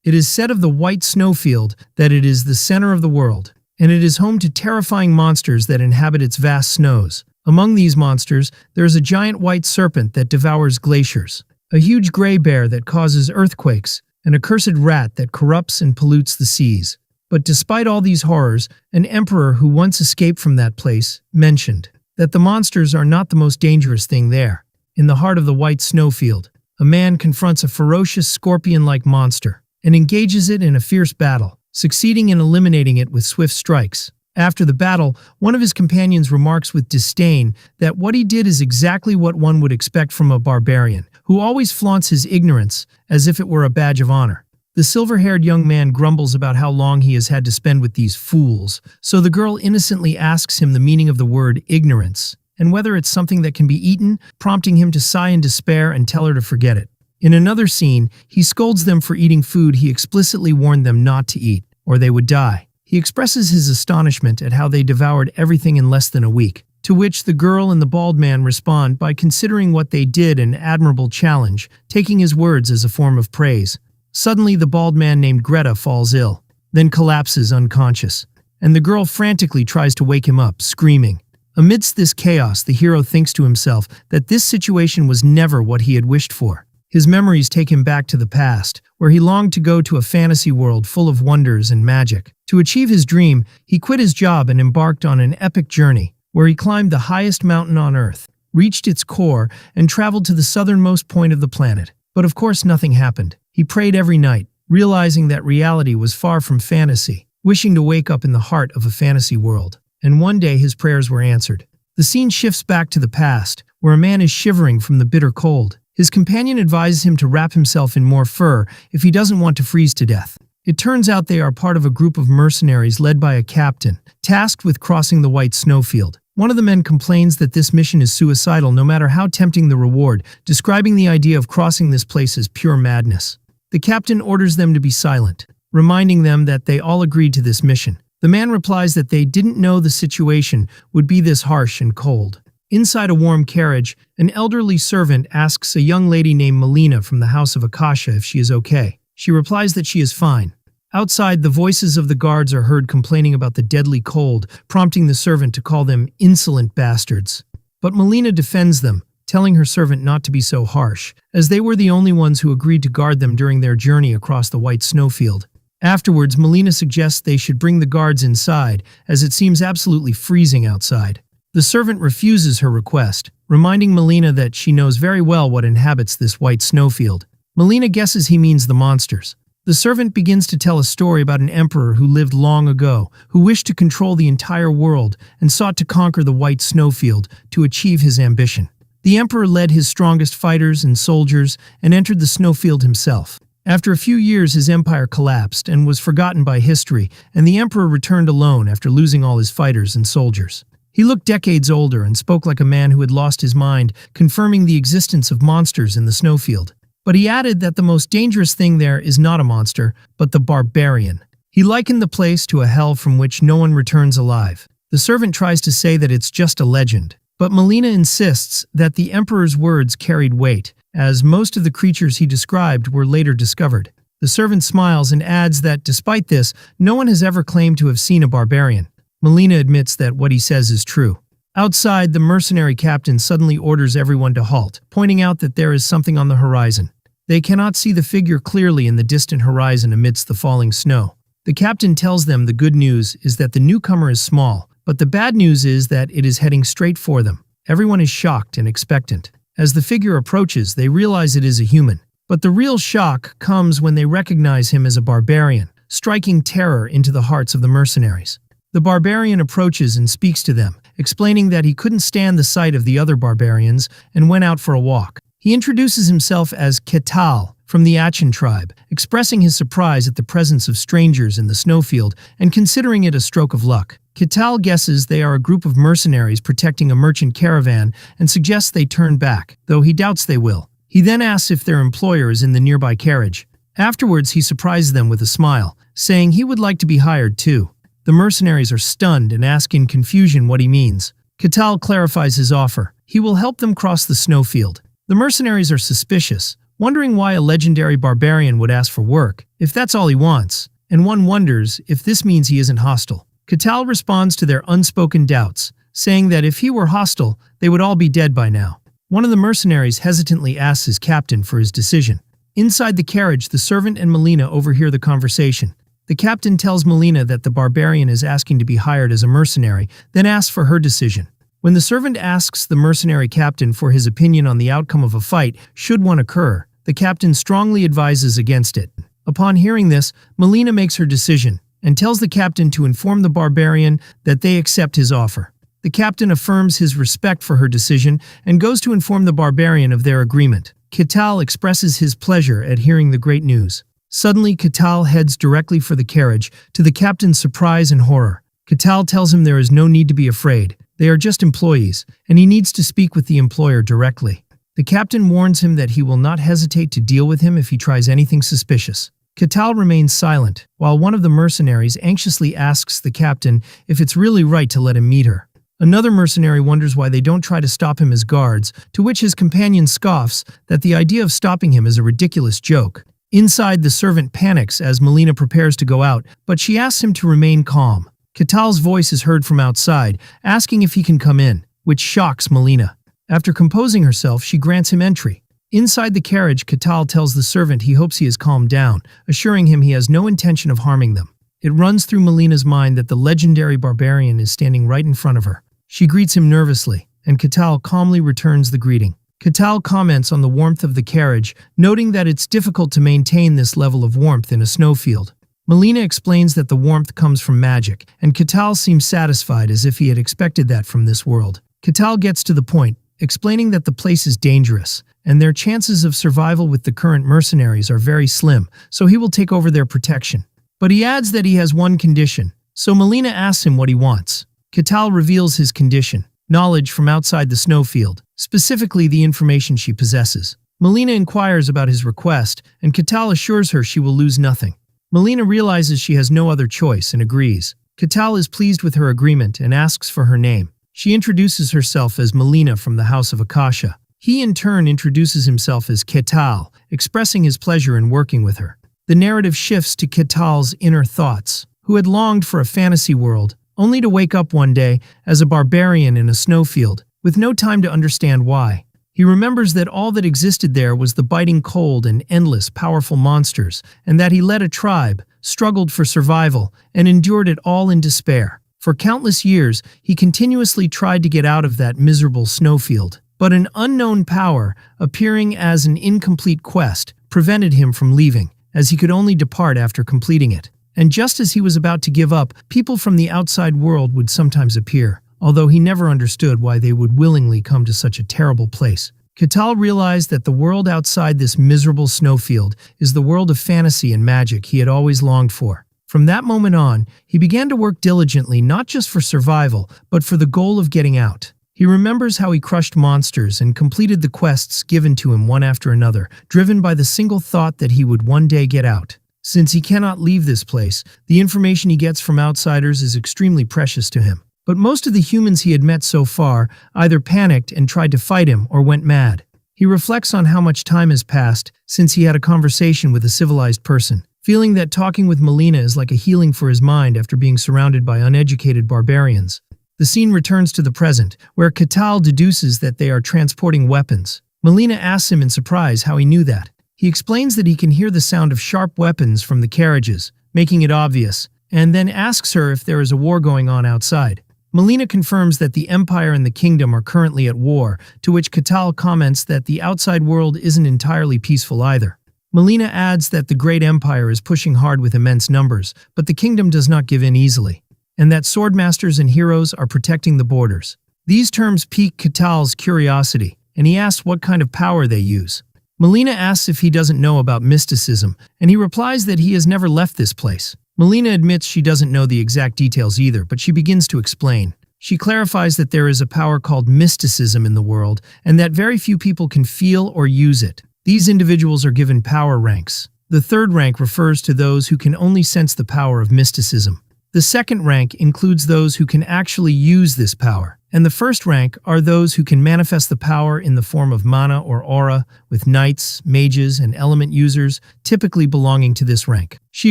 It is said of the white snowfield that it is the center of the world, and it is home to terrifying monsters that inhabit its vast snows. Among these monsters, there is a giant white serpent that devours glaciers, a huge gray bear that causes earthquakes, and a cursed rat that corrupts and pollutes the seas. But despite all these horrors, an emperor who once escaped from that place mentioned that the monsters are not the most dangerous thing there. In the heart of the white snowfield, a man confronts a ferocious scorpion-like monster and engages it in a fierce battle, succeeding in eliminating it with swift strikes. After the battle, one of his companions remarks with disdain that what he did is exactly what one would expect from a barbarian, who always flaunts his ignorance as if it were a badge of honor. The silver-haired young man grumbles about how long he has had to spend with these fools, so the girl innocently asks him the meaning of the word ignorance, and whether it's something that can be eaten, prompting him to sigh in despair and tell her to forget it. In another scene, he scolds them for eating food he explicitly warned them not to eat, or they would die. He expresses his astonishment at how they devoured everything in less than a week, to which the girl and the bald man respond by considering what they did an admirable challenge, taking his words as a form of praise. Suddenly, the bald man named Greta falls ill, then collapses unconscious, and the girl frantically tries to wake him up, screaming. Amidst this chaos, the hero thinks to himself that this situation was never what he had wished for. His memories take him back to the past, where he longed to go to a fantasy world full of wonders and magic. To achieve his dream, he quit his job and embarked on an epic journey, where he climbed the highest mountain on Earth, reached its core, and traveled to the southernmost point of the planet. But of course nothing happened. He prayed every night, realizing that reality was far from fantasy, wishing to wake up in the heart of a fantasy world. And one day his prayers were answered. The scene shifts back to the past, where a man is shivering from the bitter cold. His companion advises him to wrap himself in more fur if he doesn't want to freeze to death. It turns out they are part of a group of mercenaries led by a captain, tasked with crossing the white snowfield. One of the men complains that this mission is suicidal no matter how tempting the reward, describing the idea of crossing this place as pure madness. The captain orders them to be silent, reminding them that they all agreed to this mission. The man replies that they didn't know the situation would be this harsh and cold. Inside a warm carriage, an elderly servant asks a young lady named Melina from the House of Akasha if she is okay. She replies that she is fine. Outside, the voices of the guards are heard complaining about the deadly cold, prompting the servant to call them insolent bastards. But Melina defends them, telling her servant not to be so harsh, as they were the only ones who agreed to guard them during their journey across the white snowfield. Afterwards, Melina suggests they should bring the guards inside, as it seems absolutely freezing outside. The servant refuses her request, reminding Melina that she knows very well what inhabits this white snowfield. Melina guesses he means the monsters. The servant begins to tell a story about an emperor who lived long ago, who wished to control the entire world and sought to conquer the white snowfield to achieve his ambition. The emperor led his strongest fighters and soldiers and entered the snowfield himself. After a few years, his empire collapsed and was forgotten by history, and the emperor returned alone after losing all his fighters and soldiers. He looked decades older and spoke like a man who had lost his mind, confirming the existence of monsters in the snowfield. But he added that the most dangerous thing there is not a monster, but the barbarian. He likened the place to a hell from which no one returns alive. The servant tries to say that it's just a legend, but Melina insists that the emperor's words carried weight, as most of the creatures he described were later discovered. The servant smiles and adds that despite this, no one has ever claimed to have seen a barbarian. Melina admits that what he says is true. Outside, the mercenary captain suddenly orders everyone to halt, pointing out that there is something on the horizon. They cannot see the figure clearly in the distant horizon amidst the falling snow. The captain tells them the good news is that the newcomer is small, but the bad news is that it is heading straight for them. Everyone is shocked and expectant. As the figure approaches, they realize it is a human. But the real shock comes when they recognize him as a barbarian, striking terror into the hearts of the mercenaries. The barbarian approaches and speaks to them, explaining that he couldn't stand the sight of the other barbarians and went out for a walk. He introduces himself as Ketal from the Achin tribe, expressing his surprise at the presence of strangers in the snowfield and considering it a stroke of luck. Ketal guesses they are a group of mercenaries protecting a merchant caravan and suggests they turn back, though he doubts they will. He then asks if their employer is in the nearby carriage. Afterwards, he surprises them with a smile, saying he would like to be hired too. The mercenaries are stunned and ask in confusion what he means. Ketal clarifies his offer. He will help them cross the snowfield. The mercenaries are suspicious, wondering why a legendary barbarian would ask for work, if that's all he wants, and one wonders if this means he isn't hostile. Katal responds to their unspoken doubts, saying that if he were hostile, they would all be dead by now. One of the mercenaries hesitantly asks his captain for his decision. Inside the carriage, the servant and Melina overhear the conversation. The captain tells Melina that the barbarian is asking to be hired as a mercenary, then asks for her decision. When the servant asks the mercenary captain for his opinion on the outcome of a fight, should one occur, the captain strongly advises against it. Upon hearing this, Melina makes her decision and tells the captain to inform the barbarian that they accept his offer. The captain affirms his respect for her decision and goes to inform the barbarian of their agreement. Katal expresses his pleasure at hearing the great news. Suddenly, Katal heads directly for the carriage, to the captain's surprise and horror. Katal tells him there is no need to be afraid. They are just employees, and he needs to speak with the employer directly. The captain warns him that he will not hesitate to deal with him if he tries anything suspicious. Katal remains silent, while one of the mercenaries anxiously asks the captain if it's really right to let him meet her. Another mercenary wonders why they don't try to stop him as guards, to which his companion scoffs that the idea of stopping him is a ridiculous joke. Inside, the servant panics as Melina prepares to go out, but she asks him to remain calm. Katal's voice is heard from outside, asking if he can come in, which shocks Melina. After composing herself, she grants him entry. Inside the carriage, Katal tells the servant he hopes he has calmed down, assuring him he has no intention of harming them. It runs through Melina's mind that the legendary barbarian is standing right in front of her. She greets him nervously, and Katal calmly returns the greeting. Katal comments on the warmth of the carriage, noting that it's difficult to maintain this level of warmth in a snowfield. Melina explains that the warmth comes from magic, and Katal seems satisfied as if he had expected that from this world. Katal gets to the point, explaining that the place is dangerous, and their chances of survival with the current mercenaries are very slim, so he will take over their protection. But he adds that he has one condition, so Melina asks him what he wants. Katal reveals his condition, knowledge from outside the snowfield, specifically the information she possesses. Melina inquires about his request, and Katal assures her she will lose nothing. Melina realizes she has no other choice and agrees. Katal is pleased with her agreement and asks for her name. She introduces herself as Melina from the House of Akasha. He in turn introduces himself as Katal, expressing his pleasure in working with her. The narrative shifts to Katal's inner thoughts, who had longed for a fantasy world, only to wake up one day as a barbarian in a snowfield, with no time to understand why. He remembers that all that existed there was the biting cold and endless powerful monsters, and that he led a tribe, struggled for survival, and endured it all in despair. For countless years, he continuously tried to get out of that miserable snowfield, but an unknown power, appearing as an incomplete quest, prevented him from leaving, as he could only depart after completing it. And just as he was about to give up, people from the outside world would sometimes appear, although he never understood why they would willingly come to such a terrible place. Katal realized that the world outside this miserable snowfield is the world of fantasy and magic he had always longed for. From that moment on, he began to work diligently not just for survival, but for the goal of getting out. He remembers how he crushed monsters and completed the quests given to him one after another, driven by the single thought that he would one day get out. Since he cannot leave this place, the information he gets from outsiders is extremely precious to him. But most of the humans he had met so far either panicked and tried to fight him or went mad. He reflects on how much time has passed since he had a conversation with a civilized person, feeling that talking with Melina is like a healing for his mind after being surrounded by uneducated barbarians. The scene returns to the present, where Katal deduces that they are transporting weapons. Melina asks him in surprise how he knew that. He explains that he can hear the sound of sharp weapons from the carriages, making it obvious, and then asks her if there is a war going on outside. Melina confirms that the Empire and the Kingdom are currently at war, to which Katal comments that the outside world isn't entirely peaceful either. Melina adds that the Great Empire is pushing hard with immense numbers, but the Kingdom does not give in easily, and that swordmasters and heroes are protecting the borders. These terms pique Katal's curiosity, and he asks what kind of power they use. Melina asks if he doesn't know about mysticism, and he replies that he has never left this place. Melina admits she doesn't know the exact details either, but she begins to explain. She clarifies that there is a power called mysticism in the world, and that very few people can feel or use it. These individuals are given power ranks. The third rank refers to those who can only sense the power of mysticism. The second rank includes those who can actually use this power, and the first rank are those who can manifest the power in the form of mana or aura, with knights, mages, and element users typically belonging to this rank. She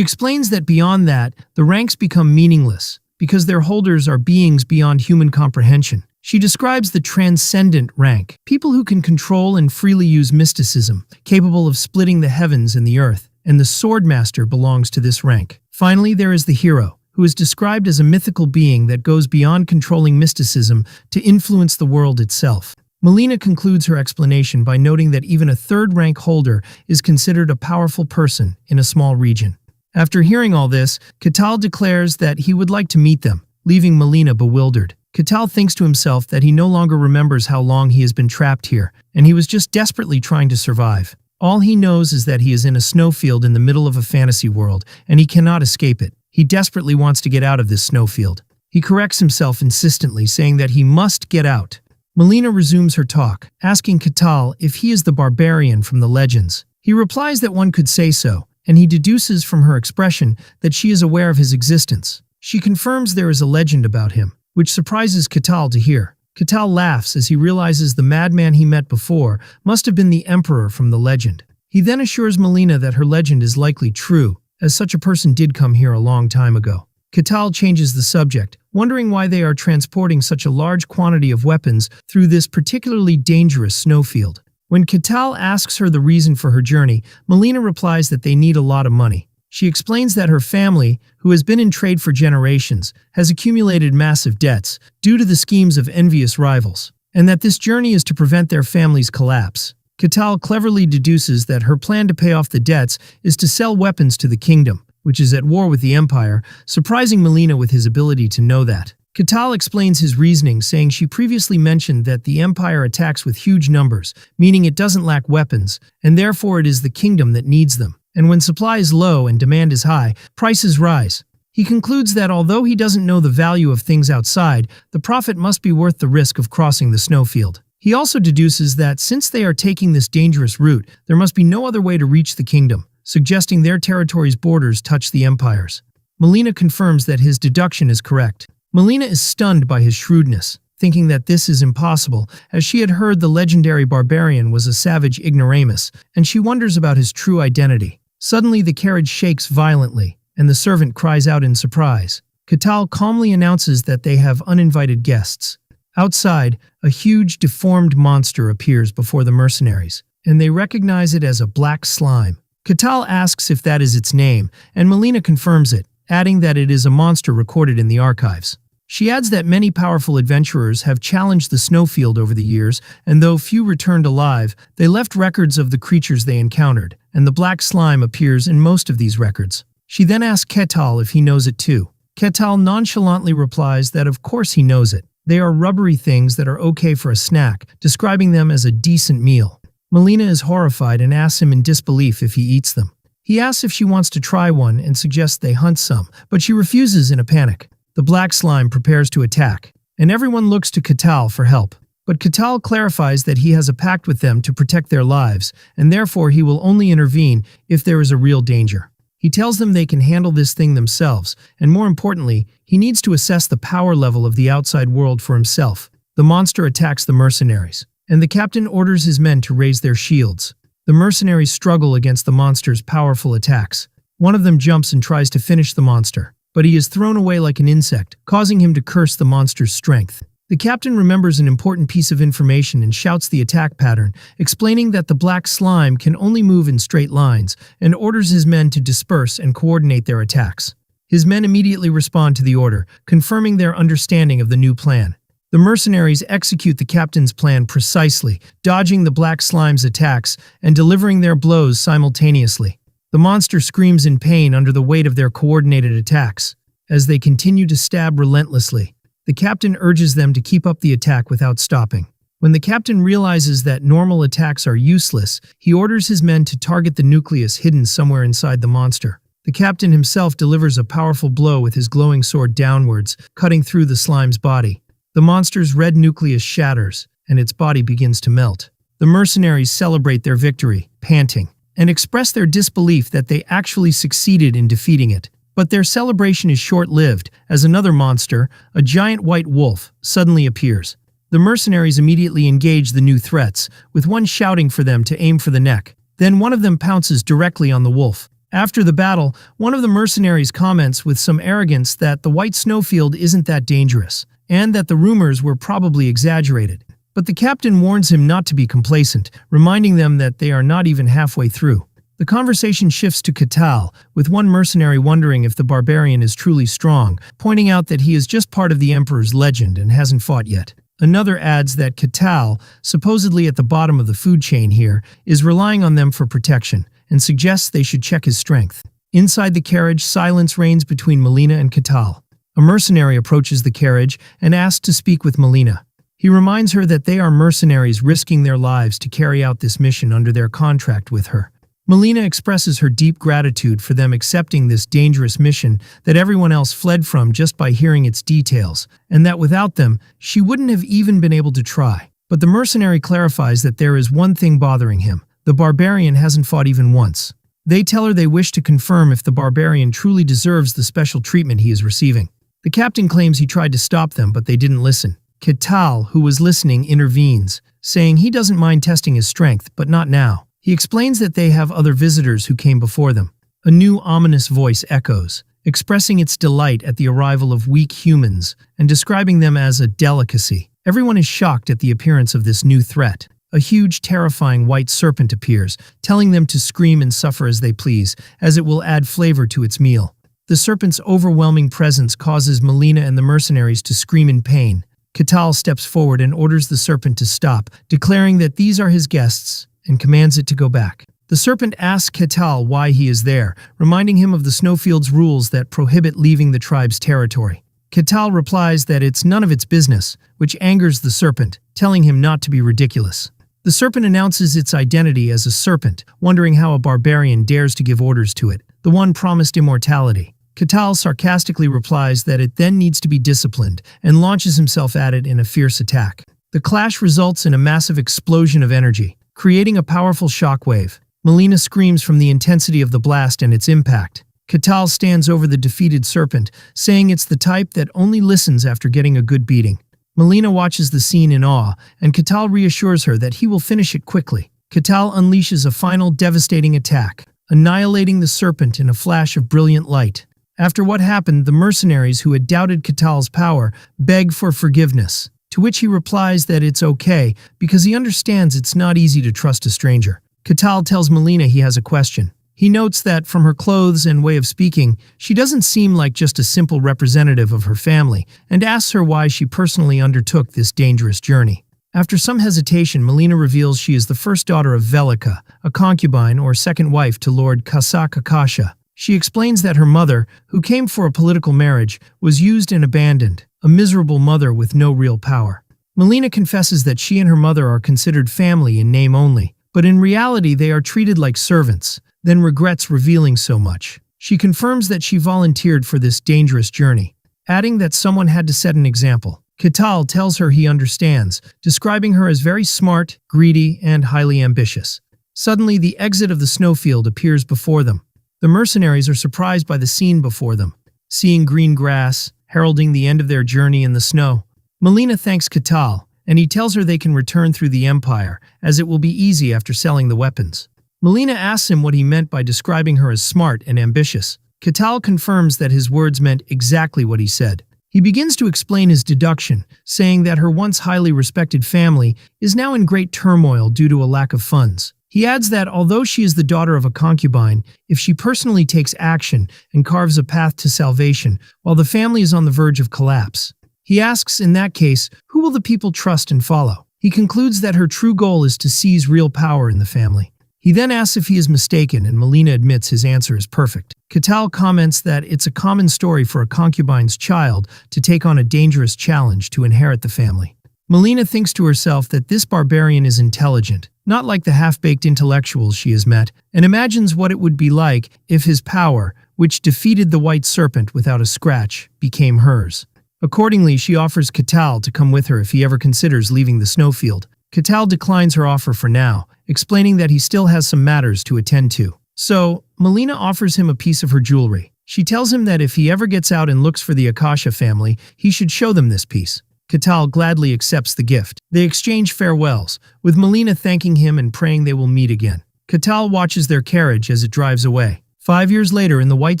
explains that beyond that, the ranks become meaningless, because their holders are beings beyond human comprehension. She describes the transcendent rank, people who can control and freely use mysticism, capable of splitting the heavens and the earth, and the Swordmaster belongs to this rank. Finally, there is the hero, who is described as a mythical being that goes beyond controlling mysticism to influence the world itself. Melina concludes her explanation by noting that even a third rank holder is considered a powerful person in a small region. After hearing all this, Catal declares that he would like to meet them, leaving Melina bewildered. Catal thinks to himself that he no longer remembers how long he has been trapped here, and he was just desperately trying to survive. All he knows is that he is in a snowfield in the middle of a fantasy world, and he cannot escape it. He desperately wants to get out of this snowfield. He corrects himself insistently, saying that he must get out. Melina resumes her talk, asking Catal if he is the Barbarian from the legends. He replies that one could say so, and he deduces from her expression that she is aware of his existence. She confirms there is a legend about him, which surprises Catal to hear. Catal laughs as he realizes the madman he met before must have been the Emperor from the legend. He then assures Melina that her legend is likely true, as such a person did come here a long time ago. Catal changes the subject, wondering why they are transporting such a large quantity of weapons through this particularly dangerous snowfield. When Catal asks her the reason for her journey, Melina replies that they need a lot of money. She explains that her family, who has been in trade for generations, has accumulated massive debts due to the schemes of envious rivals, and that this journey is to prevent their family's collapse. Catal cleverly deduces that her plan to pay off the debts is to sell weapons to the kingdom, which is at war with the Empire, surprising Melina with his ability to know that. Catal explains his reasoning, saying she previously mentioned that the Empire attacks with huge numbers, meaning it doesn't lack weapons, and therefore it is the kingdom that needs them. And when supply is low and demand is high, prices rise. He concludes that although he doesn't know the value of things outside, the profit must be worth the risk of crossing the snowfield. He also deduces that since they are taking this dangerous route, there must be no other way to reach the kingdom, suggesting their territory's borders touch the Empire's. Melina confirms that his deduction is correct. Melina is stunned by his shrewdness, thinking that this is impossible, as she had heard the legendary Barbarian was a savage ignoramus, and she wonders about his true identity. Suddenly the carriage shakes violently, and the servant cries out in surprise. Catal calmly announces that they have uninvited guests. Outside, a huge, deformed monster appears before the mercenaries, and they recognize it as a black slime. Catal asks if that is its name, and Melina confirms it, adding that it is a monster recorded in the archives. She adds that many powerful adventurers have challenged the snowfield over the years, and though few returned alive, they left records of the creatures they encountered, and the black slime appears in most of these records. She then asks Catal if he knows it too. Catal nonchalantly replies that of course he knows it. They are rubbery things that are okay for a snack, describing them as a decent meal. Melina is horrified and asks him in disbelief if he eats them. He asks if she wants to try one and suggests they hunt some, but she refuses in a panic. The black slime prepares to attack, and everyone looks to Catal for help. But Catal clarifies that he has a pact with them to protect their lives, and therefore he will only intervene if there is a real danger. He tells them they can handle this thing themselves, and more importantly, he needs to assess the power level of the outside world for himself. The monster attacks the mercenaries, and the captain orders his men to raise their shields. The mercenaries struggle against the monster's powerful attacks. One of them jumps and tries to finish the monster, but he is thrown away like an insect, causing him to curse the monster's strength. The captain remembers an important piece of information and shouts the attack pattern, explaining that the black slime can only move in straight lines, and orders his men to disperse and coordinate their attacks. His men immediately respond to the order, confirming their understanding of the new plan. The mercenaries execute the captain's plan precisely, dodging the black slime's attacks and delivering their blows simultaneously. The monster screams in pain under the weight of their coordinated attacks. As they continue to stab relentlessly, the captain urges them to keep up the attack without stopping. When the captain realizes that normal attacks are useless, he orders his men to target the nucleus hidden somewhere inside the monster. The captain himself delivers a powerful blow with his glowing sword downwards, cutting through the slime's body. The monster's red nucleus shatters, and its body begins to melt. The mercenaries celebrate their victory, panting, and express their disbelief that they actually succeeded in defeating it. But their celebration is short-lived, as another monster, a giant white wolf, suddenly appears. The mercenaries immediately engage the new threats, with one shouting for them to aim for the neck. Then one of them pounces directly on the wolf. After the battle, one of the mercenaries comments with some arrogance that the white snowfield isn't that dangerous, and that the rumors were probably exaggerated. But the captain warns him not to be complacent, reminding them that they are not even halfway through. The conversation shifts to Katal, with one mercenary wondering if the barbarian is truly strong, pointing out that he is just part of the emperor's legend and hasn't fought yet. Another adds that Katal, supposedly at the bottom of the food chain here, is relying on them for protection, and suggests they should check his strength. Inside the carriage, silence reigns between Melina and Katal. A mercenary approaches the carriage and asks to speak with Melina. He reminds her that they are mercenaries risking their lives to carry out this mission under their contract with her. Melina expresses her deep gratitude for them accepting this dangerous mission that everyone else fled from just by hearing its details, and that without them, she wouldn't have even been able to try. But the mercenary clarifies that there is one thing bothering him. The barbarian hasn't fought even once. They tell her they wish to confirm if the barbarian truly deserves the special treatment he is receiving. The captain claims he tried to stop them, but they didn't listen. Katal, who was listening, intervenes, saying he doesn't mind testing his strength, but not now. He explains that they have other visitors who came before them. A new ominous voice echoes, expressing its delight at the arrival of weak humans and describing them as a delicacy. Everyone is shocked at the appearance of this new threat. A huge, terrifying white serpent appears, telling them to scream and suffer as they please, as it will add flavor to its meal. The serpent's overwhelming presence causes Melina and the mercenaries to scream in pain. Katal steps forward and orders the serpent to stop, declaring that these are his guests, and commands it to go back. The serpent asks Katal why he is there, reminding him of the snowfield's rules that prohibit leaving the tribe's territory. Katal replies that it's none of its business, which angers the serpent, telling him not to be ridiculous. The serpent announces its identity as a serpent, wondering how a barbarian dares to give orders to it, the one promised immortality. Katal sarcastically replies that it then needs to be disciplined, and launches himself at it in a fierce attack. The clash results in a massive explosion of energy, creating a powerful shockwave. Melina screams from the intensity of the blast and its impact. Katal stands over the defeated serpent, saying it's the type that only listens after getting a good beating. Melina watches the scene in awe, and Katal reassures her that he will finish it quickly. Katal unleashes a final devastating attack, annihilating the serpent in a flash of brilliant light. After what happened, the mercenaries who had doubted Katal's power beg for forgiveness, to which he replies that it's okay because he understands it's not easy to trust a stranger. Katal tells Melina he has a question. He notes that from her clothes and way of speaking, she doesn't seem like just a simple representative of her family, and asks her why she personally undertook this dangerous journey. After some hesitation, Melina reveals she is the first daughter of Velika, a concubine or second wife to Lord Kasakakasha. She explains that her mother, who came for a political marriage, was used and abandoned, a miserable mother with no real power. Melina confesses that she and her mother are considered family in name only, but in reality they are treated like servants, then regrets revealing so much. She confirms that she volunteered for this dangerous journey, adding that someone had to set an example. Katal tells her he understands, describing her as very smart, greedy, and highly ambitious. Suddenly, the exit of the snowfield appears before them. The mercenaries are surprised by the scene before them, seeing green grass, heralding the end of their journey in the snow. Melina thanks Katal, and he tells her they can return through the Empire, as it will be easy after selling the weapons. Melina asks him what he meant by describing her as smart and ambitious. Katal confirms that his words meant exactly what he said. He begins to explain his deduction, saying that her once highly respected family is now in great turmoil due to a lack of funds. He adds that although she is the daughter of a concubine, if she personally takes action and carves a path to salvation, while the family is on the verge of collapse. He asks, in that case, who will the people trust and follow? He concludes that her true goal is to seize real power in the family. He then asks if he is mistaken, and Melina admits his answer is perfect. Katal comments that it's a common story for a concubine's child to take on a dangerous challenge to inherit the family. Melina thinks to herself that this barbarian is intelligent, not like the half-baked intellectuals she has met, and imagines what it would be like if his power, which defeated the white serpent without a scratch, became hers. Accordingly, she offers Katal to come with her if he ever considers leaving the snowfield. Katal declines her offer for now, explaining that he still has some matters to attend to. So, Melina offers him a piece of her jewelry. She tells him that if he ever gets out and looks for the Akasha family, he should show them this piece. Katal gladly accepts the gift. They exchange farewells, with Melina thanking him and praying they will meet again. Katal watches their carriage as it drives away. 5 years later, in the white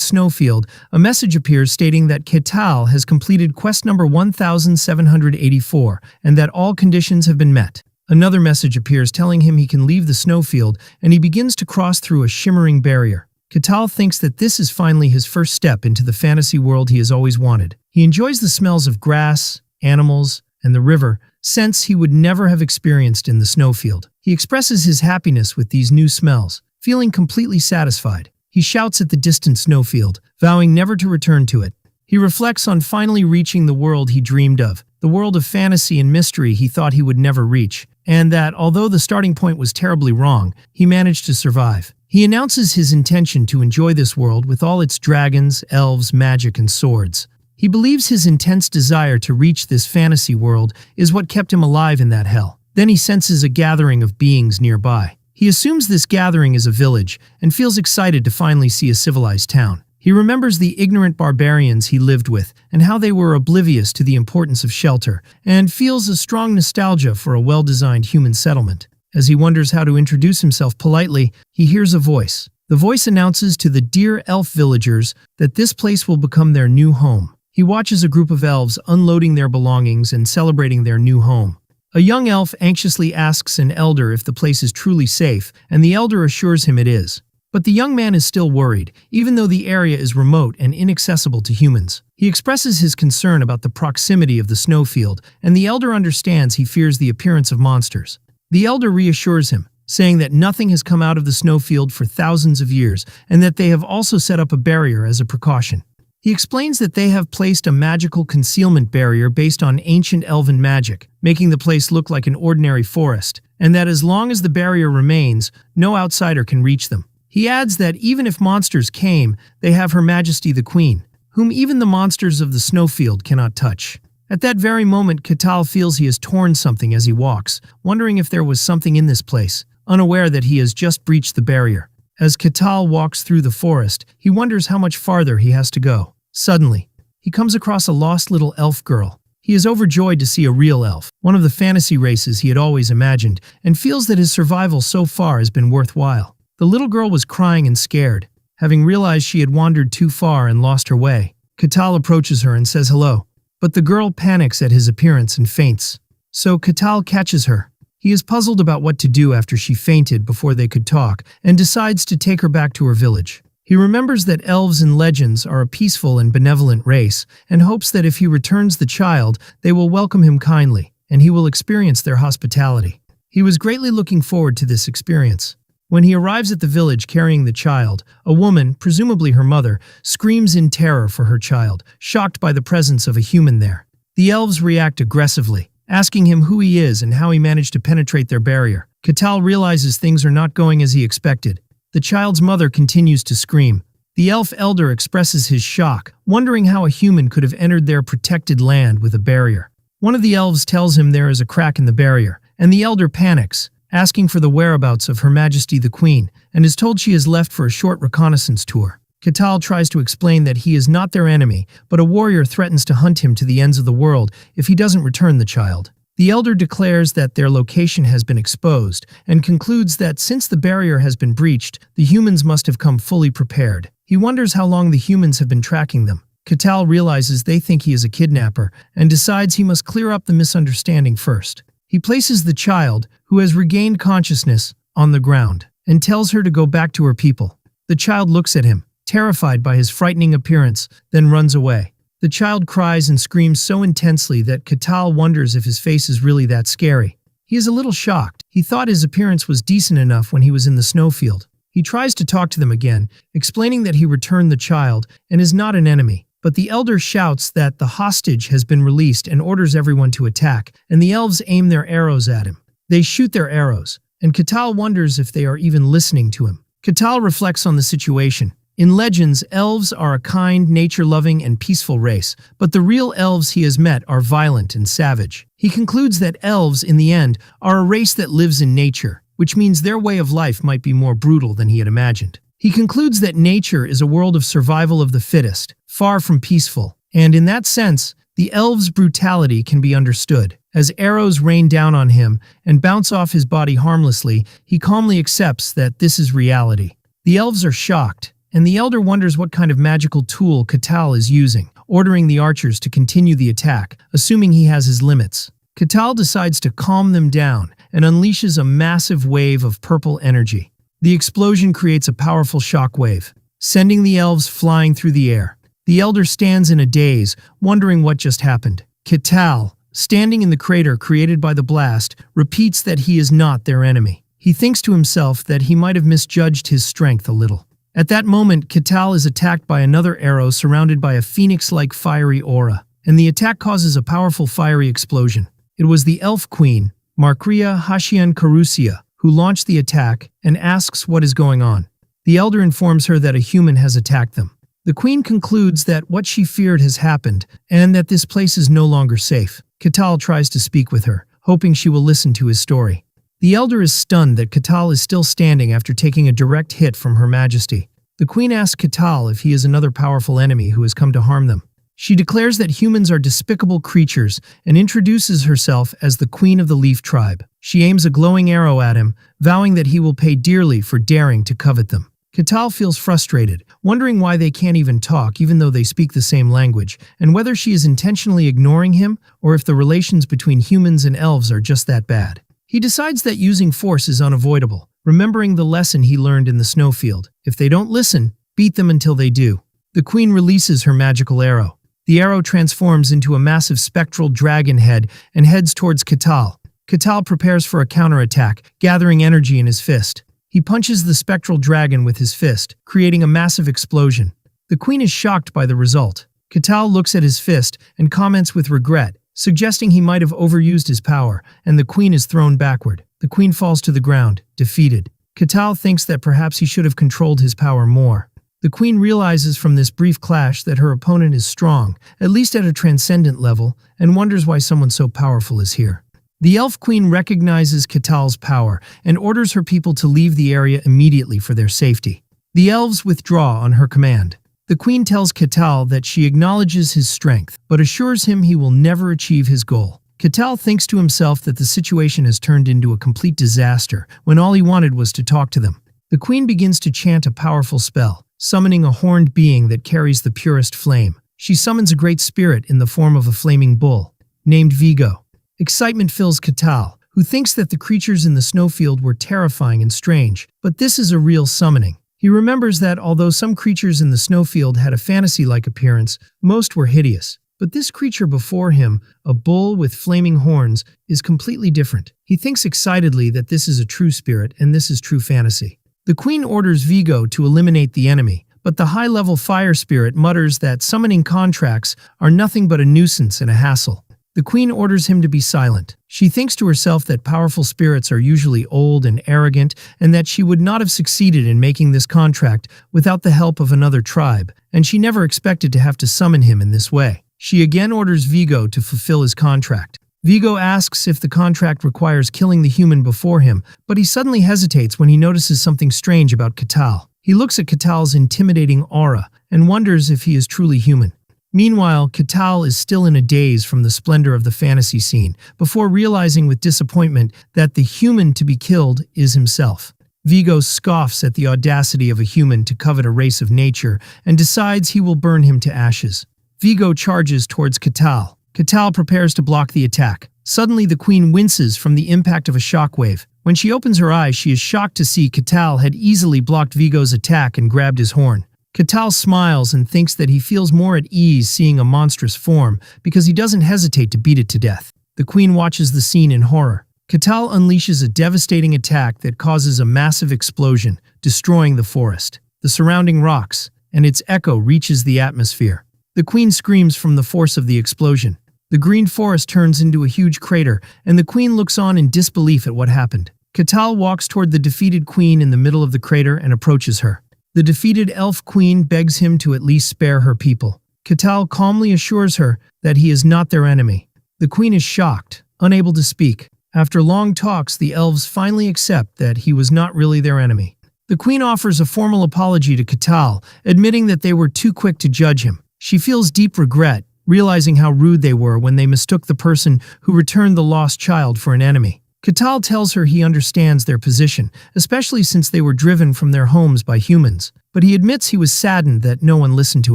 snowfield, a message appears stating that Katal has completed quest number 1784 and that all conditions have been met. Another message appears telling him he can leave the snowfield, and he begins to cross through a shimmering barrier. Katal thinks that this is finally his first step into the fantasy world he has always wanted. He enjoys the smells of grass, animals, and the river, scents he would never have experienced in the snowfield. He expresses his happiness with these new smells, feeling completely satisfied. He shouts at the distant snowfield, vowing never to return to it. He reflects on finally reaching the world he dreamed of, the world of fantasy and mystery he thought he would never reach, and that, although the starting point was terribly wrong, he managed to survive. He announces his intention to enjoy this world with all its dragons, elves, magic, and swords. He believes his intense desire to reach this fantasy world is what kept him alive in that hell. Then he senses a gathering of beings nearby. He assumes this gathering is a village and feels excited to finally see a civilized town. He remembers the ignorant barbarians he lived with and how they were oblivious to the importance of shelter, and feels a strong nostalgia for a well-designed human settlement. As he wonders how to introduce himself politely, he hears a voice. The voice announces to the dear elf villagers that this place will become their new home. He watches a group of elves unloading their belongings and celebrating their new home. A young elf anxiously asks an elder if the place is truly safe, and the elder assures him it is. But the young man is still worried, even though the area is remote and inaccessible to humans. He expresses his concern about the proximity of the snowfield, and the elder understands he fears the appearance of monsters. The elder reassures him, saying that nothing has come out of the snowfield for thousands of years, and that they have also set up a barrier as a precaution. He explains that they have placed a magical concealment barrier based on ancient elven magic, making the place look like an ordinary forest, and that as long as the barrier remains, no outsider can reach them. He adds that even if monsters came, they have Her Majesty the Queen, whom even the monsters of the snowfield cannot touch. At that very moment, Katal feels he has torn something as he walks, wondering if there was something in this place, unaware that he has just breached the barrier. As Katal walks through the forest, he wonders how much farther he has to go. Suddenly, he comes across a lost little elf girl. He is overjoyed to see a real elf, one of the fantasy races he had always imagined, and feels that his survival so far has been worthwhile. The little girl was crying and scared, having realized she had wandered too far and lost her way. Katal approaches her and says hello, but the girl panics at his appearance and faints. So Katal catches her. He is puzzled about what to do after she fainted before they could talk, and decides to take her back to her village. He remembers that elves in legends are a peaceful and benevolent race, and hopes that if he returns the child, they will welcome him kindly, and he will experience their hospitality. He was greatly looking forward to this experience. When he arrives at the village carrying the child, a woman, presumably her mother, screams in terror for her child, shocked by the presence of a human there. The elves react aggressively, asking him who he is and how he managed to penetrate their barrier. Katal realizes things are not going as he expected. The child's mother continues to scream. The elf elder expresses his shock, wondering how a human could have entered their protected land with a barrier. One of the elves tells him there is a crack in the barrier, and the elder panics, asking for the whereabouts of Her Majesty the Queen, and is told she has left for a short reconnaissance tour. Katal tries to explain that he is not their enemy, but a warrior threatens to hunt him to the ends of the world if he doesn't return the child. The elder declares that their location has been exposed, and concludes that since the barrier has been breached, the humans must have come fully prepared. He wonders how long the humans have been tracking them. Katal realizes they think he is a kidnapper, and decides he must clear up the misunderstanding first. He places the child, who has regained consciousness, on the ground, and tells her to go back to her people. The child looks at him, terrified by his frightening appearance, then runs away. The child cries and screams so intensely that Katal wonders if his face is really that scary. He is a little shocked. He thought his appearance was decent enough when he was in the snowfield. He tries to talk to them again, explaining that he returned the child and is not an enemy. But the elder shouts that the hostage has been released and orders everyone to attack, and the elves aim their arrows at him. They shoot their arrows, and Katal wonders if they are even listening to him. Katal reflects on the situation. In legends, elves are a kind, nature-loving, and peaceful race, but the real elves he has met are violent and savage. He concludes that elves, in the end, are a race that lives in nature, which means their way of life might be more brutal than he had imagined. He He concludes that nature is a world of survival of the fittest, far from peaceful, and in that sense, the elves' brutality can be understood. As arrows rain down on him and bounce off his body harmlessly, he calmly accepts that this is reality. The elves are shocked, and the elder wonders what kind of magical tool Katal is using, ordering the archers to continue the attack, assuming he has his limits. Katal decides to calm them down and unleashes a massive wave of purple energy. The explosion creates a powerful shock wave, sending the elves flying through the air. The elder stands in a daze, wondering what just happened. Katal, standing in the crater created by the blast, repeats that he is not their enemy. He thinks to himself that he might have misjudged his strength a little. At that moment, Katal is attacked by another arrow surrounded by a phoenix-like fiery aura, and the attack causes a powerful fiery explosion. It was the elf queen, Markria Hashian Karusia, who launched the attack and asks what is going on. The elder informs her that a human has attacked them. The queen concludes that what she feared has happened and that this place is no longer safe. Katal tries to speak with her, hoping she will listen to his story. The elder is stunned that Katal is still standing after taking a direct hit from Her Majesty. The queen asks Katal if he is another powerful enemy who has come to harm them. She declares that humans are despicable creatures and introduces herself as the Queen of the Leaf Tribe. She aims a glowing arrow at him, vowing that he will pay dearly for daring to covet them. Katal feels frustrated, wondering why they can't even talk even though they speak the same language, and whether she is intentionally ignoring him or if the relations between humans and elves are just that bad. He decides that using force is unavoidable, remembering the lesson he learned in the snowfield. If they don't listen, beat them until they do. The queen releases her magical arrow. The arrow transforms into a massive spectral dragon head and heads towards Katal. Katal prepares for a counterattack, gathering energy in his fist. He punches the spectral dragon with his fist, creating a massive explosion. The queen is shocked by the result. Katal looks at his fist and comments with regret, suggesting he might have overused his power, and the queen is thrown backward. The queen falls to the ground, defeated. Katal thinks that perhaps he should have controlled his power more. The queen realizes from this brief clash that her opponent is strong, at least at a transcendent level, and wonders why someone so powerful is here. The elf queen recognizes Katal's power and orders her people to leave the area immediately for their safety. The elves withdraw on her command. The queen tells Katal that she acknowledges his strength, but assures him he will never achieve his goal. Katal thinks to himself that the situation has turned into a complete disaster when all he wanted was to talk to them. The queen begins to chant a powerful spell, summoning a horned being that carries the purest flame. She summons a great spirit in the form of a flaming bull, named Vigo. Excitement fills Katal, who thinks that the creatures in the snowfield were terrifying and strange, but this is a real summoning. He remembers that although some creatures in the snowfield had a fantasy-like appearance, most were hideous. But this creature before him, a bull with flaming horns, is completely different. He thinks excitedly that this is a true spirit and this is true fantasy. The queen orders Vigo to eliminate the enemy, but the high-level fire spirit mutters that summoning contracts are nothing but a nuisance and a hassle. The queen orders him to be silent. She thinks to herself that powerful spirits are usually old and arrogant, and that she would not have succeeded in making this contract without the help of another tribe, and she never expected to have to summon him in this way. She again orders Vigo to fulfill his contract. Vigo asks if the contract requires killing the human before him, but he suddenly hesitates when he notices something strange about Katal. He looks at Katal's intimidating aura and wonders if he is truly human. Meanwhile, Katal is still in a daze from the splendor of the fantasy scene, before realizing with disappointment that the human to be killed is himself. Vigo scoffs at the audacity of a human to covet a race of nature and decides he will burn him to ashes. Vigo charges towards Katal. Katal prepares to block the attack. Suddenly, the queen winces from the impact of a shockwave. When she opens her eyes, she is shocked to see Katal had easily blocked Vigo's attack and grabbed his horn. Katal smiles and thinks that he feels more at ease seeing a monstrous form because he doesn't hesitate to beat it to death. The queen watches the scene in horror. Katal unleashes a devastating attack that causes a massive explosion, destroying the forest, the surrounding rocks, and its echo reaches the atmosphere. The queen screams from the force of the explosion. The green forest turns into a huge crater, and the queen looks on in disbelief at what happened. Katal walks toward the defeated queen in the middle of the crater and approaches her. The defeated elf queen begs him to at least spare her people. Katal calmly assures her that he is not their enemy. The queen is shocked, unable to speak. After long talks, the elves finally accept that he was not really their enemy. The queen offers a formal apology to Katal, admitting that they were too quick to judge him. She feels deep regret, realizing how rude they were when they mistook the person who returned the lost child for an enemy. Katal tells her he understands their position, especially since they were driven from their homes by humans, but he admits he was saddened that no one listened to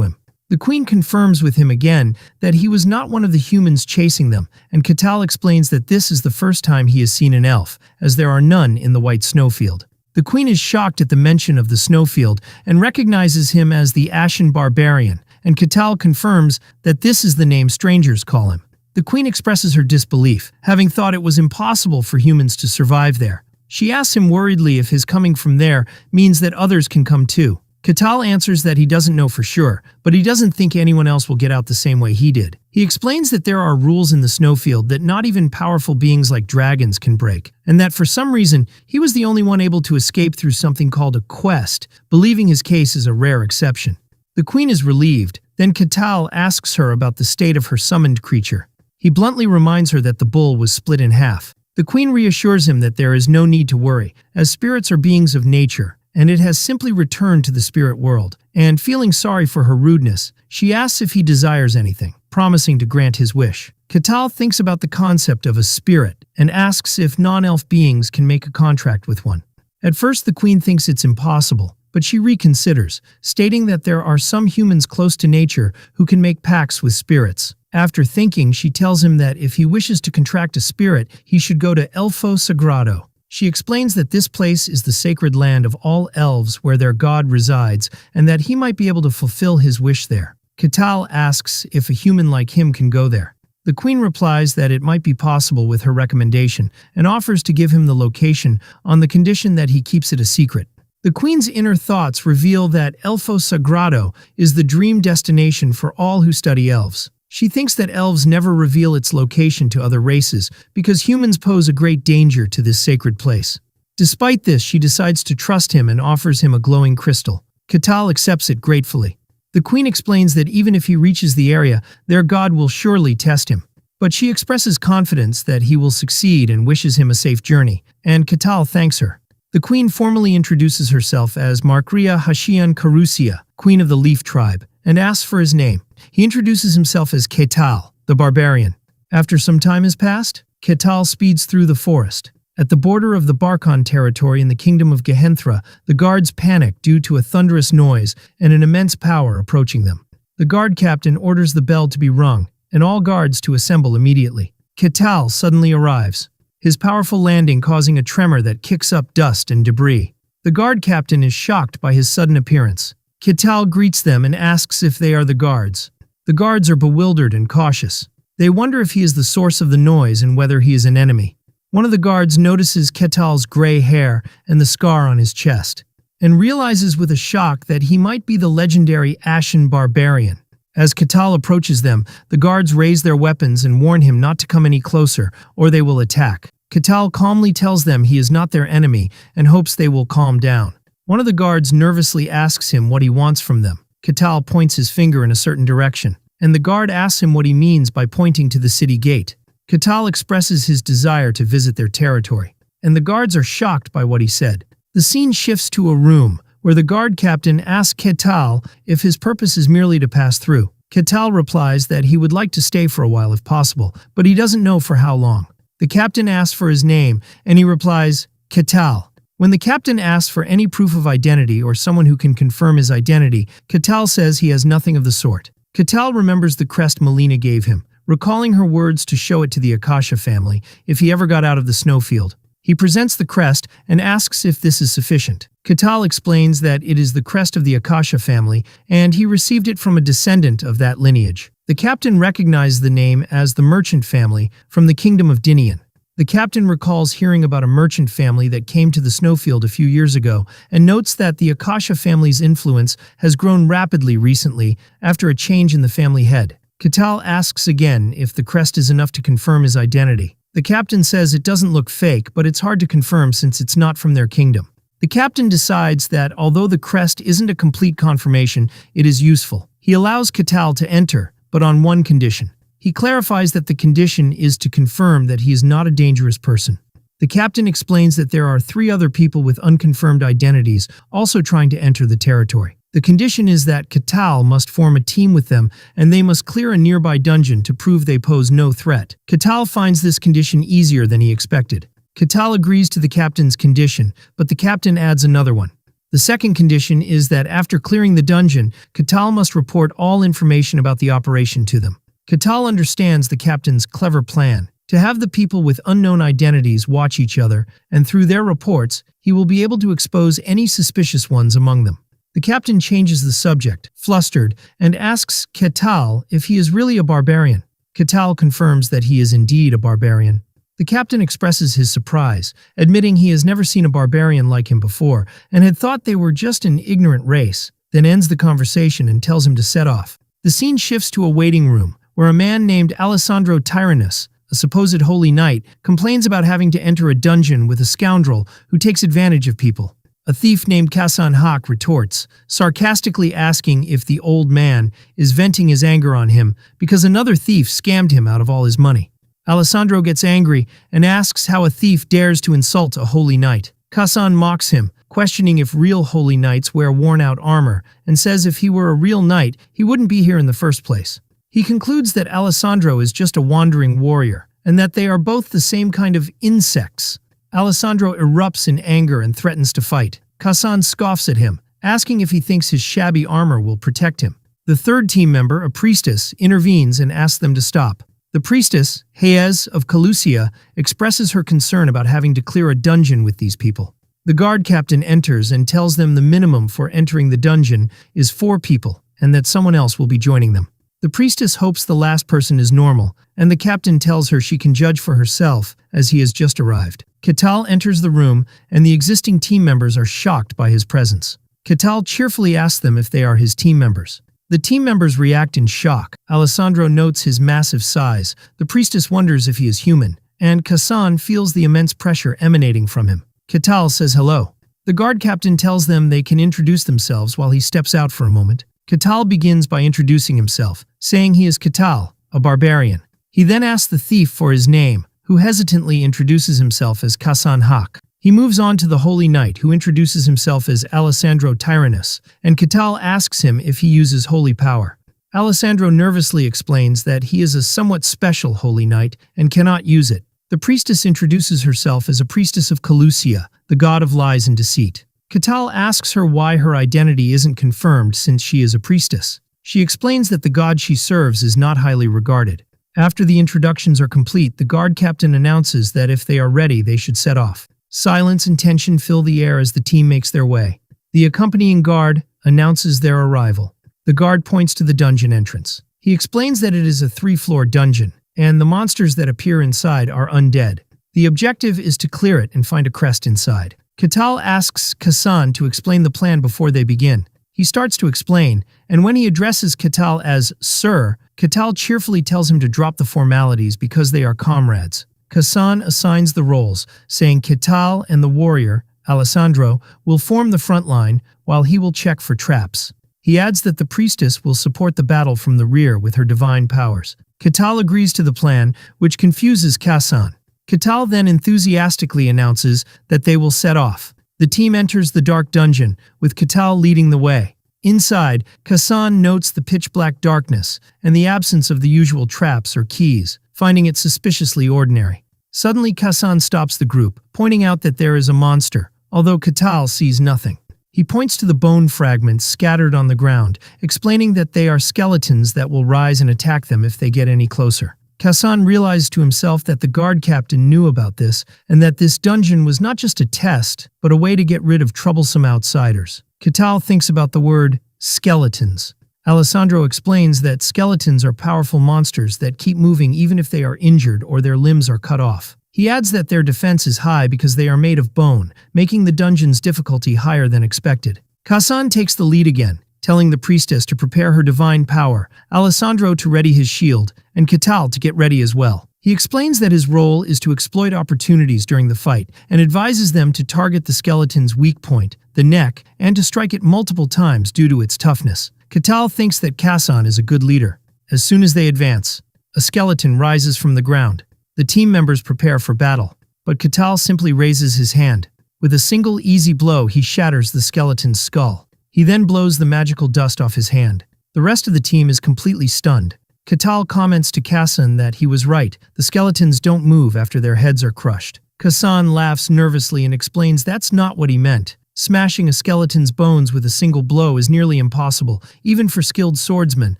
him. The queen confirms with him again that he was not one of the humans chasing them, and Katal explains that this is the first time he has seen an elf, as there are none in the white snowfield. The queen is shocked at the mention of the snowfield and recognizes him as the Ashen Barbarian, and Katal confirms that this is the name strangers call him. The queen expresses her disbelief, having thought it was impossible for humans to survive there. She asks him worriedly if his coming from there means that others can come too. Katal answers that he doesn't know for sure, but he doesn't think anyone else will get out the same way he did. He explains that there are rules in the snowfield that not even powerful beings like dragons can break, and that for some reason he was the only one able to escape through something called a quest, believing his case is a rare exception. The queen is relieved. Then Katal asks her about the state of her summoned creature. He bluntly reminds her that the bull was split in half. The queen reassures him that there is no need to worry, as spirits are beings of nature, and it has simply returned to the spirit world. And feeling sorry for her rudeness, she asks if he desires anything, promising to grant his wish. Katal thinks about the concept of a spirit and asks if non-elf beings can make a contract with one. At first, the queen thinks it's impossible, but she reconsiders, stating that there are some humans close to nature who can make pacts with spirits. After thinking, she tells him that if he wishes to contract a spirit, he should go to Elfo Sagrado. She explains that this place is the sacred land of all elves where their god resides, and that he might be able to fulfill his wish there. Katal asks if a human like him can go there. The queen replies that it might be possible with her recommendation, and offers to give him the location on the condition that he keeps it a secret. The queen's inner thoughts reveal that Elfo Sagrado is the dream destination for all who study elves. She thinks that elves never reveal its location to other races because humans pose a great danger to this sacred place. Despite this, she decides to trust him and offers him a glowing crystal. Katal accepts it gratefully. The queen explains that even if he reaches the area, their god will surely test him. But she expresses confidence that he will succeed and wishes him a safe journey, and Katal thanks her. The queen formally introduces herself as Markria Hashian Karusia, queen of the Leaf tribe, and asks for his name. He introduces himself as Katal, the Barbarian. After some time has passed, Katal speeds through the forest. At the border of the Barkon territory in the kingdom of Gehenthra, the guards panic due to a thunderous noise and an immense power approaching them. The guard captain orders the bell to be rung, and all guards to assemble immediately. Katal suddenly arrives, his powerful landing causing a tremor that kicks up dust and debris. The guard captain is shocked by his sudden appearance. Katal greets them and asks if they are the guards. The guards are bewildered and cautious. They wonder if he is the source of the noise and whether he is an enemy. One of the guards notices Katal's gray hair and the scar on his chest, and realizes with a shock that he might be the legendary Ashen Barbarian. As Katal approaches them, the guards raise their weapons and warn him not to come any closer, or they will attack. Katal calmly tells them he is not their enemy and hopes they will calm down. One of the guards nervously asks him what he wants from them. Katal points his finger in a certain direction, and the guard asks him what he means by pointing to the city gate. Katal expresses his desire to visit their territory, and the guards are shocked by what he said. The scene shifts to a room, where the guard captain asks Katal if his purpose is merely to pass through. Katal replies that he would like to stay for a while if possible, but he doesn't know for how long. The captain asks for his name, and he replies, Katal. When the captain asks for any proof of identity or someone who can confirm his identity, Katal says he has nothing of the sort. Katal remembers the crest Melina gave him, recalling her words to show it to the Akasha family if he ever got out of the snowfield. He presents the crest and asks if this is sufficient. Katal explains that it is the crest of the Akasha family, and he received it from a descendant of that lineage. The captain recognized the name as the Merchant family from the kingdom of Dinian. The captain recalls hearing about a merchant family that came to the snowfield a few years ago and notes that the Akasha family's influence has grown rapidly recently after a change in the family head. Katal asks again if the crest is enough to confirm his identity. The captain says it doesn't look fake, but it's hard to confirm since it's not from their kingdom. The captain decides that although the crest isn't a complete confirmation, it is useful. He allows Katal to enter, but on one condition. He clarifies that the condition is to confirm that he is not a dangerous person. The captain explains that there are 3 other people with unconfirmed identities also trying to enter the territory. The condition is that Katal must form a team with them and they must clear a nearby dungeon to prove they pose no threat. Katal finds this condition easier than he expected. Katal agrees to the captain's condition, but the captain adds another one. The second condition is that after clearing the dungeon, Katal must report all information about the operation to them. Katal understands the captain's clever plan to have the people with unknown identities watch each other, and through their reports, he will be able to expose any suspicious ones among them. The captain changes the subject, flustered, and asks Katal if he is really a barbarian. Katal confirms that he is indeed a barbarian. The captain expresses his surprise, admitting he has never seen a barbarian like him before and had thought they were just an ignorant race, then ends the conversation and tells him to set off. The scene shifts to a waiting room, where a man named Alessandro Tyrannus, a supposed holy knight, complains about having to enter a dungeon with a scoundrel who takes advantage of people. A thief named Kasan Hak retorts, sarcastically asking if the old man is venting his anger on him because another thief scammed him out of all his money. Alessandro gets angry and asks how a thief dares to insult a holy knight. Kasan mocks him, questioning if real holy knights wear worn-out armor, and says if he were a real knight, he wouldn't be here in the first place. He concludes that Alessandro is just a wandering warrior, and that they are both the same kind of insects. Alessandro erupts in anger and threatens to fight. Kasan scoffs at him, asking if he thinks his shabby armor will protect him. The third team member, a priestess, intervenes and asks them to stop. The priestess, Hayez of Calusia, expresses her concern about having to clear a dungeon with these people. The guard captain enters and tells them the minimum for entering the dungeon is 4 people, and that someone else will be joining them. The priestess hopes the last person is normal, and the captain tells her she can judge for herself as he has just arrived. Katal enters the room, and the existing team members are shocked by his presence. Katal cheerfully asks them if they are his team members. The team members react in shock. Alessandro notes his massive size, the priestess wonders if he is human, and Kasan feels the immense pressure emanating from him. Katal says hello. The guard captain tells them they can introduce themselves while he steps out for a moment. Katal begins by introducing himself, saying he is Katal, a barbarian. He then asks the thief for his name, who hesitantly introduces himself as Kasan Hak. He moves on to the holy knight, who introduces himself as Alessandro Tyrannus, and Katal asks him if he uses holy power. Alessandro nervously explains that he is a somewhat special holy knight and cannot use it. The priestess introduces herself as a priestess of Calusia, the god of lies and deceit. Katal asks her why her identity isn't confirmed since she is a priestess. She explains that the god she serves is not highly regarded. After the introductions are complete, the guard captain announces that if they are ready, they should set off. Silence and tension fill the air as the team makes their way. The accompanying guard announces their arrival. The guard points to the dungeon entrance. He explains that it is a 3-floor dungeon, and the monsters that appear inside are undead. The objective is to clear it and find a crest inside. Katal asks Kasan to explain the plan before they begin. He starts to explain, and when he addresses Katal as Sir, Katal cheerfully tells him to drop the formalities because they are comrades. Kasan assigns the roles, saying Katal and the warrior, Alessandro, will form the front line while he will check for traps. He adds that the priestess will support the battle from the rear with her divine powers. Katal agrees to the plan, which confuses Kasan. Katal then enthusiastically announces that they will set off. The team enters the dark dungeon, with Katal leading the way. Inside, Kasan notes the pitch-black darkness and the absence of the usual traps or keys, finding it suspiciously ordinary. Suddenly, Kasan stops the group, pointing out that there is a monster, although Katal sees nothing. He points to the bone fragments scattered on the ground, explaining that they are skeletons that will rise and attack them if they get any closer. Kasan realized to himself that the guard captain knew about this, and that this dungeon was not just a test, but a way to get rid of troublesome outsiders. Katal thinks about the word skeletons. Alessandro explains that skeletons are powerful monsters that keep moving even if they are injured or their limbs are cut off. He adds that their defense is high because they are made of bone, making the dungeon's difficulty higher than expected. Kasan takes the lead again, telling the priestess to prepare her divine power, Alessandro to ready his shield, and Katal to get ready as well. He explains that his role is to exploit opportunities during the fight, and advises them to target the skeleton's weak point, the neck, and to strike it multiple times due to its toughness. Katal thinks that Kasan is a good leader. As soon as they advance, a skeleton rises from the ground. The team members prepare for battle. but Katal simply raises his hand. With a single easy blow, he shatters the skeleton's skull. He then blows the magical dust off his hand. The rest of the team is completely stunned. Katal comments to Kasan that he was right, the skeletons don't move after their heads are crushed. Kasan laughs nervously and explains that's not what he meant. Smashing a skeleton's bones with a single blow is nearly impossible, even for skilled swordsmen,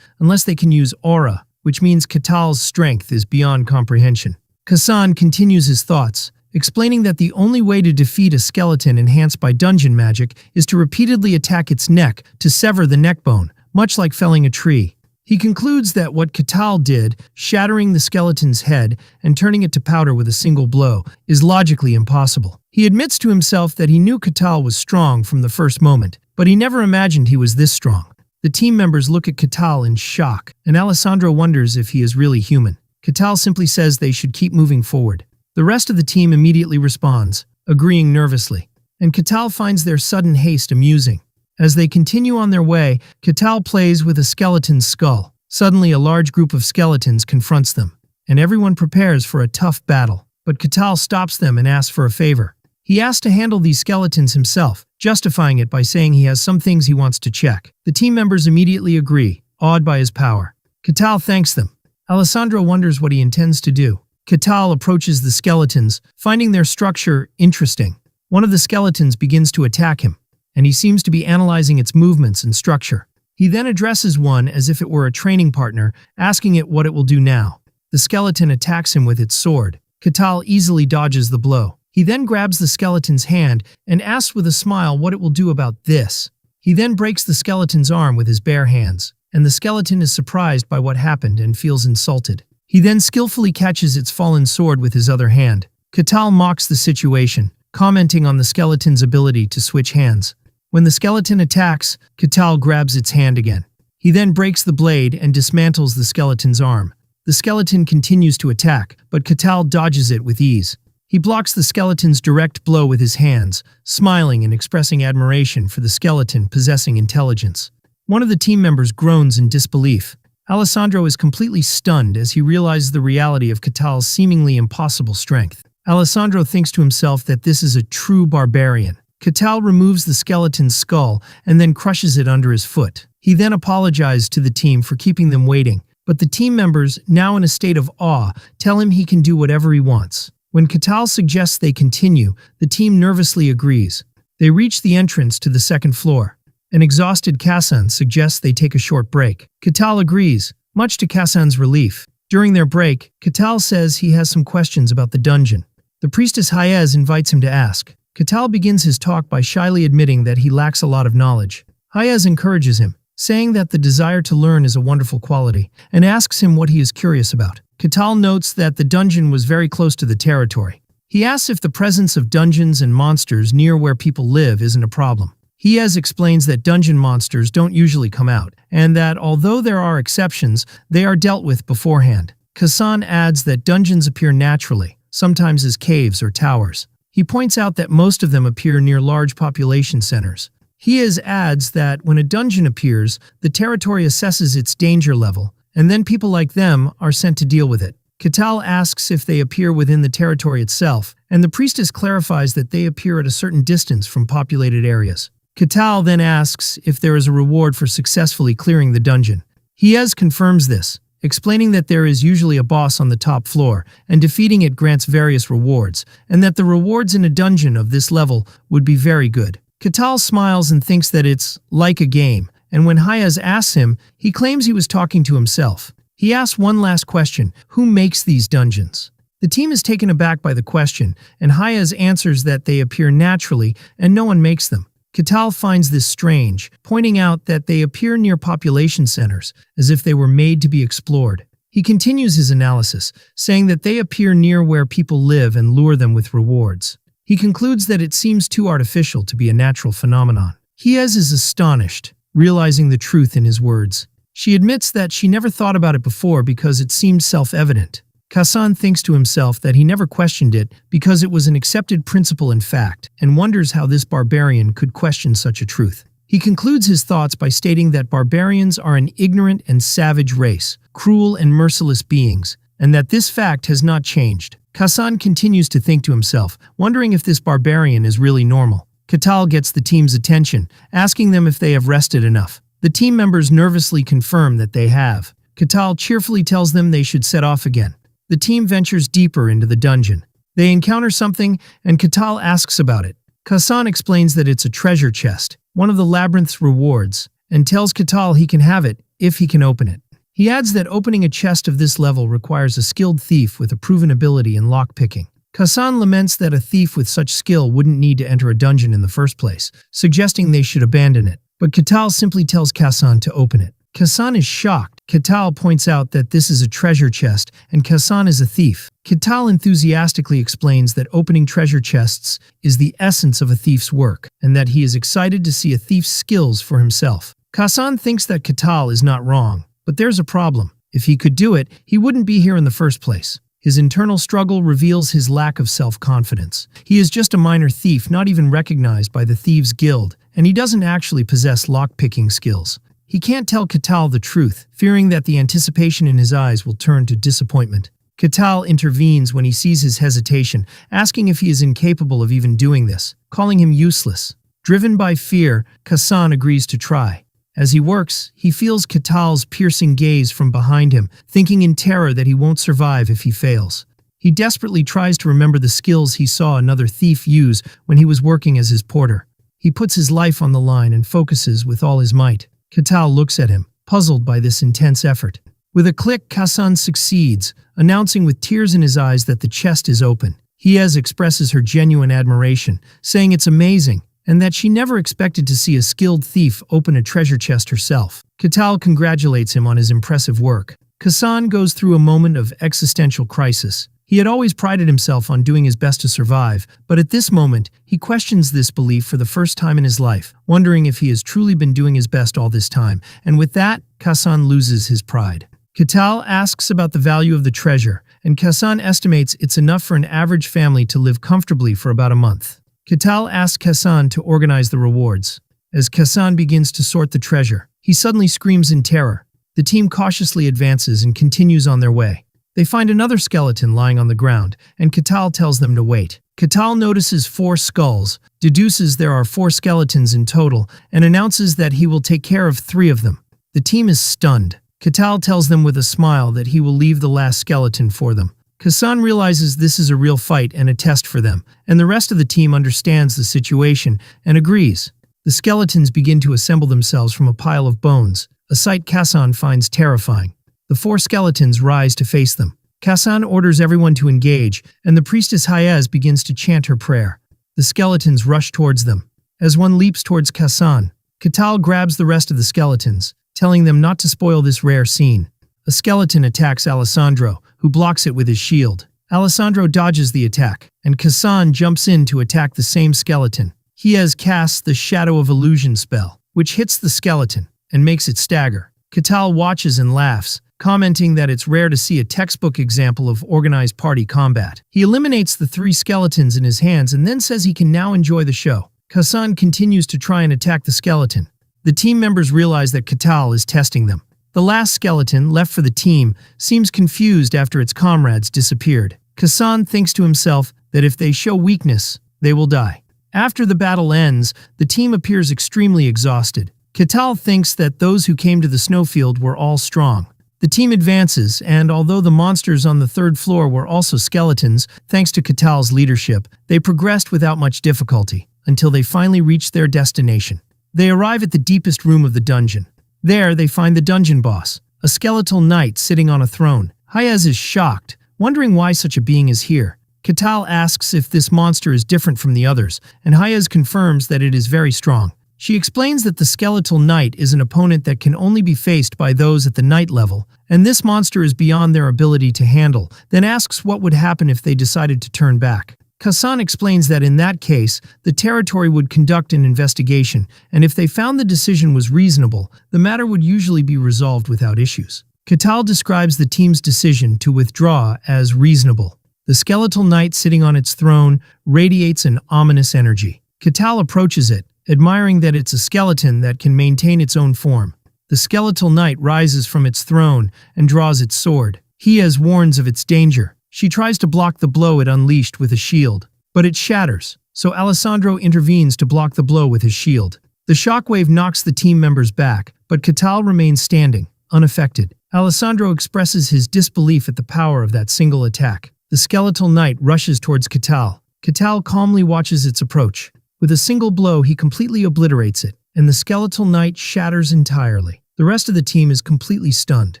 unless they can use aura, which means Katal's strength is beyond comprehension. Kasan continues his thoughts, explaining that the only way to defeat a skeleton enhanced by dungeon magic is to repeatedly attack its neck to sever the neck bone, much like felling a tree. He concludes that what Katal did, shattering the skeleton's head and turning it to powder with a single blow, is logically impossible. He admits to himself that he knew Katal was strong from the first moment, but he never imagined he was this strong. The team members look at Katal in shock, and Alessandro wonders if he is really human. Katal simply says they should keep moving forward. The rest of the team immediately responds, agreeing nervously, and Katal finds their sudden haste amusing. As they continue on their way, Katal plays with a skeleton's skull. Suddenly, a large group of skeletons confronts them, and everyone prepares for a tough battle. But Katal stops them and asks for a favor. He asks to handle these skeletons himself, justifying it by saying he has some things he wants to check. The team members immediately agree, awed by his power. Katal thanks them. Alessandro wonders what he intends to do. Katal approaches the skeletons, finding their structure interesting. One of the skeletons begins to attack him, and he seems to be analyzing its movements and structure. He then addresses one as if it were a training partner, asking it what it will do now. The skeleton attacks him with its sword. Katal easily dodges the blow. He then grabs the skeleton's hand and asks with a smile what it will do about this. He then breaks the skeleton's arm with his bare hands, and the skeleton is surprised by what happened and feels insulted. He then skillfully catches its fallen sword with his other hand. Katal mocks the situation, commenting on the skeleton's ability to switch hands. When the skeleton attacks, Katal grabs its hand again. He then breaks the blade and dismantles the skeleton's arm. The skeleton continues to attack, but Katal dodges it with ease. He blocks the skeleton's direct blow with his hands, smiling and expressing admiration for the skeleton possessing intelligence. One of the team members groans in disbelief. Alessandro is completely stunned as he realizes the reality of Katal's seemingly impossible strength. Alessandro thinks to himself that this is a true barbarian. Katal removes the skeleton's skull and then crushes it under his foot. He then apologizes to the team for keeping them waiting, but the team members, now in a state of awe, tell him he can do whatever he wants. When Katal suggests they continue, the team nervously agrees. They reach the entrance to the second floor. An exhausted Kasan suggests they take a short break. Katal agrees, much to Kasan's relief. During their break, Katal says he has some questions about the dungeon. The priestess Hayez invites him to ask. Katal begins his talk by shyly admitting that he lacks a lot of knowledge. Hayez encourages him, saying that the desire to learn is a wonderful quality, and asks him what he is curious about. Katal notes that the dungeon was very close to the territory. He asks if the presence of dungeons and monsters near where people live isn't a problem. Hayez explains that dungeon monsters don't usually come out, and that although there are exceptions, they are dealt with beforehand. Kasan adds that dungeons appear naturally, sometimes as caves or towers. He points out that most of them appear near large population centers. Hayez adds that when a dungeon appears, the territory assesses its danger level, and then people like them are sent to deal with it. Katal asks if they appear within the territory itself, and the priestess clarifies that they appear at a certain distance from populated areas. Katal then asks if there is a reward for successfully clearing the dungeon. Hayez confirms this, explaining that there is usually a boss on the top floor, and defeating it grants various rewards, and that the rewards in a dungeon of this level would be very good. Katal smiles and thinks that it's like a game, and when Hayez asks him, he claims he was talking to himself. He asks one last question: who makes these dungeons? The team is taken aback by the question, and Hayez answers that they appear naturally and no one makes them. Katal finds this strange, pointing out that they appear near population centers, as if they were made to be explored. He continues his analysis, saying that they appear near where people live and lure them with rewards. He concludes that it seems too artificial to be a natural phenomenon. Hayez is astonished, realizing the truth in his words. She admits that she never thought about it before because it seemed self-evident. Kasan thinks to himself that he never questioned it because it was an accepted principle in fact, and wonders how this barbarian could question such a truth. He concludes his thoughts by stating that barbarians are an ignorant and savage race, cruel and merciless beings, and that this fact has not changed. Kasan continues to think to himself, wondering if this barbarian is really normal. Katal gets the team's attention, asking them if they have rested enough. The team members nervously confirm that they have. Katal cheerfully tells them they should set off again. The team ventures deeper into the dungeon. They encounter something, and Katal asks about it. Kasan explains that it's a treasure chest, one of the labyrinth's rewards, and tells Katal he can have it if he can open it. He adds that opening a chest of this level requires a skilled thief with a proven ability in lockpicking. Kasan laments that a thief with such skill wouldn't need to enter a dungeon in the first place, suggesting they should abandon it. But Katal simply tells Kasan to open it. Kasan is shocked. Katal points out that this is a treasure chest and Kasan is a thief. Katal enthusiastically explains that opening treasure chests is the essence of a thief's work, and that he is excited to see a thief's skills for himself. Kasan thinks that Katal is not wrong, but there's a problem. If he could do it, he wouldn't be here in the first place. His internal struggle reveals his lack of self-confidence. He is just a minor thief, not even recognized by the Thieves' Guild, and he doesn't actually possess lock-picking skills. He can't tell Katal the truth, fearing that the anticipation in his eyes will turn to disappointment. Katal intervenes when he sees his hesitation, asking if he is incapable of even doing this, calling him useless. Driven by fear, Kasan agrees to try. As he works, he feels Katal's piercing gaze from behind him, thinking in terror that he won't survive if he fails. He desperately tries to remember the skills he saw another thief use when he was working as his porter. He puts his life on the line and focuses with all his might. Katal looks at him, puzzled by this intense effort. With a click, Kasan succeeds, announcing with tears in his eyes that the chest is open. Hiez expresses her genuine admiration, saying it's amazing, and that she never expected to see a skilled thief open a treasure chest herself. Katal congratulates him on his impressive work. Kasan goes through a moment of existential crisis. He had always prided himself on doing his best to survive, but at this moment, he questions this belief for the first time in his life, wondering if he has truly been doing his best all this time, and with that, Kasan loses his pride. Katal asks about the value of the treasure, and Kasan estimates it's enough for an average family to live comfortably for about a month. Katal asks Kasan to organize the rewards. As Kasan begins to sort the treasure, he suddenly screams in terror. The team cautiously advances and continues on their way. They find another skeleton lying on the ground, and Katal tells them to wait. Katal notices 4 skulls, deduces there are 4 skeletons in total, and announces that he will take care of 3 of them. The team is stunned. Katal tells them with a smile that he will leave the last skeleton for them. Kasan realizes this is a real fight and a test for them, and the rest of the team understands the situation and agrees. The skeletons begin to assemble themselves from a pile of bones, a sight Kasan finds terrifying. The 4 skeletons rise to face them. Kasan orders everyone to engage, and the priestess Hiez begins to chant her prayer. The skeletons rush towards them. As one leaps towards Kasan, Katal grabs the rest of the skeletons, telling them not to spoil this rare scene. A skeleton attacks Alessandro, who blocks it with his shield. Alessandro dodges the attack, and Kasan jumps in to attack the same skeleton. Hiez casts the Shadow of Illusion spell, which hits the skeleton and makes it stagger. Katal watches and laughs, commenting that it's rare to see a textbook example of organized party combat. He eliminates the 3 skeletons in his hands and then says he can now enjoy the show. Kasan continues to try and attack the skeleton. The team members realize that Katal is testing them. The last skeleton, left for the team, seems confused after its comrades disappeared. Kasan thinks to himself that if they show weakness, they will die. After the battle ends, the team appears extremely exhausted. Katal thinks that those who came to the snowfield were all strong. The team advances, and although the monsters on the 3rd floor were also skeletons, thanks to Katal's leadership, they progressed without much difficulty, until they finally reached their destination. They arrive at the deepest room of the dungeon. There, they find the dungeon boss, a skeletal knight sitting on a throne. Hiez is shocked, wondering why such a being is here. Katal asks if this monster is different from the others, and Hiez confirms that it is very strong. She explains that the skeletal knight is an opponent that can only be faced by those at the knight level, and this monster is beyond their ability to handle, then asks what would happen if they decided to turn back. Kasan explains that in that case, the territory would conduct an investigation, and if they found the decision was reasonable, the matter would usually be resolved without issues. Katal describes the team's decision to withdraw as reasonable. The skeletal knight sitting on its throne radiates an ominous energy. Katal approaches it, admiring that it's a skeleton that can maintain its own form. The skeletal knight rises from its throne and draws its sword. He warns of its danger. She tries to block the blow it unleashed with a shield, but it shatters, so Alessandro intervenes to block the blow with his shield. The shockwave knocks the team members back, but Catal remains standing, unaffected. Alessandro expresses his disbelief at the power of that single attack. The skeletal knight rushes towards Catal. Catal calmly watches its approach. With a single blow, he completely obliterates it, and the skeletal knight shatters entirely. The rest of the team is completely stunned.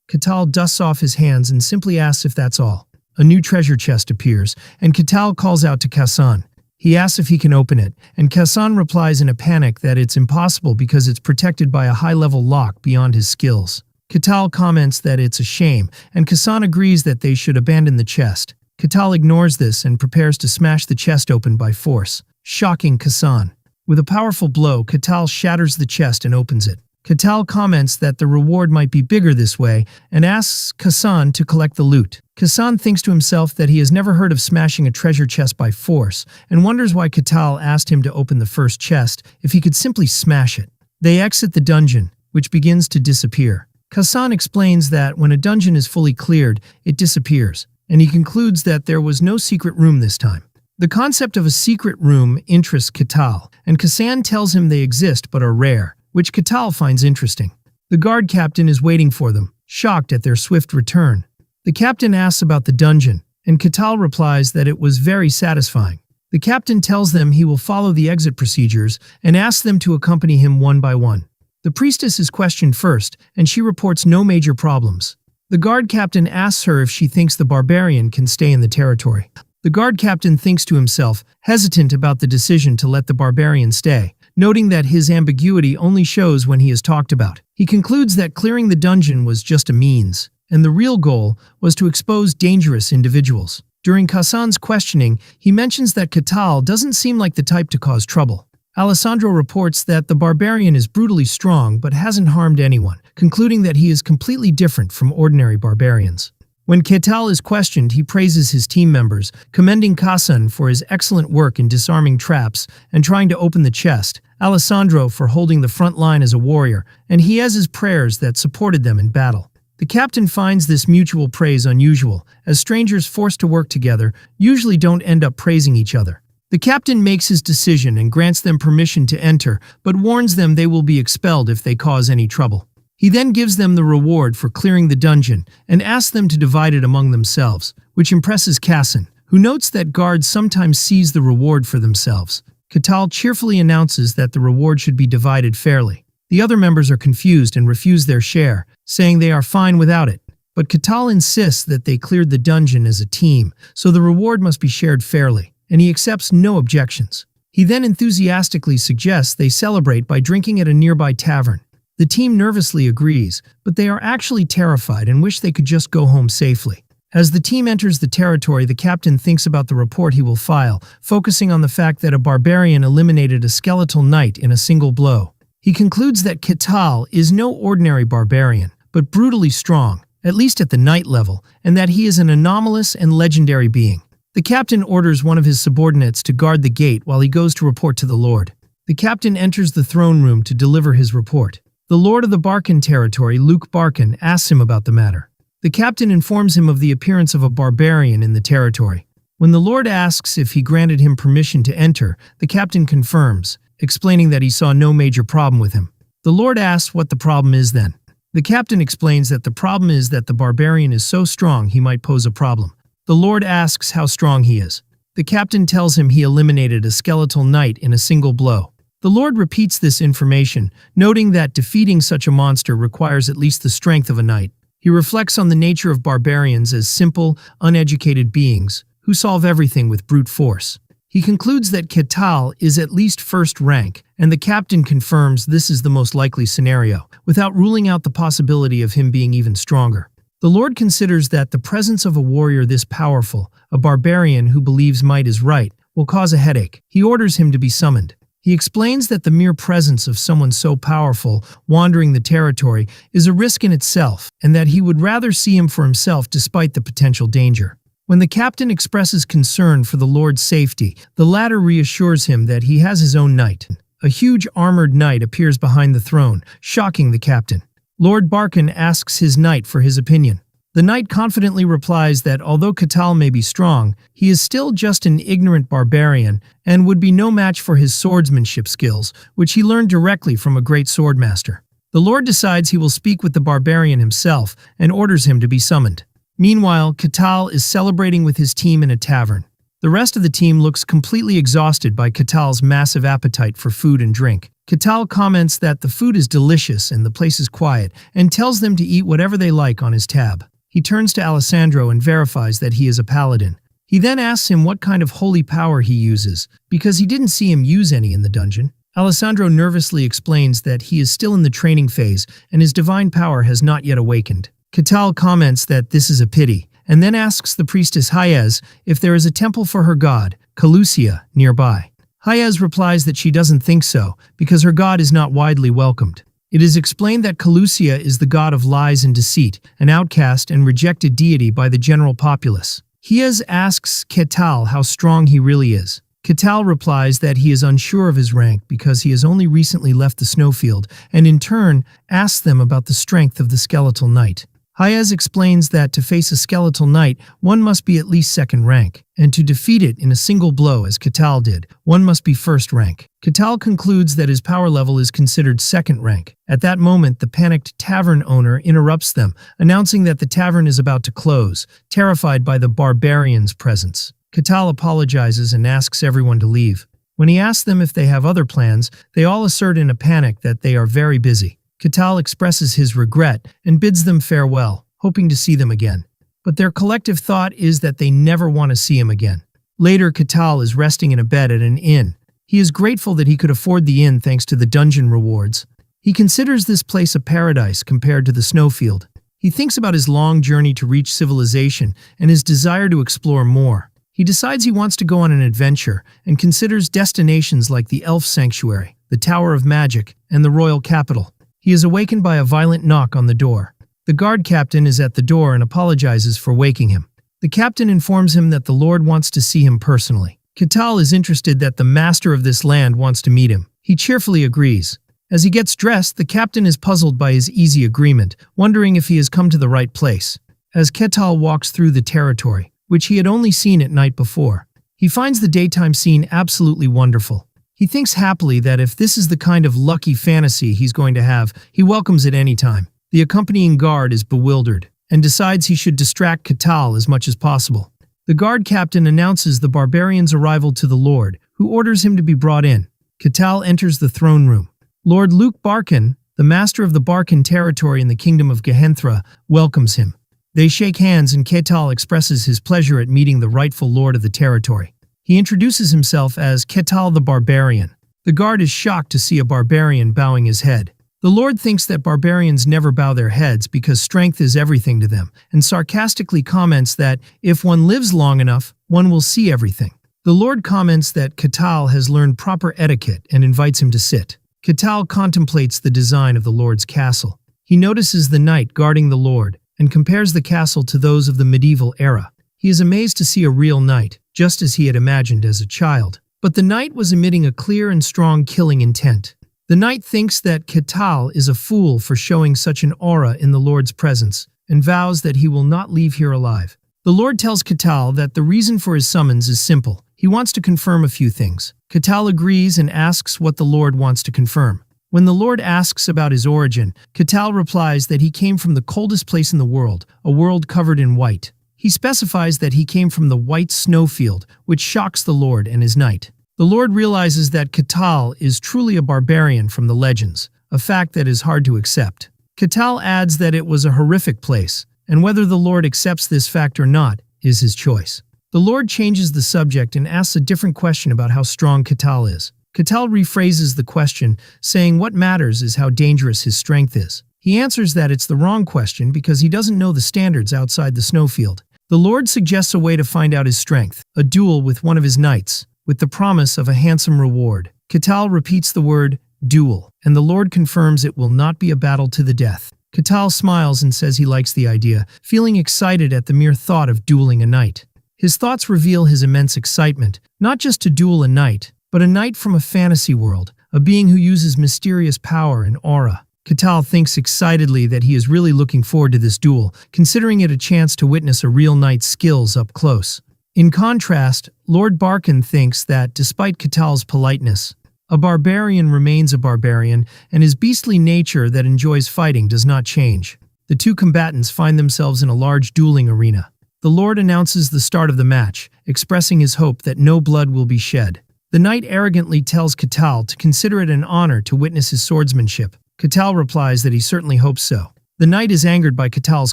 Catal dusts off his hands and simply asks if that's all. A new treasure chest appears, and Catal calls out to Kassan. He asks if he can open it, and Kassan replies in a panic that it's impossible because it's protected by a high-level lock beyond his skills. Catal comments that it's a shame, and Kassan agrees that they should abandon the chest. Catal ignores this and prepares to smash the chest open by force, shocking Kassan. With a powerful blow, Catal shatters the chest and opens it. Catal comments that the reward might be bigger this way and asks Kassan to collect the loot. Kassan thinks to himself that he has never heard of smashing a treasure chest by force and wonders why Catal asked him to open the first chest if he could simply smash it. They exit the dungeon, which begins to disappear. Kassan explains that when a dungeon is fully cleared, it disappears, and he concludes that there was no secret room this time. The concept of a secret room interests Catal, and Kassan tells him they exist but are rare, which Catal finds interesting. The guard captain is waiting for them, shocked at their swift return. The captain asks about the dungeon, and Catal replies that it was very satisfying. The captain tells them he will follow the exit procedures and asks them to accompany him one by one. The priestess is questioned first, and she reports no major problems. The guard captain asks her if she thinks the barbarian can stay in the territory. The guard captain thinks to himself, hesitant about the decision to let the barbarian stay, noting that his ambiguity only shows when he is talked about. He concludes that clearing the dungeon was just a means, and the real goal was to expose dangerous individuals. During Kassan's questioning, he mentions that Catal doesn't seem like the type to cause trouble. Alessandro reports that the barbarian is brutally strong but hasn't harmed anyone, concluding that he is completely different from ordinary barbarians. When Catal is questioned, he praises his team members, commending Kassan for his excellent work in disarming traps and trying to open the chest, Alessandro for holding the front line as a warrior, and he has his prayers that supported them in battle. The captain finds this mutual praise unusual, as strangers forced to work together usually don't end up praising each other. The captain makes his decision and grants them permission to enter, but warns them they will be expelled if they cause any trouble. He then gives them the reward for clearing the dungeon and asks them to divide it among themselves, which impresses Kassan, who notes that guards sometimes seize the reward for themselves. Catal cheerfully announces that the reward should be divided fairly. The other members are confused and refuse their share, saying they are fine without it. But Catal insists that they cleared the dungeon as a team, so the reward must be shared fairly, and he accepts no objections. He then enthusiastically suggests they celebrate by drinking at a nearby tavern. The team nervously agrees, but they are actually terrified and wish they could just go home safely. As the team enters the territory, the captain thinks about the report he will file, focusing on the fact that a barbarian eliminated a skeletal knight in a single blow. He concludes that Catal is no ordinary barbarian, but brutally strong, at least at the knight level, and that he is an anomalous and legendary being. The captain orders one of his subordinates to guard the gate while he goes to report to the Lord. The captain enters the throne room to deliver his report. The Lord of the Barcan territory, Luke Barcan, asks him about the matter. The captain informs him of the appearance of a barbarian in the territory. When the Lord asks if he granted him permission to enter, the captain confirms, explaining that he saw no major problem with him. The Lord asks what the problem is then. The captain explains that the problem is that the barbarian is so strong he might pose a problem. The Lord asks how strong he is. The captain tells him he eliminated a skeletal knight in a single blow. The Lord repeats this information, noting that defeating such a monster requires at least the strength of a knight. He reflects on the nature of barbarians as simple, uneducated beings who solve everything with brute force. He concludes that Catal is at least first rank, and the captain confirms this is the most likely scenario, without ruling out the possibility of him being even stronger. The Lord considers that the presence of a warrior this powerful, a barbarian who believes might is right, will cause a headache. He orders him to be summoned. He explains that the mere presence of someone so powerful wandering the territory is a risk in itself, and that he would rather see him for himself despite the potential danger. When the captain expresses concern for the Lord's safety, the latter reassures him that he has his own knight. A huge armored knight appears behind the throne, shocking the captain. Lord Barcan asks his knight for his opinion. The knight confidently replies that although Katal may be strong, he is still just an ignorant barbarian and would be no match for his swordsmanship skills, which he learned directly from a great swordmaster. The Lord decides he will speak with the barbarian himself and orders him to be summoned. Meanwhile, Katal is celebrating with his team in a tavern. The rest of the team looks completely exhausted by Katal's massive appetite for food and drink. Katal comments that the food is delicious and the place is quiet, and tells them to eat whatever they like on his tab. He turns to Alessandro and verifies that he is a paladin. He then asks him what kind of holy power he uses, because he didn't see him use any in the dungeon. Alessandro nervously explains that he is still in the training phase and his divine power has not yet awakened. Katal comments that this is a pity, and then asks the priestess Hayez if there is a temple for her god, Calusia, nearby. Hayez replies that she doesn't think so, because her god is not widely welcomed. It is explained that Calusia is the god of lies and deceit, an outcast and rejected deity by the general populace. Hayez asks Katal how strong he really is. Katal replies that he is unsure of his rank because he has only recently left the snowfield, and in turn asks them about the strength of the skeletal knight. Hayez explains that to face a skeletal knight, one must be at least second rank, and to defeat it in a single blow as Katal did, one must be first rank. Katal concludes that his power level is considered second rank. At that moment, the panicked tavern owner interrupts them, announcing that the tavern is about to close, terrified by the barbarian's presence. Katal apologizes and asks everyone to leave. When he asks them if they have other plans, they all assert in a panic that they are very busy. Katal expresses his regret and bids them farewell, hoping to see them again. But their collective thought is that they never want to see him again. Later, Katal is resting in a bed at an inn. He is grateful that he could afford the inn thanks to the dungeon rewards. He considers this place a paradise compared to the snowfield. He thinks about his long journey to reach civilization and his desire to explore more. He decides he wants to go on an adventure and considers destinations like the Elf Sanctuary, the Tower of Magic, and the Royal Capital. He is awakened by a violent knock on the door. The guard captain is at the door and apologizes for waking him. The captain informs him that the Lord wants to see him personally. Katal is interested that the master of this land wants to meet him. He cheerfully agrees. As he gets dressed, the captain is puzzled by his easy agreement, wondering if he has come to the right place. As Katal walks through the territory, which he had only seen at night before, he finds the daytime scene absolutely wonderful. He thinks happily that if this is the kind of lucky fantasy he's going to have, he welcomes it any time. The accompanying guard is bewildered and decides he should distract Katal as much as possible. The guard captain announces the barbarian's arrival to the Lord, who orders him to be brought in. Katal enters the throne room. Lord Luke Barkan, the master of the Barkan territory in the kingdom of Gehenthra, welcomes him. They shake hands and Katal expresses his pleasure at meeting the rightful lord of the territory. He introduces himself as Katal the Barbarian. The guard is shocked to see a barbarian bowing his head. The Lord thinks that barbarians never bow their heads because strength is everything to them, and sarcastically comments that if one lives long enough, one will see everything. The Lord comments that Katal has learned proper etiquette and invites him to sit. Katal contemplates the design of the Lord's castle. He notices the knight guarding the Lord and compares the castle to those of the medieval era. He is amazed to see a real knight, just as he had imagined as a child. But the knight was emitting a clear and strong killing intent. The knight thinks that Katal is a fool for showing such an aura in the Lord's presence, and vows that he will not leave here alive. The Lord tells Katal that the reason for his summons is simple. He wants to confirm a few things. Katal agrees and asks what the Lord wants to confirm. When the Lord asks about his origin, Katal replies that he came from the coldest place in the world, a world covered in white. He specifies that he came from the white snowfield, which shocks the Lord and his knight. The Lord realizes that Katal is truly a barbarian from the legends, a fact that is hard to accept. Katal adds that it was a horrific place, and whether the Lord accepts this fact or not is his choice. The Lord changes the subject and asks a different question about how strong Katal is. Katal rephrases the question, saying what matters is how dangerous his strength is. He answers that it's the wrong question because he doesn't know the standards outside the snowfield. The Lord suggests a way to find out his strength, a duel with one of his knights, with the promise of a handsome reward. Katal repeats the word, duel, and the Lord confirms it will not be a battle to the death. Katal smiles and says he likes the idea, feeling excited at the mere thought of dueling a knight. His thoughts reveal his immense excitement, not just to duel a knight, but a knight from a fantasy world, a being who uses mysterious power and aura. Katal thinks excitedly that he is really looking forward to this duel, considering it a chance to witness a real knight's skills up close. In contrast, Lord Barkin thinks that, despite Katal's politeness, a barbarian remains a barbarian, and his beastly nature that enjoys fighting does not change. The two combatants find themselves in a large dueling arena. The Lord announces the start of the match, expressing his hope that no blood will be shed. The knight arrogantly tells Katal to consider it an honor to witness his swordsmanship. Katal replies that he certainly hopes so. The knight is angered by Katal's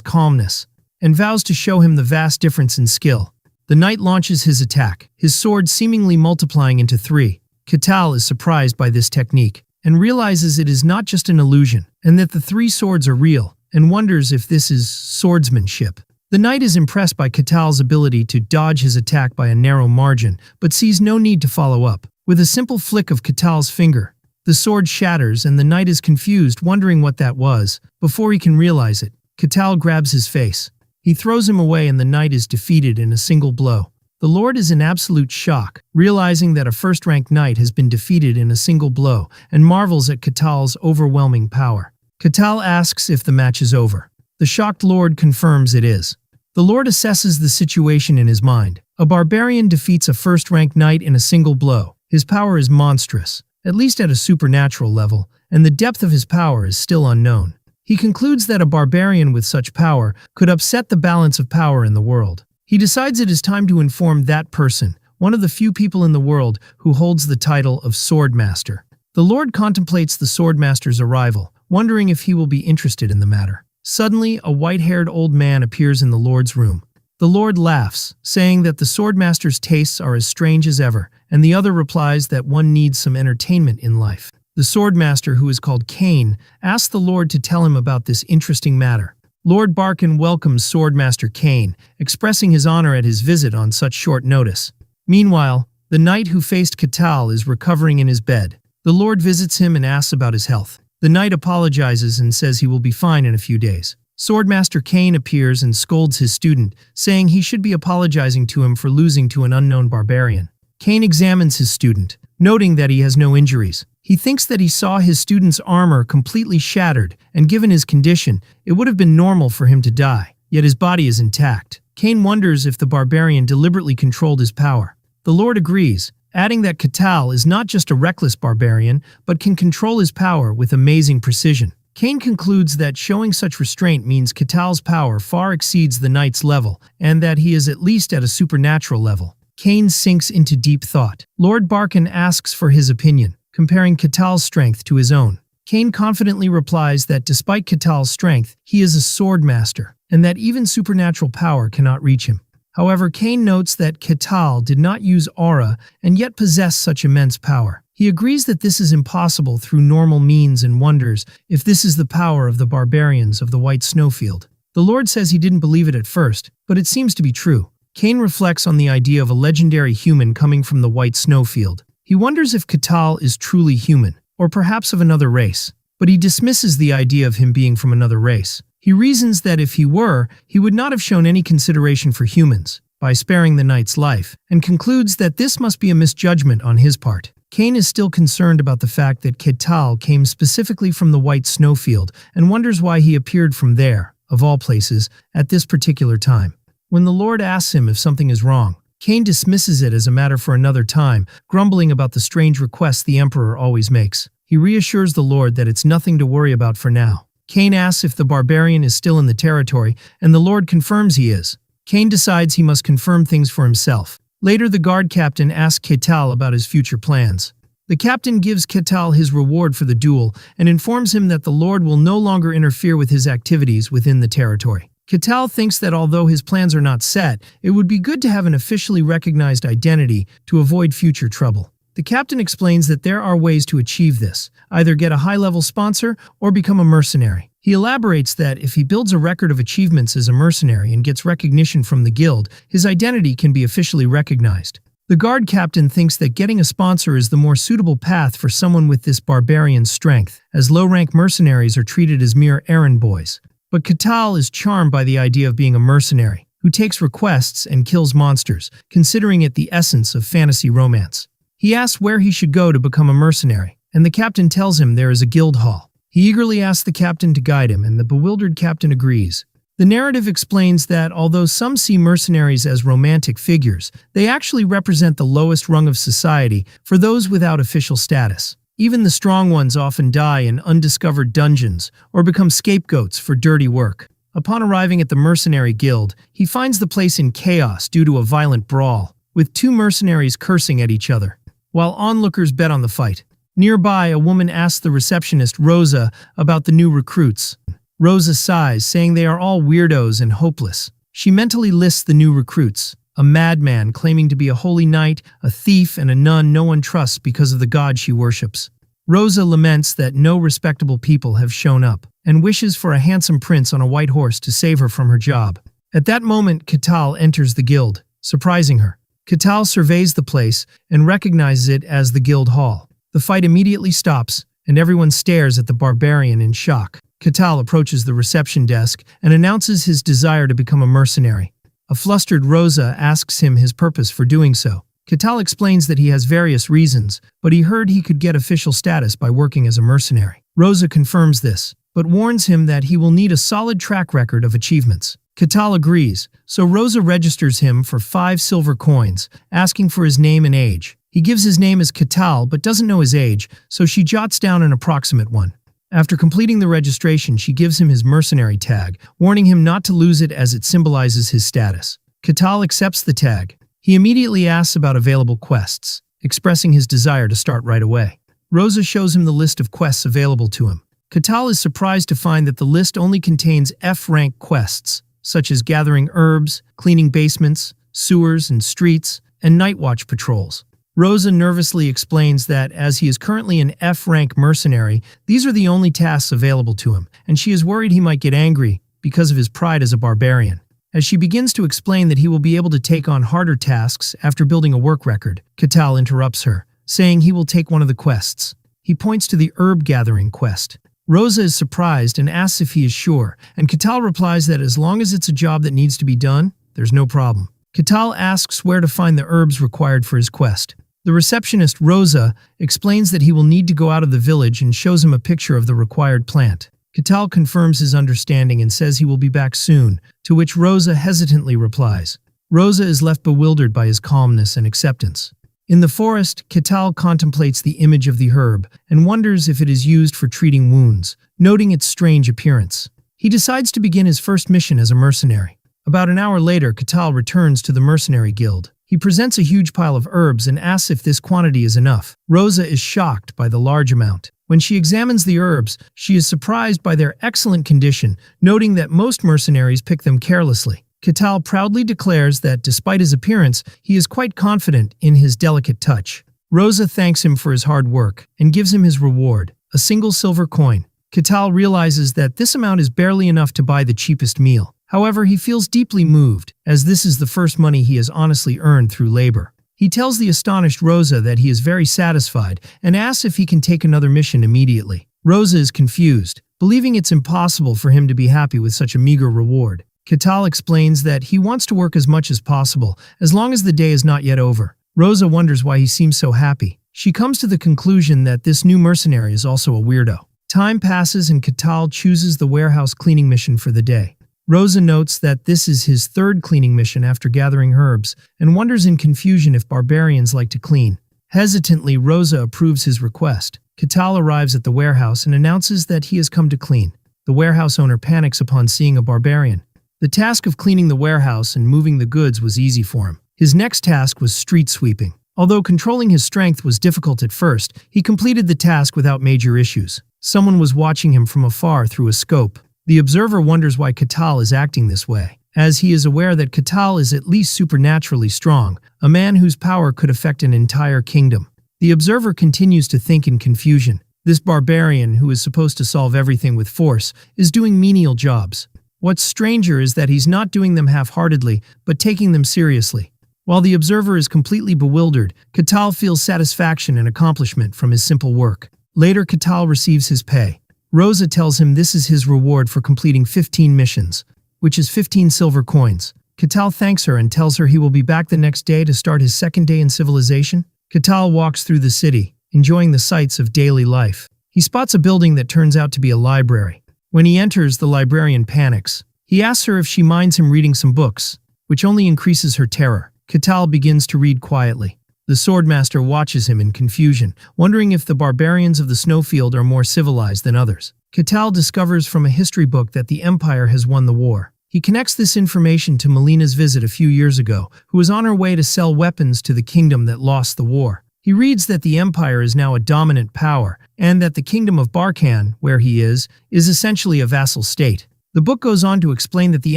calmness and vows to show him the vast difference in skill. The knight launches his attack, his sword seemingly multiplying into 3. Katal is surprised by this technique and realizes it is not just an illusion and that the 3 swords are real, and wonders if this is swordsmanship. The knight is impressed by Katal's ability to dodge his attack by a narrow margin, but sees no need to follow up. With a simple flick of Katal's finger, the sword shatters and the knight is confused, wondering what that was. Before he can realize it, Katal grabs his face. He throws him away and the knight is defeated in a single blow. The Lord is in absolute shock, realizing that a first-ranked knight has been defeated in a single blow, and marvels at Katal's overwhelming power. Katal asks if the match is over. The shocked Lord confirms it is. The Lord assesses the situation in his mind. A barbarian defeats a first-ranked knight in a single blow. His power is monstrous, at least at a supernatural level, and the depth of his power is still unknown. He concludes that a barbarian with such power could upset the balance of power in the world. He decides it is time to inform that person, one of the few people in the world who holds the title of Swordmaster. The Lord contemplates the Swordmaster's arrival, wondering if he will be interested in the matter. Suddenly, a white-haired old man appears in the Lord's room. The Lord laughs, saying that the Swordmaster's tastes are as strange as ever, and the other replies that one needs some entertainment in life. The Swordmaster, who is called Cain, asks the Lord to tell him about this interesting matter. Lord Barkin welcomes Swordmaster Cain, expressing his honor at his visit on such short notice. Meanwhile, the knight who faced Katal is recovering in his bed. The Lord visits him and asks about his health. The knight apologizes and says he will be fine in a few days. Swordmaster Cain appears and scolds his student, saying he should be apologizing to him for losing to an unknown barbarian. Cain examines his student, noting that he has no injuries. He thinks that he saw his student's armor completely shattered, and given his condition, it would have been normal for him to die, yet his body is intact. Cain wonders if the barbarian deliberately controlled his power. The Lord agrees, adding that Katal is not just a reckless barbarian, but can control his power with amazing precision. Cain concludes that showing such restraint means Katal's power far exceeds the knight's level, and that he is at least at a supernatural level. Cain sinks into deep thought. Lord Barkin asks for his opinion, comparing Katal's strength to his own. Cain confidently replies that despite Katal's strength, he is a sword master, and that even supernatural power cannot reach him. However, Cain notes that Katal did not use aura and yet possessed such immense power. He agrees that this is impossible through normal means and wonders if this is the power of the barbarians of the White Snowfield. The Lord says he didn't believe it at first, but it seems to be true. Cain reflects on the idea of a legendary human coming from the White Snowfield. He wonders if Katal is truly human, or perhaps of another race, but he dismisses the idea of him being from another race. He reasons that if he were, he would not have shown any consideration for humans by sparing the knight's life, and concludes that this must be a misjudgment on his part. Cain is still concerned about the fact that Katal came specifically from the White Snowfield and wonders why he appeared from there, of all places, at this particular time. When the Lord asks him if something is wrong, Cain dismisses it as a matter for another time, grumbling about the strange requests the Emperor always makes. He reassures the Lord that it's nothing to worry about for now. Cain asks if the barbarian is still in the territory, and the Lord confirms he is. Cain decides he must confirm things for himself. Later, the guard captain asks Katal about his future plans. The captain gives Katal his reward for the duel and informs him that the Lord will no longer interfere with his activities within the territory. Katal thinks that although his plans are not set, it would be good to have an officially recognized identity to avoid future trouble. The captain explains that there are ways to achieve this, either get a high-level sponsor or become a mercenary. He elaborates that if he builds a record of achievements as a mercenary and gets recognition from the guild, his identity can be officially recognized. The guard captain thinks that getting a sponsor is the more suitable path for someone with this barbarian strength, as low-rank mercenaries are treated as mere errand boys. But Katal is charmed by the idea of being a mercenary, who takes requests and kills monsters, considering it the essence of fantasy romance. He asks where he should go to become a mercenary, and the captain tells him there is a guild hall. He eagerly asks the captain to guide him, and the bewildered captain agrees. The narrative explains that although some see mercenaries as romantic figures, they actually represent the lowest rung of society for those without official status. Even the strong ones often die in undiscovered dungeons or become scapegoats for dirty work. Upon arriving at the mercenary guild, he finds the place in chaos due to a violent brawl, with two mercenaries cursing at each other, while onlookers bet on the fight. Nearby, a woman asks the receptionist, Rosa, about the new recruits. Rosa sighs, saying they are all weirdos and hopeless. She mentally lists the new recruits: a madman claiming to be a holy knight, a thief, and a nun no one trusts because of the god she worships. Rosa laments that no respectable people have shown up, and wishes for a handsome prince on a white horse to save her from her job. At that moment, Katal enters the guild, surprising her. Katal surveys the place and recognizes it as the guild hall. The fight immediately stops, and everyone stares at the barbarian in shock. Katal approaches the reception desk and announces his desire to become a mercenary. A flustered Rosa asks him his purpose for doing so. Katal explains that he has various reasons, but he heard he could get official status by working as a mercenary. Rosa confirms this, but warns him that he will need a solid track record of achievements. Katal agrees, so Rosa registers him for 5 silver coins, asking for his name and age. He gives his name as Katal but doesn't know his age, so she jots down an approximate one. After completing the registration, she gives him his mercenary tag, warning him not to lose it as it symbolizes his status. Katal accepts the tag. He immediately asks about available quests, expressing his desire to start right away. Rosa shows him the list of quests available to him. Katal is surprised to find that the list only contains F-rank quests, such as gathering herbs, cleaning basements, sewers and streets, and night watch patrols. Rosa nervously explains that as he is currently an F-rank mercenary, these are the only tasks available to him, and she is worried he might get angry because of his pride as a barbarian. As she begins to explain that he will be able to take on harder tasks after building a work record, Katal interrupts her, saying he will take one of the quests. He points to the herb gathering quest. Rosa is surprised and asks if he is sure, and Katal replies that as long as it's a job that needs to be done, there's no problem. Katal asks where to find the herbs required for his quest. The receptionist, Rosa, explains that he will need to go out of the village and shows him a picture of the required plant. Katal confirms his understanding and says he will be back soon, to which Rosa hesitantly replies. Rosa is left bewildered by his calmness and acceptance. In the forest, Katal contemplates the image of the herb and wonders if it is used for treating wounds, noting its strange appearance. He decides to begin his first mission as a mercenary. About an hour later, Katal returns to the mercenary guild. He presents a huge pile of herbs and asks if this quantity is enough. Rosa is shocked by the large amount. When she examines the herbs, she is surprised by their excellent condition, noting that most mercenaries pick them carelessly. Katal proudly declares that despite his appearance, he is quite confident in his delicate touch. Rosa thanks him for his hard work and gives him his reward, a single silver coin. Katal realizes that this amount is barely enough to buy the cheapest meal. However, he feels deeply moved, as this is the first money he has honestly earned through labor. He tells the astonished Rosa that he is very satisfied and asks if he can take another mission immediately. Rosa is confused, believing it's impossible for him to be happy with such a meager reward. Katal explains that he wants to work as much as possible, as long as the day is not yet over. Rosa wonders why he seems so happy. She comes to the conclusion that this new mercenary is also a weirdo. Time passes and Katal chooses the warehouse cleaning mission for the day. Rosa notes that this is his 3rd cleaning mission after gathering herbs, and wonders in confusion if barbarians like to clean. Hesitantly, Rosa approves his request. Katal arrives at the warehouse and announces that he has come to clean. The warehouse owner panics upon seeing a barbarian. The task of cleaning the warehouse and moving the goods was easy for him. His next task was street sweeping. Although controlling his strength was difficult at first, he completed the task without major issues. Someone was watching him from afar through a scope. The observer wonders why Katal is acting this way, as he is aware that Katal is at least supernaturally strong, a man whose power could affect an entire kingdom. The observer continues to think in confusion. This barbarian, who is supposed to solve everything with force, is doing menial jobs. What's stranger is that he's not doing them half-heartedly, but taking them seriously. While the observer is completely bewildered, Katal feels satisfaction and accomplishment from his simple work. Later, Katal receives his pay. Rosa tells him this is his reward for completing 15 missions, which is 15 silver coins. Katal thanks her and tells her he will be back the next day to start his 2nd day in civilization. Katal walks through the city, enjoying the sights of daily life. He spots a building that turns out to be a library. When he enters, the librarian panics. He asks her if she minds him reading some books, which only increases her terror. Katal begins to read quietly. The swordmaster watches him in confusion, wondering if the barbarians of the snowfield are more civilized than others. Katal discovers from a history book that the Empire has won the war. He connects this information to Melina's visit a few years ago, who was on her way to sell weapons to the kingdom that lost the war. He reads that the Empire is now a dominant power, and that the kingdom of Barkan, where he is essentially a vassal state. The book goes on to explain that the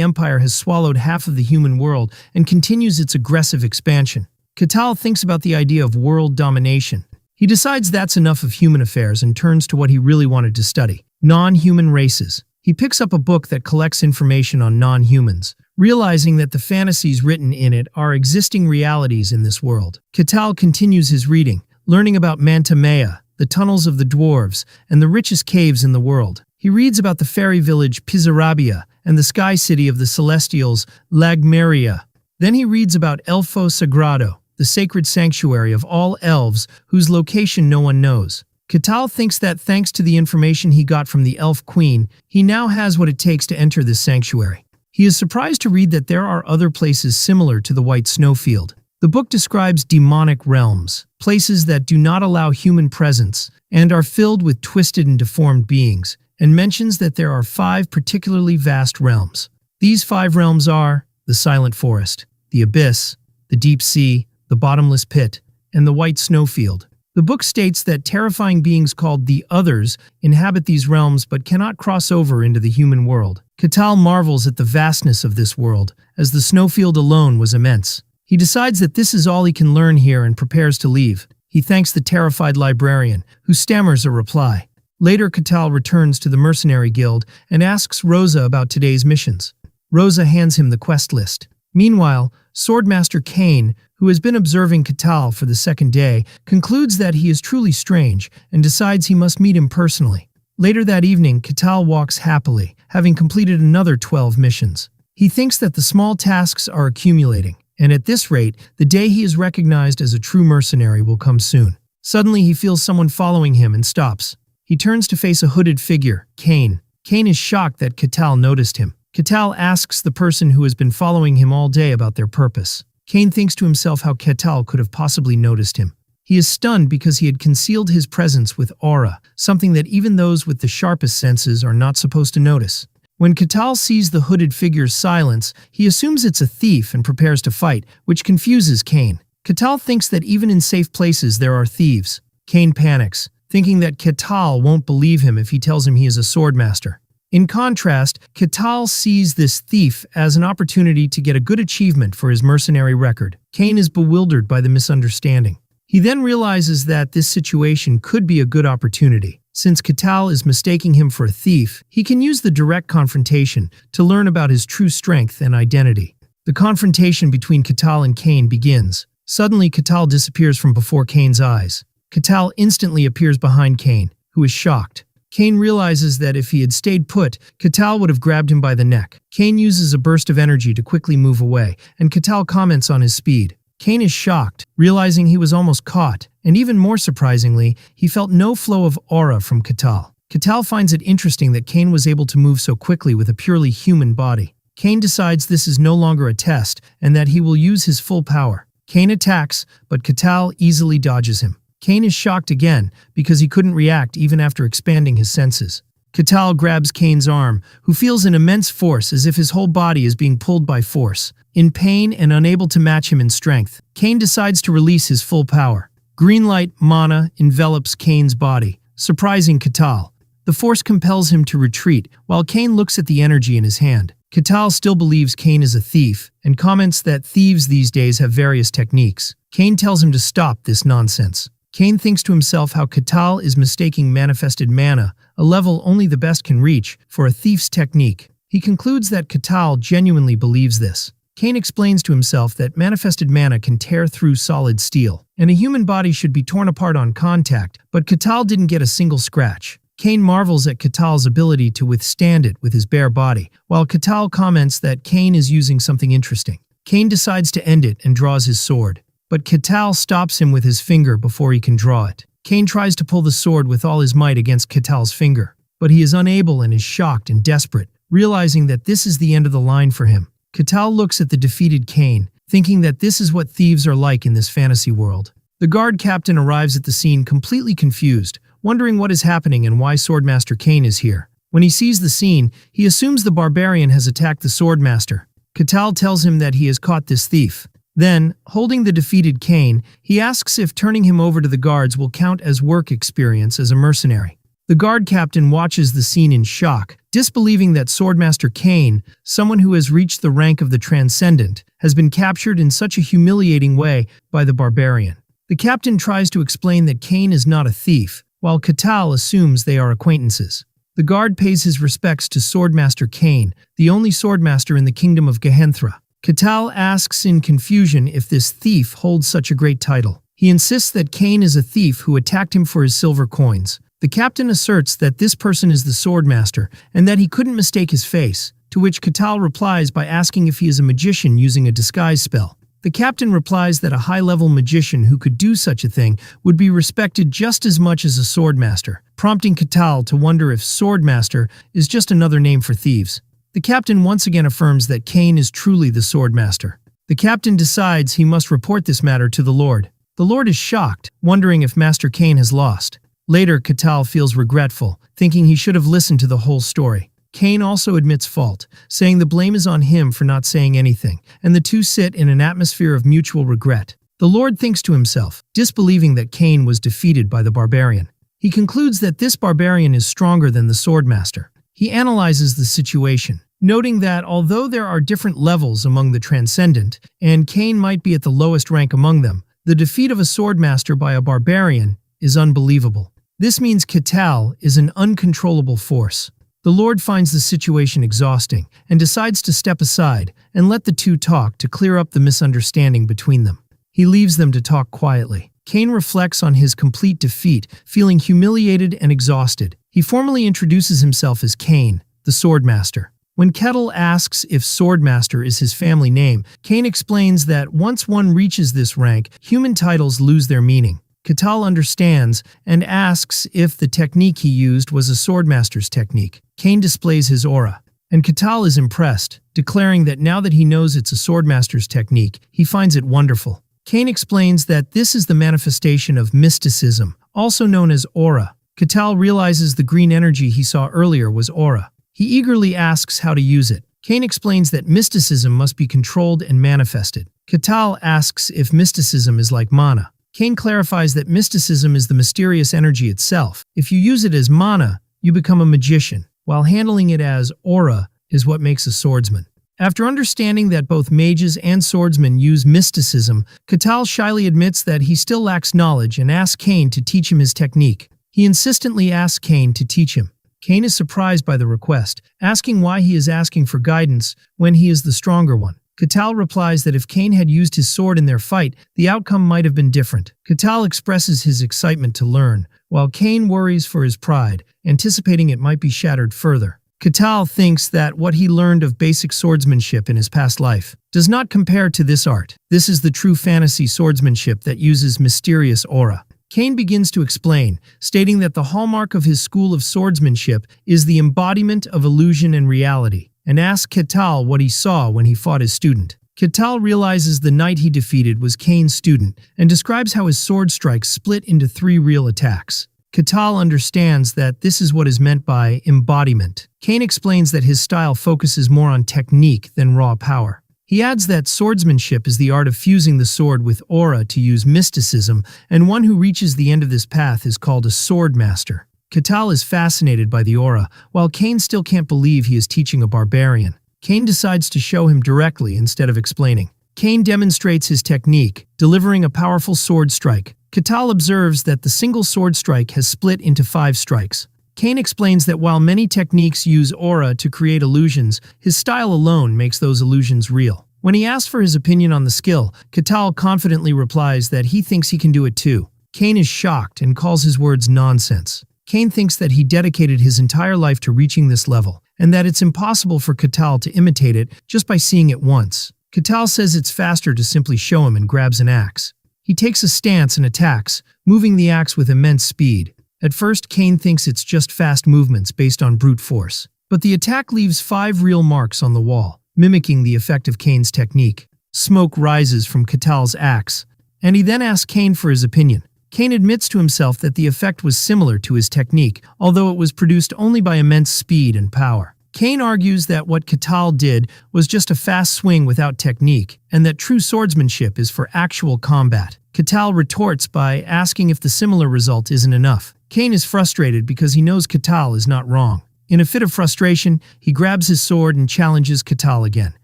Empire has swallowed half of the human world and continues its aggressive expansion. Katal thinks about the idea of world domination. He decides that's enough of human affairs and turns to what he really wanted to study: non-human races. He picks up a book that collects information on non-humans, realizing that the fantasies written in it are existing realities in this world. Katal continues his reading, learning about Manhwa, the tunnels of the dwarves, and the richest caves in the world. He reads about the fairy village Pizarabia and the sky city of the Celestials, Lagmeria. Then he reads about Elfo Sagrado, the sacred sanctuary of all elves whose location no one knows. Katal thinks that thanks to the information he got from the elf queen, he now has what it takes to enter this sanctuary. He is surprised to read that there are other places similar to the White Snowfield. The book describes demonic realms, places that do not allow human presence and are filled with twisted and deformed beings, and mentions that there are 5 particularly vast realms. These 5 realms are the Silent Forest, the Abyss, the Deep Sea, the Bottomless Pit, and the White Snowfield. The book states that terrifying beings called the Others inhabit these realms but cannot cross over into the human world. Katal marvels at the vastness of this world, as the snowfield alone was immense. He decides that this is all he can learn here and prepares to leave. He thanks the terrified librarian, who stammers a reply. Later, Katal returns to the mercenary guild and asks Rosa about today's missions. Rosa hands him the quest list. Meanwhile, Swordmaster Kane, who has been observing Katal for the second day, concludes that he is truly strange and decides he must meet him personally. Later that evening, Katal walks happily, having completed another 12 missions. He thinks that the small tasks are accumulating, and at this rate, the day he is recognized as a true mercenary will come soon. Suddenly, he feels someone following him and stops. He turns to face a hooded figure, Kane. Kane is shocked that Katal noticed him. Katal asks the person who has been following him all day about their purpose. Kane thinks to himself how Katal could have possibly noticed him. He is stunned because he had concealed his presence with aura, something that even those with the sharpest senses are not supposed to notice. When Katal sees the hooded figure's silence, he assumes it's a thief and prepares to fight, which confuses Kane. Katal thinks that even in safe places there are thieves. Kane panics, thinking that Katal won't believe him if he tells him he is a swordmaster. In contrast, Katal sees this thief as an opportunity to get a good achievement for his mercenary record. Kane is bewildered by the misunderstanding. He then realizes that this situation could be a good opportunity. Since Katal is mistaking him for a thief, he can use the direct confrontation to learn about his true strength and identity. The confrontation between Katal and Kane begins. Suddenly, Katal disappears from before Kane's eyes. Katal instantly appears behind Kane, who is shocked. Kane realizes that if he had stayed put, Katal would have grabbed him by the neck. Kane uses a burst of energy to quickly move away, and Katal comments on his speed. Kane is shocked, realizing he was almost caught, and even more surprisingly, he felt no flow of aura from Katal. Katal finds it interesting that Kane was able to move so quickly with a purely human body. Kane decides this is no longer a test, and that he will use his full power. Kane attacks, but Katal easily dodges him. Kane is shocked again because he couldn't react even after expanding his senses. Katal grabs Kane's arm, who feels an immense force as if his whole body is being pulled by force. In pain and unable to match him in strength, Kane decides to release his full power. Green light mana envelops Kane's body, surprising Katal. The force compels him to retreat, while Kane looks at the energy in his hand. Katal still believes Kane is a thief, and comments that thieves these days have various techniques. Kane tells him to stop this nonsense. Kane thinks to himself how Katal is mistaking manifested mana, a level only the best can reach, for a thief's technique. He concludes that Katal genuinely believes this. Kane explains to himself that manifested mana can tear through solid steel, and a human body should be torn apart on contact, but Katal didn't get a single scratch. Kane marvels at Katal's ability to withstand it with his bare body, while Katal comments that Kane is using something interesting. Kane decides to end it and draws his sword, but Katal stops him with his finger before he can draw it. Kane tries to pull the sword with all his might against Katal's finger, but he is unable and is shocked and desperate, realizing that this is the end of the line for him. Katal looks at the defeated Kane, thinking that this is what thieves are like in this fantasy world. The guard captain arrives at the scene completely confused, wondering what is happening and why Swordmaster Kane is here. When he sees the scene, he assumes the barbarian has attacked the Swordmaster. Katal tells him that he has caught this thief. Then, holding the defeated Kane, he asks if turning him over to the guards will count as work experience as a mercenary. The guard captain watches the scene in shock, disbelieving that Swordmaster Kane, someone who has reached the rank of the Transcendent, has been captured in such a humiliating way by the barbarian. The captain tries to explain that Kane is not a thief, while Katal assumes they are acquaintances. The guard pays his respects to Swordmaster Kane, the only swordmaster in the kingdom of Gehenthra. Katal asks in confusion if this thief holds such a great title. He insists that Kane is a thief who attacked him for his silver coins. The captain asserts that this person is the swordmaster and that he couldn't mistake his face, to which Katal replies by asking if he is a magician using a disguise spell. The captain replies that a high-level magician who could do such a thing would be respected just as much as a swordmaster, prompting Katal to wonder if swordmaster is just another name for thieves. The captain once again affirms that Kane is truly the swordmaster. The captain decides he must report this matter to the Lord. The Lord is shocked, wondering if Master Kane has lost. Later, Katal feels regretful, thinking he should have listened to the whole story. Kane also admits fault, saying the blame is on him for not saying anything, and the two sit in an atmosphere of mutual regret. The Lord thinks to himself, disbelieving that Kane was defeated by the barbarian. He concludes that this barbarian is stronger than the swordmaster. He analyzes the situation, noting that although there are different levels among the Transcendent, and Kane might be at the lowest rank among them, the defeat of a swordmaster by a barbarian is unbelievable. This means Katal is an uncontrollable force. The Lord finds the situation exhausting and decides to step aside and let the two talk to clear up the misunderstanding between them. He leaves them to talk quietly. Kane reflects on his complete defeat, feeling humiliated and exhausted. He formally introduces himself as Kane, the Swordmaster. When Kettle asks if Swordmaster is his family name, Kane explains that once one reaches this rank, human titles lose their meaning. Katal understands and asks if the technique he used was a swordmaster's technique. Kane displays his aura, and Katal is impressed, declaring that now that he knows it's a swordmaster's technique, he finds it wonderful. Kane explains that this is the manifestation of mysticism, also known as aura. Katal realizes the green energy he saw earlier was aura. He eagerly asks how to use it. Kane explains that mysticism must be controlled and manifested. Katal asks if mysticism is like mana. Kane clarifies that mysticism is the mysterious energy itself. If you use it as mana, you become a magician, while handling it as aura is what makes a swordsman. After understanding that both mages and swordsmen use mysticism, Katal shyly admits that he still lacks knowledge and asks Kane to teach him his technique. He insistently asks Kane to teach him. Kane is surprised by the request, asking why he is asking for guidance when he is the stronger one. Katal replies that if Kane had used his sword in their fight, the outcome might have been different. Katal expresses his excitement to learn, while Kane worries for his pride, anticipating it might be shattered further. Katal thinks that what he learned of basic swordsmanship in his past life does not compare to this art. This is the true fantasy swordsmanship that uses mysterious aura. Kane begins to explain, stating that the hallmark of his school of swordsmanship is the embodiment of illusion and reality, and asks Katal what he saw when he fought his student. Katal realizes the knight he defeated was Kane's student and describes how his sword strikes split into 3 real attacks. Katal understands that this is what is meant by embodiment. Kane explains that his style focuses more on technique than raw power. He adds that swordsmanship is the art of fusing the sword with aura to use mysticism, and one who reaches the end of this path is called a sword master. Katal is fascinated by the aura, while Kane still can't believe he is teaching a barbarian. Kane decides to show him directly instead of explaining. Kane demonstrates his technique, delivering a powerful sword strike. Katal observes that the single sword strike has split into 5 strikes. Kane explains that while many techniques use aura to create illusions, his style alone makes those illusions real. When he asks for his opinion on the skill, Katal confidently replies that he thinks he can do it too. Kane is shocked and calls his words nonsense. Kane thinks that he dedicated his entire life to reaching this level, and that it's impossible for Katal to imitate it just by seeing it once. Katal says it's faster to simply show him and grabs an axe. He takes a stance and attacks, moving the axe with immense speed. At first, Kane thinks it's just fast movements based on brute force. But the attack leaves 5 real marks on the wall, mimicking the effect of Kane's technique. Smoke rises from Katal's axe, and he then asks Kane for his opinion. Kane admits to himself that the effect was similar to his technique, although it was produced only by immense speed and power. Kane argues that what Katal did was just a fast swing without technique, and that true swordsmanship is for actual combat. Katal retorts by asking if the similar result isn't enough. Kane is frustrated because he knows Katal is not wrong. In a fit of frustration, he grabs his sword and challenges Katal again.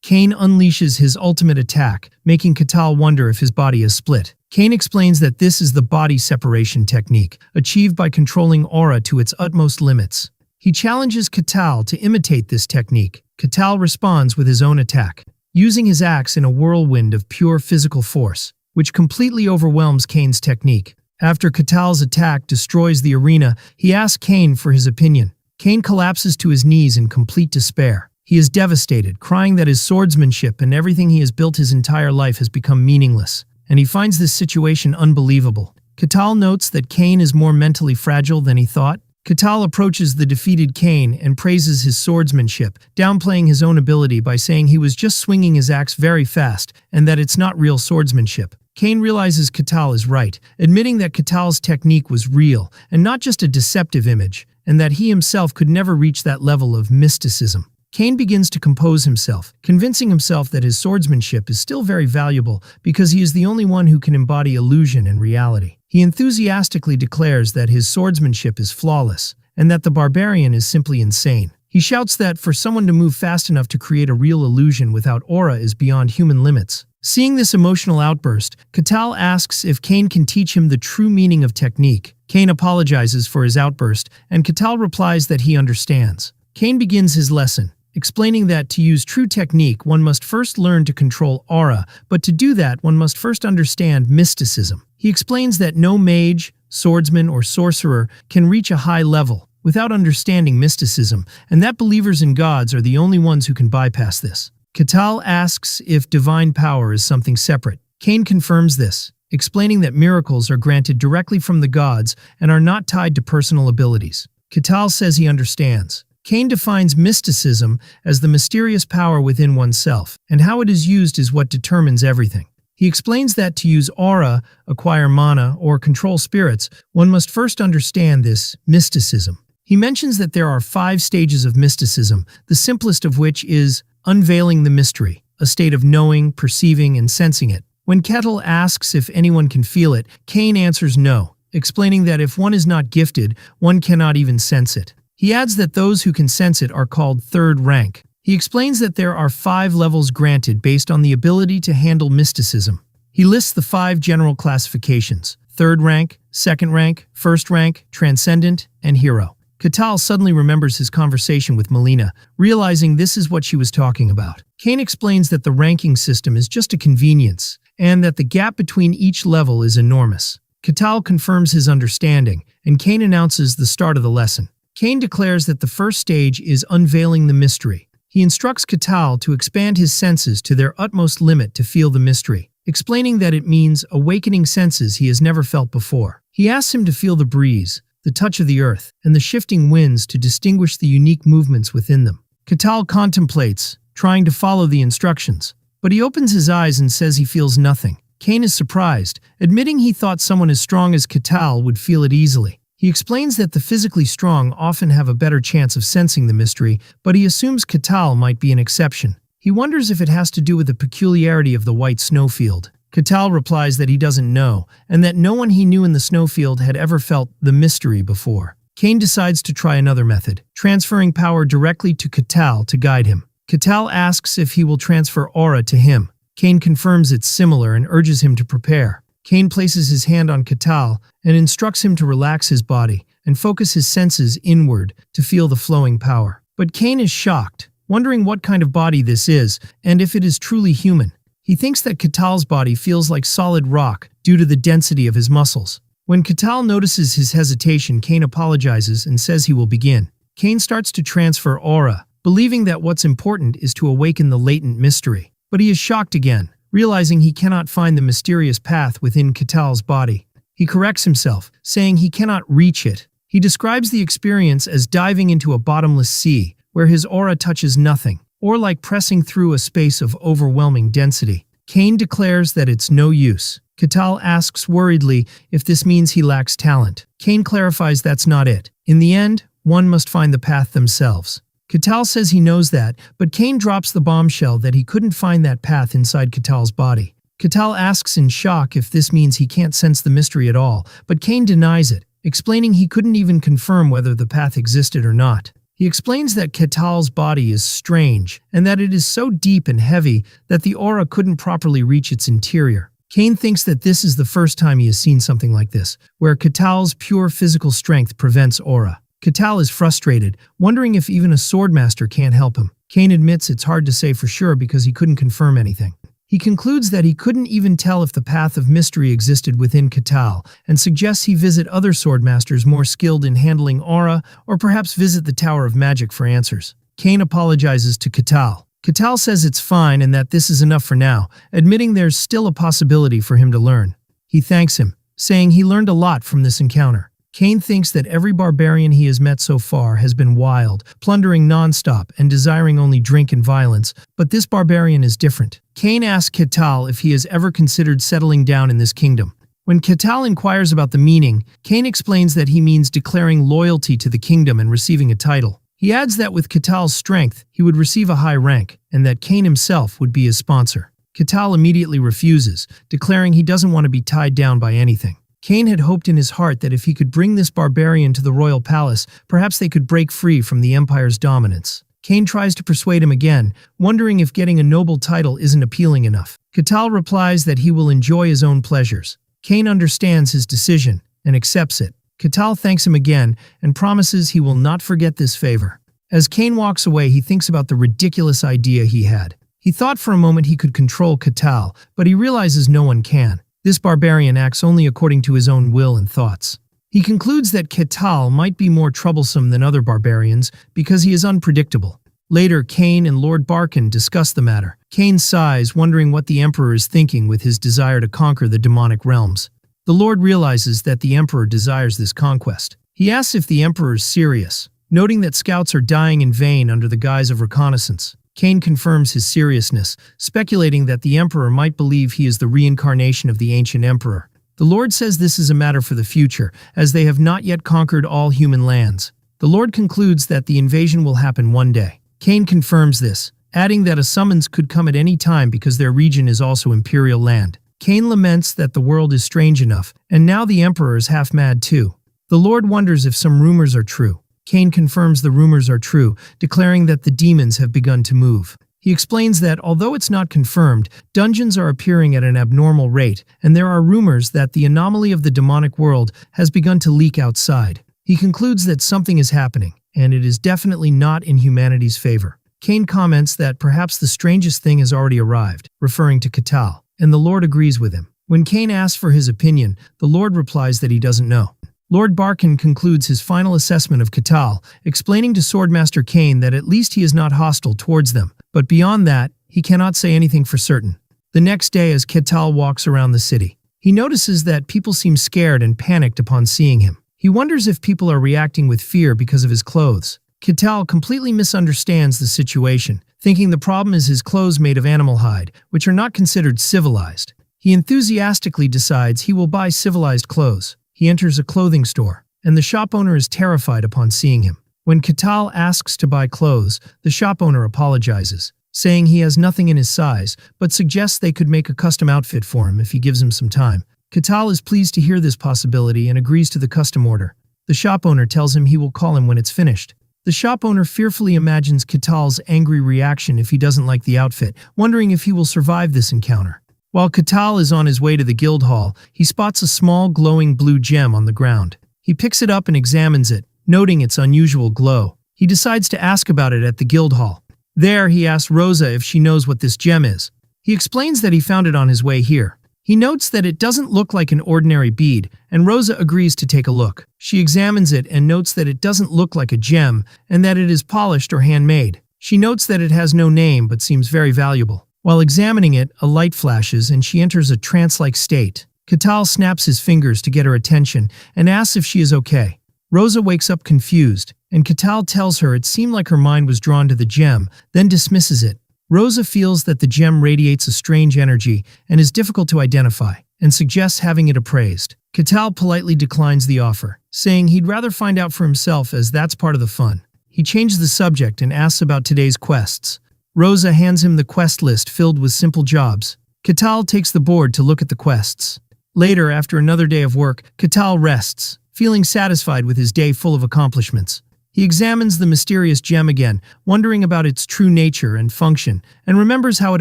Kane unleashes his ultimate attack, making Katal wonder if his body is split. Kane explains that this is the body separation technique, achieved by controlling aura to its utmost limits. He challenges Katal to imitate this technique. Katal responds with his own attack, using his axe in a whirlwind of pure physical force, which completely overwhelms Kane's technique. After Katal's attack destroys the arena, he asks Kane for his opinion. Kane collapses to his knees in complete despair. He is devastated, crying that his swordsmanship and everything he has built his entire life has become meaningless, and he finds this situation unbelievable. Katal notes that Kane is more mentally fragile than he thought. Katal approaches the defeated Kane and praises his swordsmanship, downplaying his own ability by saying he was just swinging his axe very fast and that it's not real swordsmanship. Kane realizes Katal is right, admitting that Katal's technique was real and not just a deceptive image, and that he himself could never reach that level of mysticism. Kane begins to compose himself, convincing himself that his swordsmanship is still very valuable because he is the only one who can embody illusion and reality. He enthusiastically declares that his swordsmanship is flawless, and that the Barbarian is simply insane. He shouts that for someone to move fast enough to create a real illusion without aura is beyond human limits. Seeing this emotional outburst, Katal asks if Kane can teach him the true meaning of technique. Kane apologizes for his outburst, and Katal replies that he understands. Kane begins his lesson, explaining that to use true technique, one must first learn to control aura, but to do that, one must first understand mysticism. He explains that no mage, swordsman, or sorcerer can reach a high level without understanding mysticism, and that believers in gods are the only ones who can bypass this. Katal asks if divine power is something separate. Kane confirms this, explaining that miracles are granted directly from the gods and are not tied to personal abilities. Katal says he understands. Kane defines mysticism as the mysterious power within oneself, and how it is used is what determines everything. He explains that to use aura, acquire mana, or control spirits, one must first understand this mysticism. He mentions that there are 5 stages of mysticism, the simplest of which is unveiling the mystery, a state of knowing, perceiving, and sensing it. When Kettle asks if anyone can feel it, Kane answers no, explaining that if one is not gifted, one cannot even sense it. He adds that those who can sense it are called third rank. He explains that there are 5 levels granted based on the ability to handle mysticism. He lists the 5 general classifications: third rank, second rank, first rank, transcendent, and hero. Katal suddenly remembers his conversation with Melina, realizing this is what she was talking about. Kane explains that the ranking system is just a convenience, and that the gap between each level is enormous. Katal confirms his understanding, and Kane announces the start of the lesson. Kane declares that the first stage is unveiling the mystery. He instructs Katal to expand his senses to their utmost limit to feel the mystery, explaining that it means awakening senses he has never felt before. He asks him to feel the breeze, the touch of the earth, and the shifting winds to distinguish the unique movements within them. Katal contemplates, trying to follow the instructions, but he opens his eyes and says he feels nothing. Kane is surprised, admitting he thought someone as strong as Katal would feel it easily. He explains that the physically strong often have a better chance of sensing the mystery, but he assumes Katal might be an exception. He wonders if it has to do with the peculiarity of the white snowfield. Katal replies that he doesn't know, and that no one he knew in the snowfield had ever felt the mystery before. Kane decides to try another method, transferring power directly to Katal to guide him. Katal asks if he will transfer aura to him. Kane confirms it's similar and urges him to prepare. Kane places his hand on Katal and instructs him to relax his body and focus his senses inward to feel the flowing power. But Kane is shocked, wondering what kind of body this is and if it is truly human. He thinks that Katal's body feels like solid rock due to the density of his muscles. When Katal notices his hesitation, Kane apologizes and says he will begin. Kane starts to transfer aura, believing that what's important is to awaken the latent mystery. But he is shocked again, realizing he cannot find the mysterious path within Katal's body. He corrects himself, saying he cannot reach it. He describes the experience as diving into a bottomless sea, where his aura touches nothing, or like pressing through a space of overwhelming density. Kane declares that it's no use. Katal asks worriedly if this means he lacks talent. Kane clarifies that's not it. In the end, one must find the path themselves. Katal says he knows that, but Kane drops the bombshell that he couldn't find that path inside Katal's body. Katal asks in shock if this means he can't sense the mystery at all, but Kane denies it, explaining he couldn't even confirm whether the path existed or not. He explains that Katal's body is strange, and that it is so deep and heavy that the aura couldn't properly reach its interior. Kane thinks that this is the first time he has seen something like this, where Katal's pure physical strength prevents aura. Katal is frustrated, wondering if even a swordmaster can't help him. Kane admits it's hard to say for sure because he couldn't confirm anything. He concludes that he couldn't even tell if the path of mystery existed within Katal, and suggests he visit other swordmasters more skilled in handling aura, or perhaps visit the Tower of Magic for answers. Kane apologizes to Katal. Katal says it's fine and that this is enough for now, admitting there's still a possibility for him to learn. He thanks him, saying he learned a lot from this encounter. Kane thinks that every barbarian he has met so far has been wild, plundering non-stop and desiring only drink and violence, but this barbarian is different. Kane asks Katal if he has ever considered settling down in this kingdom. When Katal inquires about the meaning, Kane explains that he means declaring loyalty to the kingdom and receiving a title. He adds that with Katal's strength, he would receive a high rank, and that Kane himself would be his sponsor. Katal immediately refuses, declaring he doesn't want to be tied down by anything. Kane had hoped in his heart that if he could bring this barbarian to the royal palace, perhaps they could break free from the empire's dominance. Kane tries to persuade him again, wondering if getting a noble title isn't appealing enough. Katal replies that he will enjoy his own pleasures. Kane understands his decision and accepts it. Katal thanks him again and promises he will not forget this favor. As Kane walks away, he thinks about the ridiculous idea he had. He thought for a moment he could control Katal, but he realizes no one can. This barbarian acts only according to his own will and thoughts. He concludes that Katal might be more troublesome than other barbarians because he is unpredictable. Later, Kane and Lord Barkin discuss the matter. Kane sighs, wondering what the Emperor is thinking with his desire to conquer the demonic realms. The Lord realizes that the Emperor desires this conquest. He asks if the Emperor is serious, noting that scouts are dying in vain under the guise of reconnaissance. Kane confirms his seriousness, speculating that the Emperor might believe he is the reincarnation of the ancient Emperor. The Lord says this is a matter for the future, as they have not yet conquered all human lands. The Lord concludes that the invasion will happen one day. Kane confirms this, adding that a summons could come at any time because their region is also imperial land. Kane laments that the world is strange enough, and now the Emperor is half mad too. The Lord wonders if some rumors are true. Kane confirms the rumors are true, declaring that the demons have begun to move. He explains that, although it's not confirmed, dungeons are appearing at an abnormal rate, and there are rumors that the anomaly of the demonic world has begun to leak outside. He concludes that something is happening, and it is definitely not in humanity's favor. Kane comments that perhaps the strangest thing has already arrived, referring to Katal, and the Lord agrees with him. When Kane asks for his opinion, the Lord replies that he doesn't know. Lord Barkin concludes his final assessment of Katal, explaining to Swordmaster Kane that at least he is not hostile towards them, but beyond that, he cannot say anything for certain. The next day, as Katal walks around the city, he notices that people seem scared and panicked upon seeing him. He wonders if people are reacting with fear because of his clothes. Katal completely misunderstands the situation, thinking the problem is his clothes made of animal hide, which are not considered civilized. He enthusiastically decides he will buy civilized clothes. He enters a clothing store, and the shop owner is terrified upon seeing him. When Katal asks to buy clothes, the shop owner apologizes, saying he has nothing in his size, but suggests they could make a custom outfit for him if he gives him some time. Katal is pleased to hear this possibility and agrees to the custom order. The shop owner tells him he will call him when it's finished. The shop owner fearfully imagines Katal's angry reaction if he doesn't like the outfit, wondering if he will survive this encounter. While Katal is on his way to the guild hall, he spots a small glowing blue gem on the ground. He picks it up and examines it, noting its unusual glow. He decides to ask about it at the guild hall. There, he asks Rosa if she knows what this gem is. He explains that he found it on his way here. He notes that it doesn't look like an ordinary bead, and Rosa agrees to take a look. She examines it and notes that it doesn't look like a gem, and that it is polished or handmade. She notes that it has no name but seems very valuable. While examining it, a light flashes and she enters a trance-like state. Katal snaps his fingers to get her attention and asks if she is okay. Rosa wakes up confused, and Katal tells her it seemed like her mind was drawn to the gem, then dismisses it. Rosa feels that the gem radiates a strange energy and is difficult to identify, and suggests having it appraised. Katal politely declines the offer, saying he'd rather find out for himself as that's part of the fun. He changes the subject and asks about today's quests. Rosa hands him the quest list filled with simple jobs. Katal takes the board to look at the quests. Later, after another day of work, Katal rests, feeling satisfied with his day full of accomplishments. He examines the mysterious gem again, wondering about its true nature and function, and remembers how it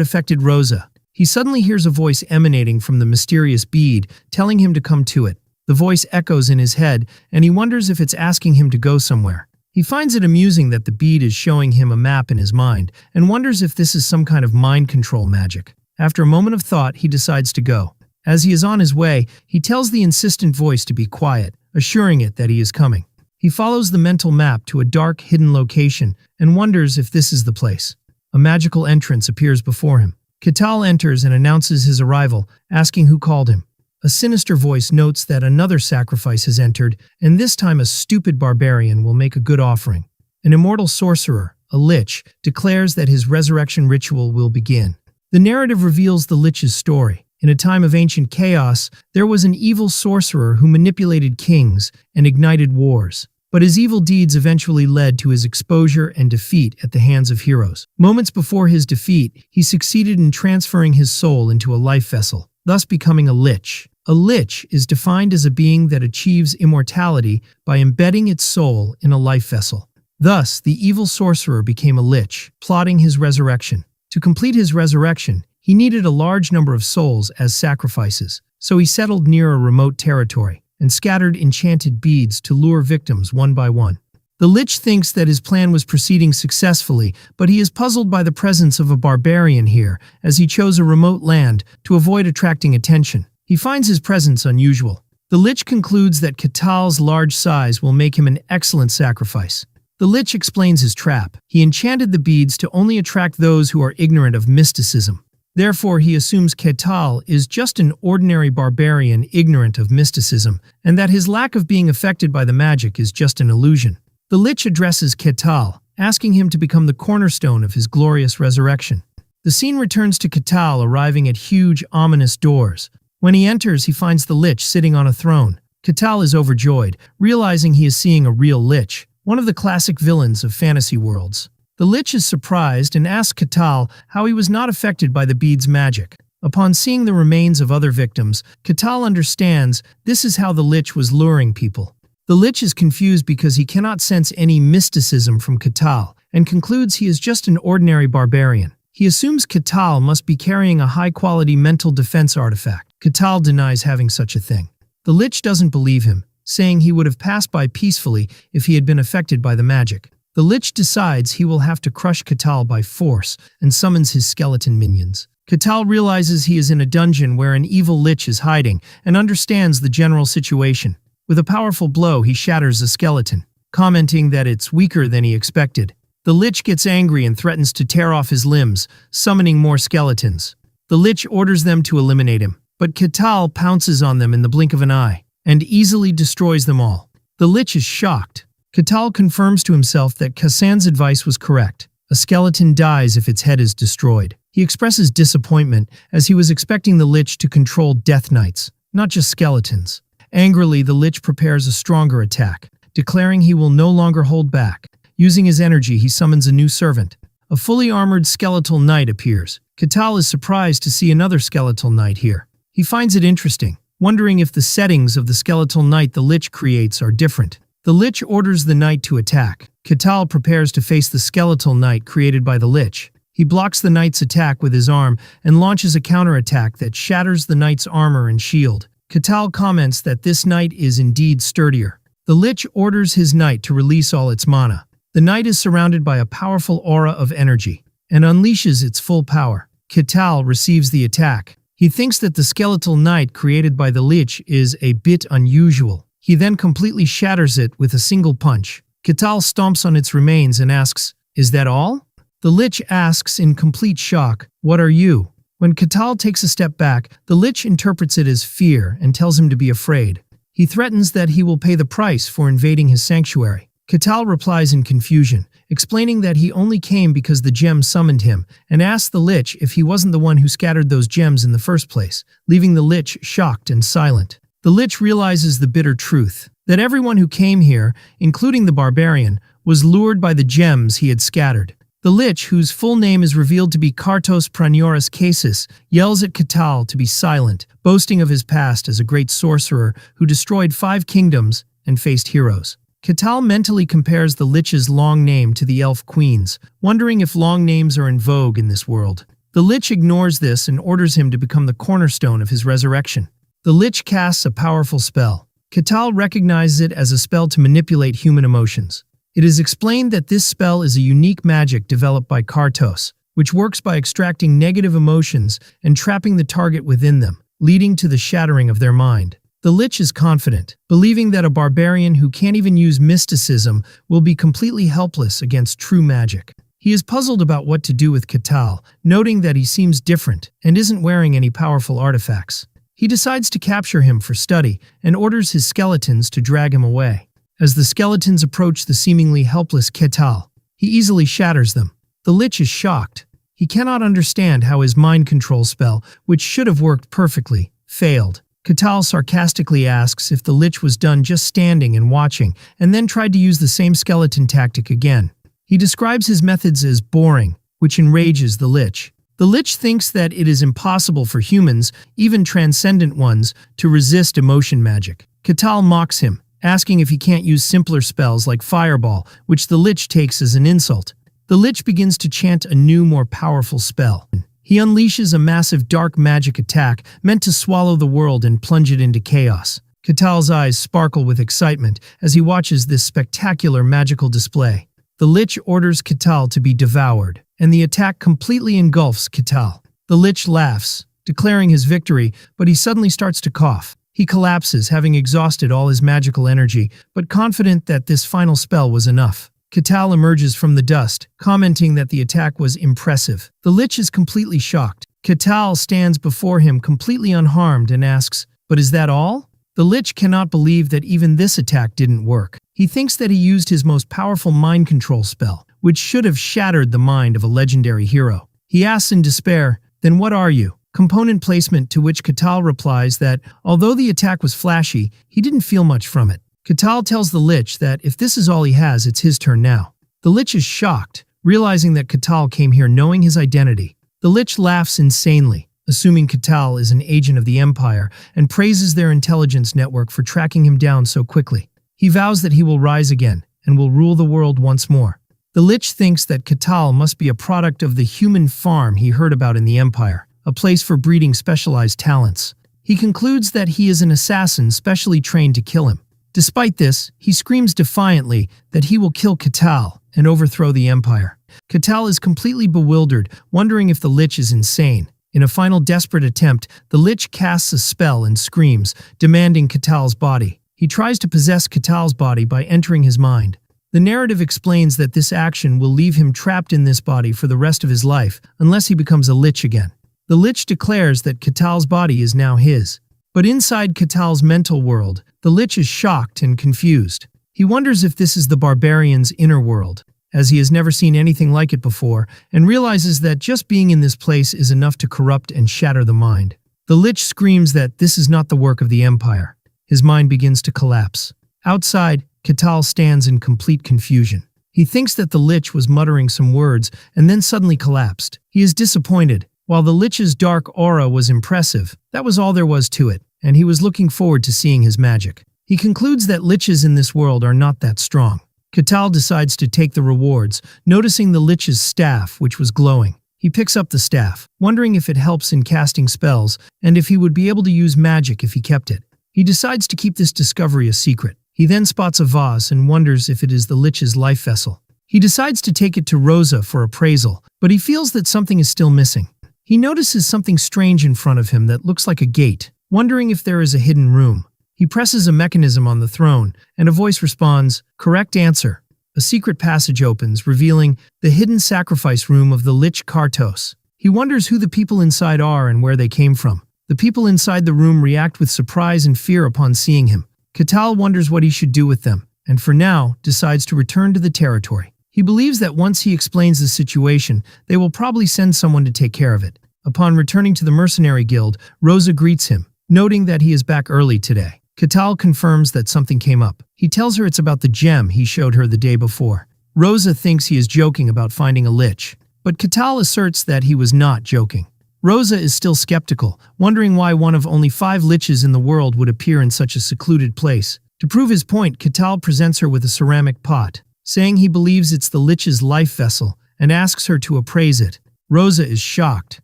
affected Rosa. He suddenly hears a voice emanating from the mysterious bead, telling him to come to it. The voice echoes in his head, and he wonders if it's asking him to go somewhere. He finds it amusing that the bead is showing him a map in his mind, and wonders if this is some kind of mind control magic. After a moment of thought, he decides to go. As he is on his way, he tells the insistent voice to be quiet, assuring it that he is coming. He follows the mental map to a dark, hidden location and wonders if this is the place. A magical entrance appears before him. Katal enters and announces his arrival, asking who called him. A sinister voice notes that another sacrifice has entered, and this time a stupid barbarian will make a good offering. An immortal sorcerer, a lich, declares that his resurrection ritual will begin. The narrative reveals the lich's story. In a time of ancient chaos, there was an evil sorcerer who manipulated kings and ignited wars. But his evil deeds eventually led to his exposure and defeat at the hands of heroes. Moments before his defeat, he succeeded in transferring his soul into a life vessel, thus becoming a lich. A lich is defined as a being that achieves immortality by embedding its soul in a life vessel. Thus, the evil sorcerer became a lich, plotting his resurrection. To complete his resurrection, he needed a large number of souls as sacrifices, so he settled near a remote territory and scattered enchanted beads to lure victims one by one. The lich thinks that his plan was proceeding successfully, but he is puzzled by the presence of a barbarian here, as he chose a remote land to avoid attracting attention. He finds his presence unusual. The lich concludes that Katal's large size will make him an excellent sacrifice. The lich explains his trap. He enchanted the beads to only attract those who are ignorant of mysticism. Therefore, he assumes Katal is just an ordinary barbarian ignorant of mysticism, and that his lack of being affected by the magic is just an illusion. The lich addresses Katal, asking him to become the cornerstone of his glorious resurrection. The scene returns to Katal arriving at huge, ominous doors. When he enters, he finds the lich sitting on a throne. Katal is overjoyed, realizing he is seeing a real lich, one of the classic villains of fantasy worlds. The lich is surprised and asks Katal how he was not affected by the bead's magic. Upon seeing the remains of other victims, Katal understands this is how the lich was luring people. The lich is confused because he cannot sense any mysticism from Katal and concludes he is just an ordinary barbarian. He assumes Katal must be carrying a high-quality mental defense artifact. Katal denies having such a thing. The lich doesn't believe him, saying he would have passed by peacefully if he had been affected by the magic. The lich decides he will have to crush Katal by force and summons his skeleton minions. Katal realizes he is in a dungeon where an evil lich is hiding and understands the general situation. With a powerful blow, he shatters the skeleton, commenting that it's weaker than he expected. The lich gets angry and threatens to tear off his limbs, summoning more skeletons. The lich orders them to eliminate him, but Katal pounces on them in the blink of an eye and easily destroys them all. The lich is shocked. Katal confirms to himself that Kasan's advice was correct. A skeleton dies if its head is destroyed. He expresses disappointment as he was expecting the lich to control death knights, not just skeletons. Angrily, the lich prepares a stronger attack, declaring he will no longer hold back. Using his energy, he summons a new servant. A fully armored skeletal knight appears. Katal is surprised to see another skeletal knight here. He finds it interesting, wondering if the settings of the skeletal knight the lich creates are different. The lich orders the knight to attack. Katal prepares to face the skeletal knight created by the lich. He blocks the knight's attack with his arm and launches a counterattack that shatters the knight's armor and shield. Katal comments that this knight is indeed sturdier. The lich orders his knight to release all its mana. The knight is surrounded by a powerful aura of energy and unleashes its full power. Katal receives the attack. He thinks that the skeletal knight created by the lich is a bit unusual. He then completely shatters it with a single punch. Katal stomps on its remains and asks, "Is that all?" The Lich asks in complete shock, "What are you?" When Katal takes a step back, the Lich interprets it as fear and tells him to be afraid. He threatens that he will pay the price for invading his sanctuary. Katal replies in confusion, explaining that he only came because the gem summoned him, and asks the Lich if he wasn't the one who scattered those gems in the first place, leaving the Lich shocked and silent. The Lich realizes the bitter truth, that everyone who came here, including the Barbarian, was lured by the gems he had scattered. The Lich, whose full name is revealed to be Kartos Pranioris Casus, yells at Katal to be silent, boasting of his past as a great sorcerer who destroyed 5 kingdoms and faced heroes. Katal mentally compares the Lich's long name to the elf queens, wondering if long names are in vogue in this world. The Lich ignores this and orders him to become the cornerstone of his resurrection. The Lich casts a powerful spell. Katal recognizes it as a spell to manipulate human emotions. It is explained that this spell is a unique magic developed by Kartos, which works by extracting negative emotions and trapping the target within them, leading to the shattering of their mind. The Lich is confident, believing that a barbarian who can't even use mysticism will be completely helpless against true magic. He is puzzled about what to do with Katal, noting that he seems different and isn't wearing any powerful artifacts. He decides to capture him for study and orders his skeletons to drag him away. As the skeletons approach the seemingly helpless Katal, he easily shatters them. The Lich is shocked. He cannot understand how his mind control spell, which should have worked perfectly, failed. Katal sarcastically asks if the Lich was done just standing and watching, and then tried to use the same skeleton tactic again. He describes his methods as boring, which enrages the Lich. The Lich thinks that it is impossible for humans, even transcendent ones, to resist emotion magic. Katal mocks him, asking if he can't use simpler spells like Fireball, which the Lich takes as an insult. The Lich begins to chant a new, more powerful spell. He unleashes a massive dark magic attack meant to swallow the world and plunge it into chaos. Katal's eyes sparkle with excitement as he watches this spectacular magical display. The Lich orders Katal to be devoured, and the attack completely engulfs Katal. The Lich laughs, declaring his victory, but he suddenly starts to cough. He collapses, having exhausted all his magical energy, but confident that this final spell was enough. Katal emerges from the dust, commenting that the attack was impressive. The Lich is completely shocked. Katal stands before him completely unharmed and asks, "But is that all?" The Lich cannot believe that even this attack didn't work. He thinks that he used his most powerful mind control spell, which should have shattered the mind of a legendary hero. He asks in despair, "Then what are you?" Component placement, to which Katal replies that, although the attack was flashy, he didn't feel much from it. Katal tells the Lich that if this is all he has, it's his turn now. The Lich is shocked, realizing that Katal came here knowing his identity. The Lich laughs insanely, assuming Katal is an agent of the Empire, and praises their intelligence network for tracking him down so quickly. He vows that he will rise again and will rule the world once more. The Lich thinks that Katal must be a product of the human farm he heard about in the Empire, a place for breeding specialized talents. He concludes that he is an assassin specially trained to kill him. Despite this, he screams defiantly that he will kill Katal and overthrow the Empire. Katal is completely bewildered, wondering if the Lich is insane. In a final desperate attempt, the Lich casts a spell and screams, demanding Katal's body. He tries to possess Katal's body by entering his mind. The narrative explains that this action will leave him trapped in this body for the rest of his life, unless he becomes a Lich again. The Lich declares that Katal's body is now his. But inside Katal's mental world, the Lich is shocked and confused. He wonders if this is the Barbarian's inner world, as he has never seen anything like it before, and realizes that just being in this place is enough to corrupt and shatter the mind. The Lich screams that this is not the work of the Empire. His mind begins to collapse. Outside, Katal stands in complete confusion. He thinks that the Lich was muttering some words and then suddenly collapsed. He is disappointed. While the Lich's dark aura was impressive, that was all there was to it, and he was looking forward to seeing his magic. He concludes that Liches in this world are not that strong. Katal decides to take the rewards, noticing the Lich's staff, which was glowing. He picks up the staff, wondering if it helps in casting spells, and if he would be able to use magic if he kept it. He decides to keep this discovery a secret. He then spots a vase and wonders if it is the Lich's life vessel. He decides to take it to Rosa for appraisal, but he feels that something is still missing. He notices something strange in front of him that looks like a gate, wondering if there is a hidden room. He presses a mechanism on the throne, and a voice responds, "Correct answer." A secret passage opens, revealing the hidden sacrifice room of the Lich Kartos. He wonders who the people inside are and where they came from. The people inside the room react with surprise and fear upon seeing him. Katal wonders what he should do with them, and for now, decides to return to the territory. He believes that once he explains the situation, they will probably send someone to take care of it. Upon returning to the mercenary guild, Rosa greets him, noting that he is back early today. Katal confirms that something came up. He tells her it's about the gem he showed her the day before. Rosa thinks he is joking about finding a lich, but Katal asserts that he was not joking. Rosa is still skeptical, wondering why one of only 5 liches in the world would appear in such a secluded place. To prove his point, Katal presents her with a ceramic pot, saying he believes it's the lich's life vessel, and asks her to appraise it. Rosa is shocked,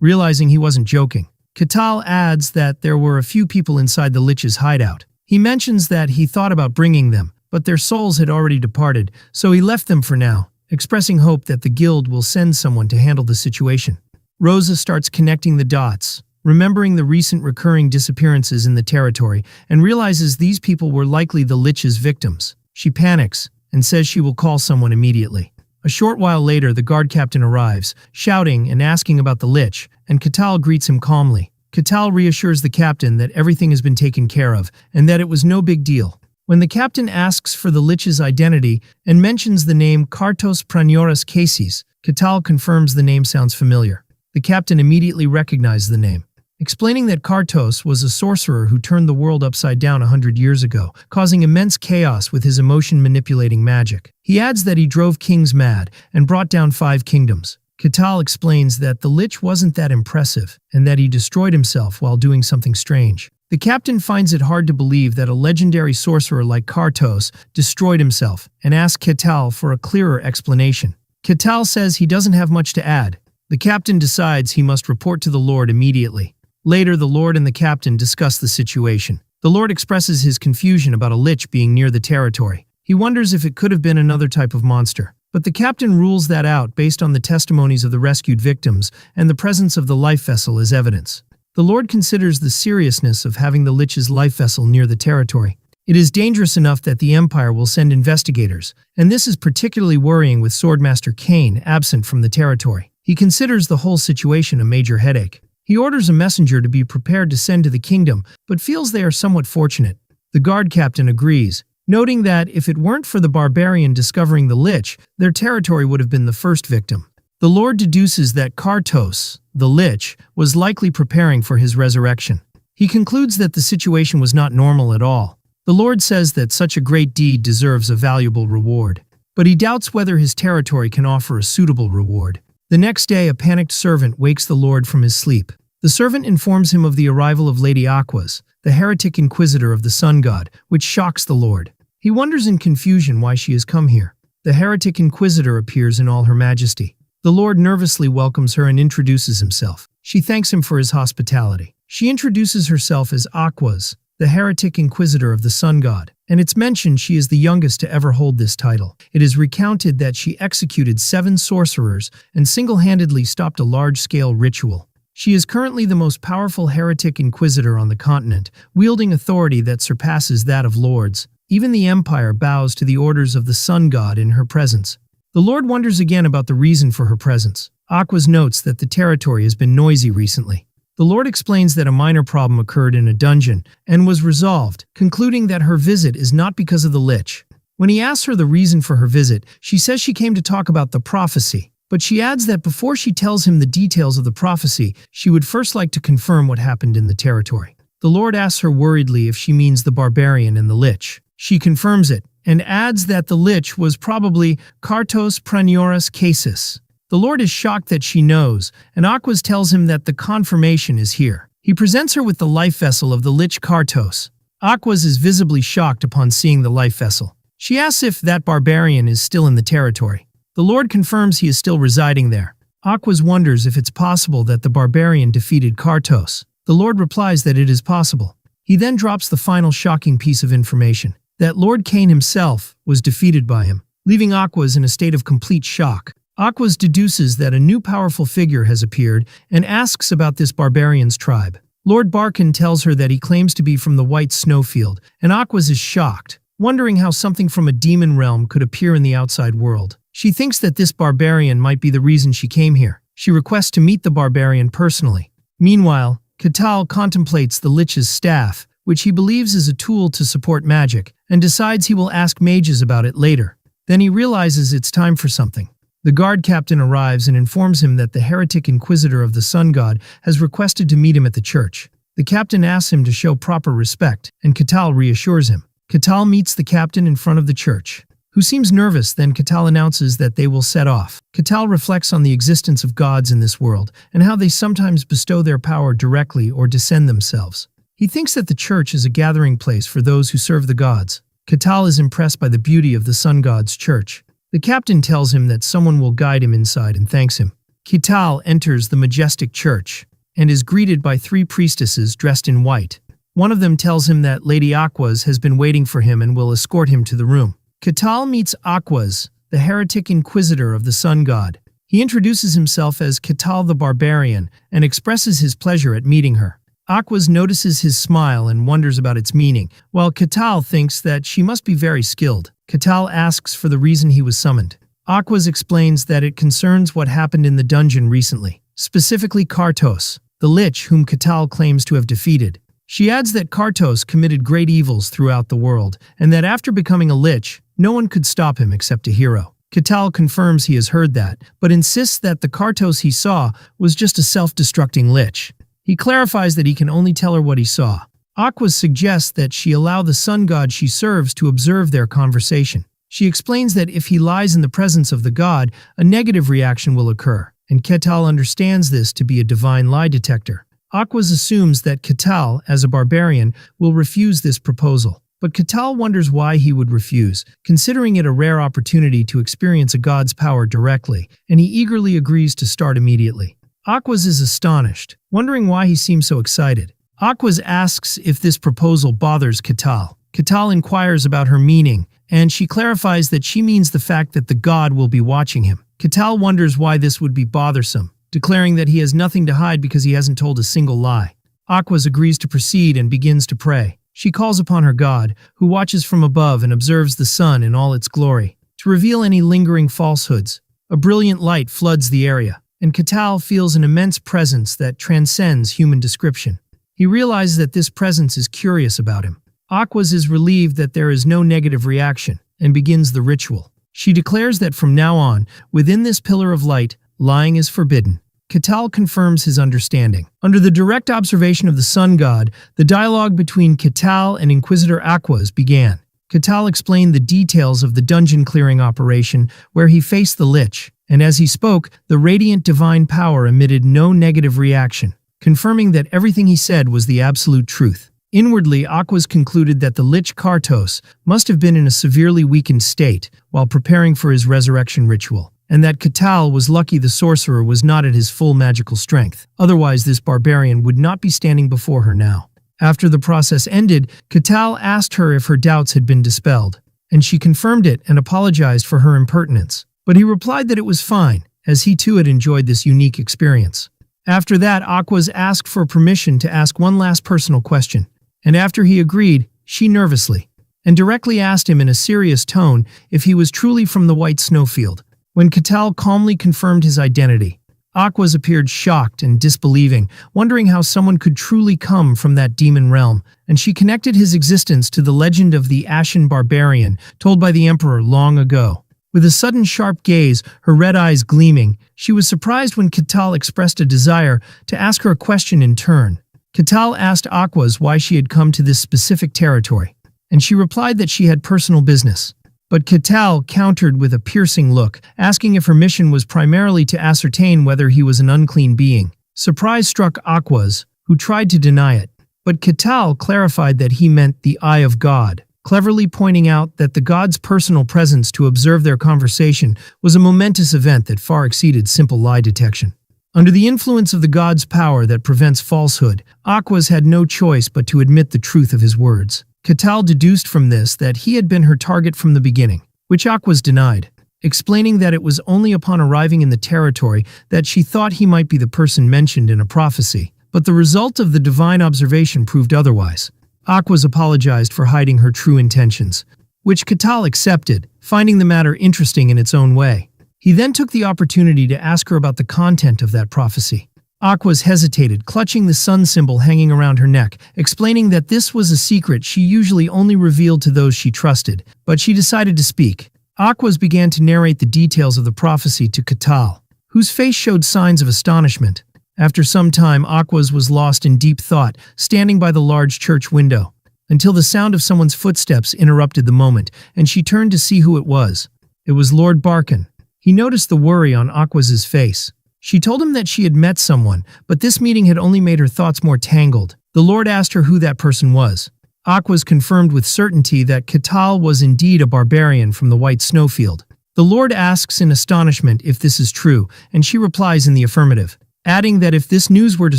realizing he wasn't joking. Katal adds that there were a few people inside the lich's hideout. He mentions that he thought about bringing them, but their souls had already departed, so he left them for now, expressing hope that the guild will send someone to handle the situation. Rosa starts connecting the dots, remembering the recent recurring disappearances in the territory, and realizes these people were likely the lich's victims. She panics and says she will call someone immediately. A short while later, the guard captain arrives, shouting and asking about the lich, and Katal greets him calmly. Katal reassures the captain that everything has been taken care of, and that it was no big deal. When the captain asks for the lich's identity and mentions the name Kartos Pranioras Cases, Katal confirms the name sounds familiar. The captain immediately recognized the name, explaining that Kartos was a sorcerer who turned the world upside down 100 years ago, causing immense chaos with his emotion-manipulating magic. He adds that he drove kings mad and brought down 5 kingdoms. Katal explains that the lich wasn't that impressive, and that he destroyed himself while doing something strange. The captain finds it hard to believe that a legendary sorcerer like Kartos destroyed himself, and asks Katal for a clearer explanation. Katal says he doesn't have much to add. The captain decides he must report to the Lord immediately. Later, the Lord and the captain discuss the situation. The Lord expresses his confusion about a lich being near the territory. He wonders if it could have been another type of monster. But the captain rules that out based on the testimonies of the rescued victims and the presence of the life vessel as evidence. The Lord considers the seriousness of having the lich's life vessel near the territory. It is dangerous enough that the Empire will send investigators, and this is particularly worrying with Swordmaster Kane absent from the territory. He considers the whole situation a major headache. He orders a messenger to be prepared to send to the kingdom, but feels they are somewhat fortunate. The guard captain agrees, noting that if it weren't for the Barbarian discovering the lich, their territory would have been the first victim. The Lord deduces that Kartos, the lich, was likely preparing for his resurrection. He concludes that the situation was not normal at all. The Lord says that such a great deed deserves a valuable reward, but he doubts whether his territory can offer a suitable reward. The next day, a panicked servant wakes the Lord from his sleep. The servant informs him of the arrival of Lady Aquas, the heretic inquisitor of the sun god, which shocks the Lord. He wonders in confusion why she has come here. The heretic inquisitor appears in all her majesty. The Lord nervously welcomes her and introduces himself. She thanks him for his hospitality. She introduces herself as Aquas, the heretic inquisitor of the sun god, and it's mentioned she is the youngest to ever hold this title. It is recounted that she executed 7 sorcerers and single-handedly stopped a large-scale ritual. She is currently the most powerful heretic inquisitor on the continent, wielding authority that surpasses that of lords. Even the Empire bows to the orders of the sun god in her presence. The Lord wonders again about the reason for her presence. Aquas notes that the territory has been noisy recently. The Lord explains that a minor problem occurred in a dungeon and was resolved, concluding that her visit is not because of the lich. When he asks her the reason for her visit, she says she came to talk about the prophecy, but she adds that before she tells him the details of the prophecy, she would first like to confirm what happened in the territory. The Lord asks her worriedly if she means the Barbarian and the lich. She confirms it, and adds that the lich was probably Kartos Pranioras Cases. The Lord is shocked that she knows, and Aquas tells him that the confirmation is here. He presents her with the life vessel of the lich Kartos. Aquas is visibly shocked upon seeing the life vessel. She asks if that Barbarian is still in the territory. The Lord confirms he is still residing there. Aquas wonders if it's possible that the Barbarian defeated Kartos. The Lord replies that it is possible. He then drops the final shocking piece of information, that Lord Kane himself was defeated by him, leaving Aquas in a state of complete shock. Aquas deduces that a new powerful figure has appeared and asks about this Barbarian's tribe. Lord Barkin tells her that he claims to be from the White Snowfield, and Aquas is shocked. wondering how something from a demon realm could appear in the outside world. She thinks that this barbarian might be the reason she came here. She requests to meet the barbarian personally. Meanwhile, Katal contemplates the Lich's staff, which he believes is a tool to support magic, and decides he will ask mages about it later. Then he realizes it's time for something. The guard captain arrives and informs him that the heretic inquisitor of the sun god has requested to meet him at the church. The captain asks him to show proper respect, and Katal reassures him. Katal meets the captain in front of the church, who seems nervous. Then Katal announces that they will set off. Katal reflects on the existence of gods in this world, and how they sometimes bestow their power directly or descend themselves. He thinks that the church is a gathering place for those who serve the gods. Katal is impressed by the beauty of the sun god's church. The captain tells him that someone will guide him inside and thanks him. Katal enters the majestic church and is greeted by 3 priestesses dressed in white. One of them tells him that Lady Aquas has been waiting for him and will escort him to the room. Katal meets Aquas, the heretic inquisitor of the sun god. He introduces himself as Katal the Barbarian and expresses his pleasure at meeting her. Aquas notices his smile and wonders about its meaning, while Katal thinks that she must be very skilled. Katal asks for the reason he was summoned. Aquas explains that it concerns what happened in the dungeon recently, specifically Kartos, the lich whom Katal claims to have defeated. She adds that Kartos committed great evils throughout the world, and that after becoming a lich, no one could stop him except a hero. Katal confirms he has heard that, but insists that the Kartos he saw was just a self-destructing lich. He clarifies that he can only tell her what he saw. Aquas suggests that she allow the sun god she serves to observe their conversation. She explains that if he lies in the presence of the god, a negative reaction will occur, and Katal understands this to be a divine lie detector. Aquas assumes that Katal, as a barbarian, will refuse this proposal. But Katal wonders why he would refuse, considering it a rare opportunity to experience a god's power directly, and he eagerly agrees to start immediately. Aquas is astonished, wondering why he seems so excited. Aquas asks if this proposal bothers Katal. Katal inquires about her meaning, and she clarifies that she means the fact that the god will be watching him. Katal wonders why this would be bothersome, declaring that he has nothing to hide because he hasn't told a single lie. Aquas agrees to proceed and begins to pray. She calls upon her god, who watches from above and observes the sun in all its glory, to reveal any lingering falsehoods. A brilliant light floods the area, and Katal feels an immense presence that transcends human description. He realizes that this presence is curious about him. Aquas is relieved that there is no negative reaction, and begins the ritual. She declares that from now on, within this pillar of light, lying is forbidden. Katal confirms his understanding. Under the direct observation of the sun god, the dialogue between Katal and Inquisitor Aquas began. Katal explained the details of the dungeon clearing operation where he faced the lich, and as he spoke, the radiant divine power emitted no negative reaction, confirming that everything he said was the absolute truth. Inwardly, Aquas concluded that the lich Kartos must have been in a severely weakened state while preparing for his resurrection ritual, and that Katal was lucky the sorcerer was not at his full magical strength. Otherwise, this barbarian would not be standing before her now. After the process ended, Katal asked her if her doubts had been dispelled, and she confirmed it and apologized for her impertinence. But he replied that it was fine, as he too had enjoyed this unique experience. After that, Aquas asked for permission to ask one last personal question, and after he agreed, she nervously and directly asked him in a serious tone if he was truly from the White Snowfield. When Katal calmly confirmed his identity, Aquas appeared shocked and disbelieving, wondering how someone could truly come from that demon realm, and she connected his existence to the legend of the Ashen Barbarian told by the Emperor long ago. With a sudden sharp gaze, her red eyes gleaming, she was surprised when Katal expressed a desire to ask her a question in turn. Katal asked Aquas why she had come to this specific territory, and she replied that she had personal business. But Katal countered with a piercing look, asking if her mission was primarily to ascertain whether he was an unclean being. Surprise struck Aquas, who tried to deny it. But Katal clarified that he meant the Eye of God, cleverly pointing out that the god's personal presence to observe their conversation was a momentous event that far exceeded simple lie detection. Under the influence of the god's power that prevents falsehood, Aquas had no choice but to admit the truth of his words. Katal deduced from this that he had been her target from the beginning, which Aquas denied, explaining that it was only upon arriving in the territory that she thought he might be the person mentioned in a prophecy. But the result of the divine observation proved otherwise. Aquas apologized for hiding her true intentions, which Katal accepted, finding the matter interesting in its own way. He then took the opportunity to ask her about the content of that prophecy. Aquas hesitated, clutching the sun symbol hanging around her neck, explaining that this was a secret she usually only revealed to those she trusted, but she decided to speak. Aquas began to narrate the details of the prophecy to Katal, whose face showed signs of astonishment. After some time, Aquas was lost in deep thought, standing by the large church window, until the sound of someone's footsteps interrupted the moment, and she turned to see who it was. It was Lord Barkin. He noticed the worry on Aquas's face. She told him that she had met someone, but this meeting had only made her thoughts more tangled. The Lord asked her who that person was. Aquas confirmed with certainty that Katal was indeed a barbarian from the White Snowfield. The Lord asks in astonishment if this is true, and she replies in the affirmative, adding that if this news were to